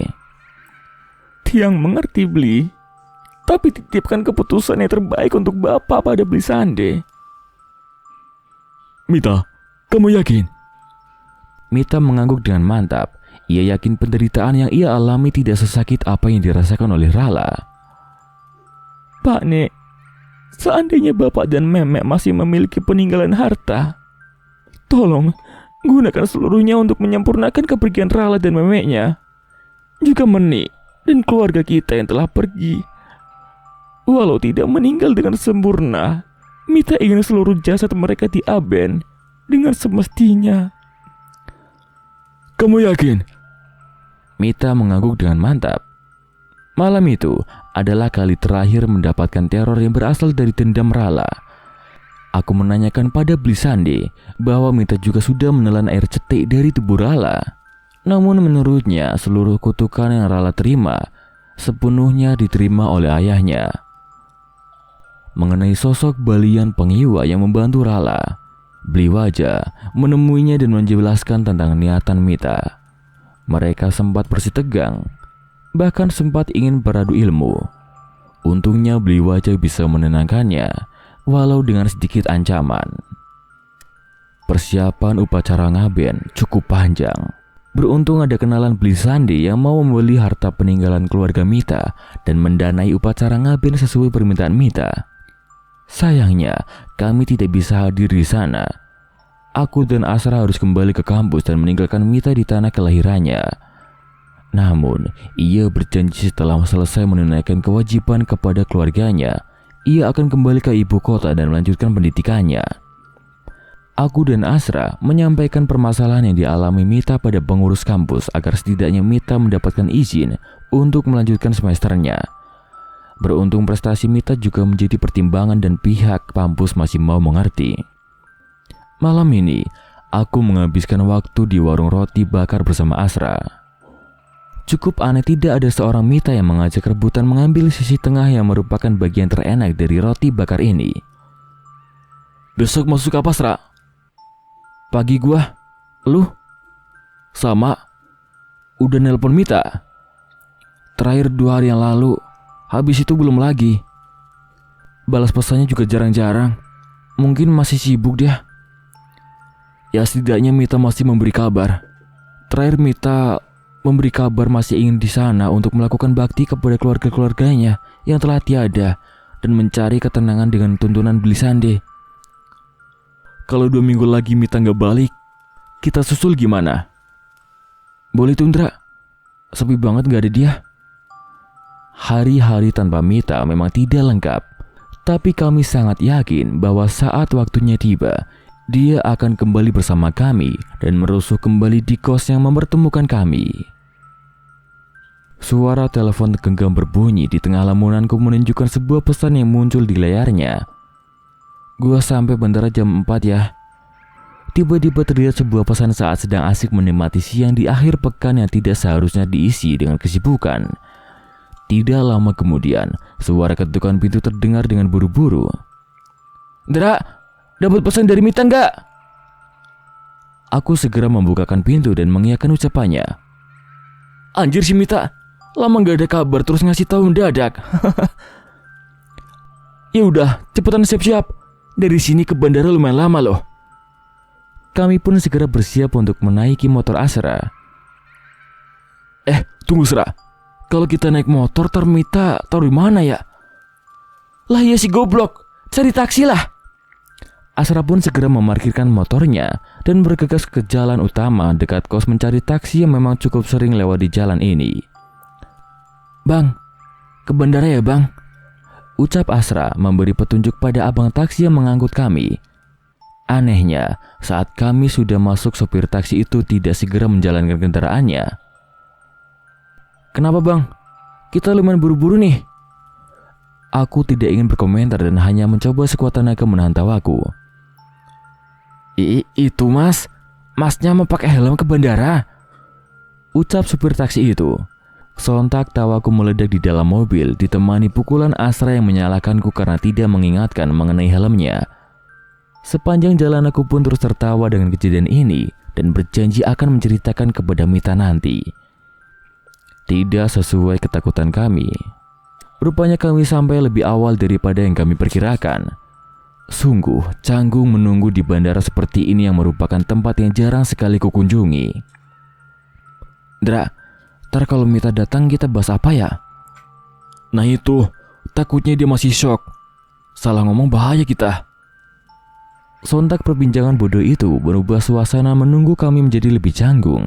Tiang mengerti Beli. Tapi titipkan keputusan yang terbaik untuk Bapak pada Beli Sandi. Mita, kamu yakin? Mita mengangguk dengan mantap. Ia yakin penderitaan yang ia alami tidak sesakit apa yang dirasakan oleh Rala. Pak Nek, seandainya Bapak dan Memek masih memiliki peninggalan harta, tolong gunakan seluruhnya untuk menyempurnakan kepergian Rala dan Memeknya. Juga Menik dan keluarga kita yang telah pergi. Walau tidak meninggal dengan sempurna, Mita ingin seluruh jasad mereka diaben dengan semestinya. Kamu yakin? Mita mengangguk dengan mantap. Malam itu adalah kali terakhir mendapatkan teror yang berasal dari dendam Rala. Aku menanyakan pada Beli Sandi bahwa Mita juga sudah menelan air cetek dari tubuh Rala. Namun menurutnya seluruh kutukan yang Rala terima sepenuhnya diterima oleh ayahnya. Mengenai sosok Balian pengiwa yang membantu Rala, Beli Wajah menemuinya dan menjelaskan tentang niatan Mita. Mereka sempat bersitegang, bahkan sempat ingin beradu ilmu. Untungnya Beli Wajah bisa menenangkannya, walau dengan sedikit ancaman. Persiapan upacara ngaben cukup panjang. Beruntung ada kenalan Beli Sandi yang mau membeli harta peninggalan keluarga Mita dan mendanai upacara ngaben sesuai permintaan Mita. Sayangnya, kami tidak bisa hadir di sana. Aku dan Asra harus kembali ke kampus dan meninggalkan Mita di tanah kelahirannya. Namun, ia berjanji setelah selesai menunaikan kewajiban kepada keluarganya, ia akan kembali ke ibu kota dan melanjutkan pendidikannya. Aku dan Asra menyampaikan permasalahan yang dialami Mita pada pengurus kampus agar setidaknya Mita mendapatkan izin untuk melanjutkan semesternya. Beruntung prestasi Mita juga menjadi pertimbangan dan pihak kampus masih mau mengerti. Malam ini, aku menghabiskan waktu di warung roti bakar bersama Asra. Cukup aneh tidak ada seorang Mita yang mengajak rebutan mengambil sisi tengah yang merupakan bagian terenak dari roti bakar ini. Besok masuk apa, Asra? Pagi gua. Lu? Sama. Udah nelpon Mita? Terakhir 2 hari yang lalu. Habis itu belum lagi. Balas pesannya juga jarang-jarang. Mungkin masih sibuk dia. Ya setidaknya Mita masih memberi kabar. Terakhir Mita memberi kabar masih ingin di sana untuk melakukan bakti kepada keluarga-keluarganya yang telah tiada dan mencari ketenangan dengan tuntunan beli sande. Kalau 2 minggu lagi Mita nggak balik, kita susul gimana? Boleh tuh, Indra. Sepi banget nggak ada dia. Hari-hari tanpa Mita memang tidak lengkap, tapi kami sangat yakin bahwa saat waktunya tiba, dia akan kembali bersama kami dan merusuh kembali di kos yang mempertemukan kami. Suara telepon genggam berbunyi di tengah lamunanku menunjukkan sebuah pesan yang muncul di layarnya. Gua sampai bandara jam 4 ya. Tiba-tiba terlihat sebuah pesan saat sedang asik menikmati siang di akhir pekan yang tidak seharusnya diisi dengan kesibukan. Tidak lama kemudian, suara ketukan pintu terdengar dengan buru-buru. Indra, dapat pesan dari Mita nggak? Aku segera membukakan pintu dan mengiyakan ucapannya. Anjir si Mita, lama nggak ada kabar terus ngasih tahu mendadak. Ya udah, cepetan siap-siap. Dari sini ke bandara lumayan lama loh. Kami pun segera bersiap untuk menaiki motor Asra. Tunggu, Sra. Kalau kita naik motor, Mita taruh di mana ya? Lah ya si goblok, cari taksi lah. Asra pun segera memarkirkan motornya dan bergegas ke jalan utama dekat kos mencari taksi yang memang cukup sering lewat di jalan ini. Bang, ke bandara ya bang? Ucap Asra memberi petunjuk pada abang taksi yang mengangkut kami. Anehnya, saat kami sudah masuk, sopir taksi itu tidak segera menjalankan kendaraannya. Kenapa bang? Kita lumayan buru-buru nih. Aku tidak ingin berkomentar dan hanya mencoba sekuat tenaga menahan tawaku. Itu mas, masnya mau pakai helm ke bandara? Ucap supir taksi itu. Sontak tawaku meledak di dalam mobil, ditemani pukulan Asra yang menyalahkanku karena tidak mengingatkan mengenai helmnya. Sepanjang jalan aku pun terus tertawa dengan kejadian ini dan berjanji akan menceritakan kepada Mita nanti. Tidak sesuai ketakutan kami. Rupanya kami sampai lebih awal daripada yang kami perkirakan. Sungguh canggung menunggu di bandara seperti ini yang merupakan tempat yang jarang sekali kukunjungi. Dra, ntar kalau Mita datang kita bahas apa ya? Nah itu, takutnya dia masih shock. Salah ngomong bahaya kita. Sontak perbincangan bodoh itu berubah suasana menunggu kami menjadi lebih canggung.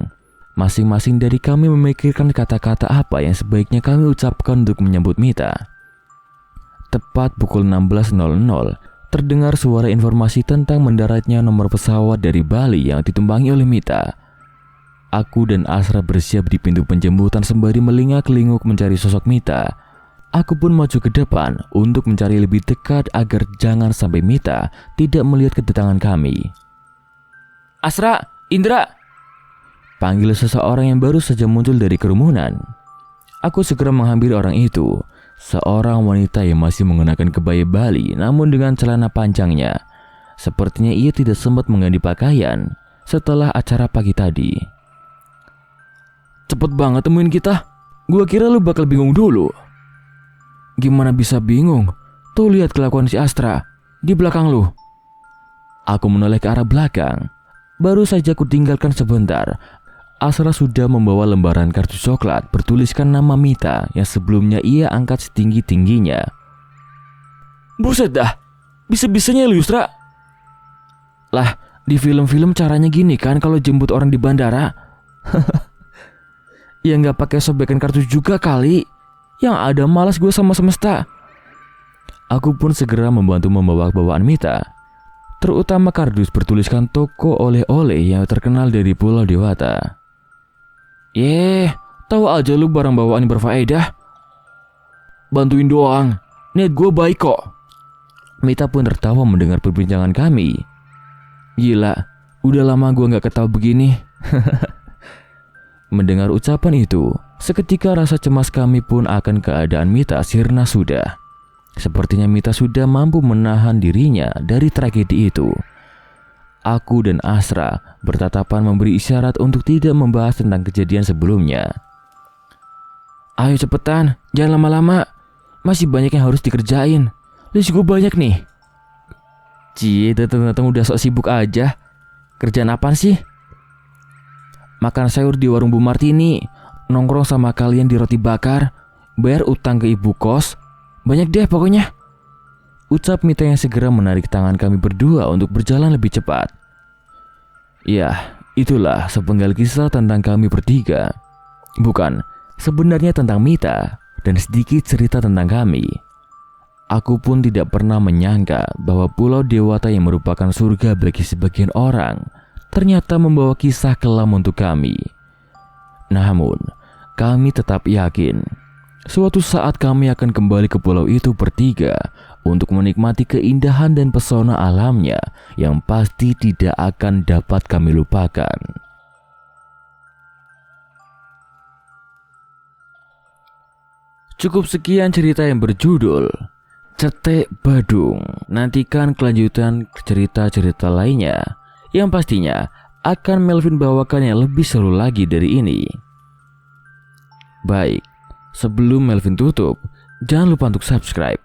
Masing-masing dari kami memikirkan kata-kata apa yang sebaiknya kami ucapkan untuk menyambut Mita. Tepat pukul 16.00, terdengar suara informasi tentang mendaratnya nomor pesawat dari Bali yang ditumpangi oleh Mita. Aku dan Asra bersiap di pintu penjemputan sembari melingak-linguk mencari sosok Mita. Aku pun maju ke depan untuk mencari lebih dekat agar jangan sampai Mita tidak melihat kedatangan kami. Asra, Indra, panggil seseorang yang baru saja muncul dari kerumunan. Aku segera menghampiri orang itu, seorang wanita yang masih menggunakan kebaya Bali namun dengan celana panjangnya. Sepertinya ia tidak sempat mengganti pakaian setelah acara pagi tadi. Cepet banget temuin kita. Gua kira lu bakal bingung dulu. Gimana bisa bingung? Tuh lihat kelakuan si Astra di belakang lu. Aku menoleh ke arah belakang. Baru saja ku tinggalkan sebentar, Asra sudah membawa lembaran kartu coklat bertuliskan nama Mita yang sebelumnya ia angkat setinggi-tingginya. Buset dah, bisa-bisanya lu Astra. Lah, di film-film caranya gini kan kalau jemput orang di bandara. Ya nggak pakai sobekan kartu juga kali. Yang ada malas gue sama semesta. Aku pun segera membantu membawa bawaan Mita. terutama kardus bertuliskan toko oleh-oleh yang terkenal dari Pulau Dewata. Tahu aja lu barang bawaan yang berfaedah. Bantuin doang, niat gue baik kok. Mita pun tertawa mendengar perbincangan kami. Gila, udah lama gue gak ketawa begini. Mendengar ucapan itu, seketika rasa cemas kami pun akan keadaan Mita sirna sudah. Sepertinya Mita sudah mampu menahan dirinya dari tragedi itu. Aku dan Asra bertatapan memberi isyarat untuk tidak membahas tentang kejadian sebelumnya. Ayo cepetan, jangan lama-lama. Masih banyak yang harus dikerjain. List gue banyak nih. Cie, datang-datang udah sok sibuk aja. Kerjaan apaan sih? Makan sayur di warung Bu Martini, nongkrong sama kalian di roti bakar, bayar utang ke ibu kos. Banyak deh pokoknya. Ucap Mita yang segera menarik tangan kami berdua untuk berjalan lebih cepat. Ya, itulah sepenggal kisah tentang kami bertiga. Bukan, sebenarnya tentang Mita dan sedikit cerita tentang kami. Aku pun tidak pernah menyangka bahwa Pulau Dewata yang merupakan surga bagi sebagian orang ternyata membawa kisah kelam untuk kami. Namun, kami tetap yakin suatu saat kami akan kembali ke pulau itu bertiga untuk menikmati keindahan dan pesona alamnya yang pasti tidak akan dapat kami lupakan. Cukup sekian cerita yang berjudul Cetek Badung. Nantikan kelanjutan cerita-cerita lainnya yang pastinya akan Melvin bawakan yang lebih seru lagi dari ini. Baik, sebelum Melvin tutup, jangan lupa untuk subscribe,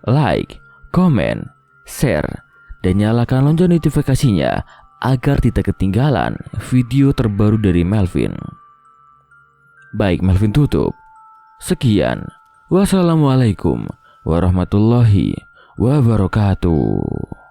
like, komen, share, dan nyalakan lonceng notifikasinya agar tidak ketinggalan video terbaru dari Melvin. Baik, Melvin tutup. Sekian. Wassalamualaikum warahmatullahi wabarakatuh.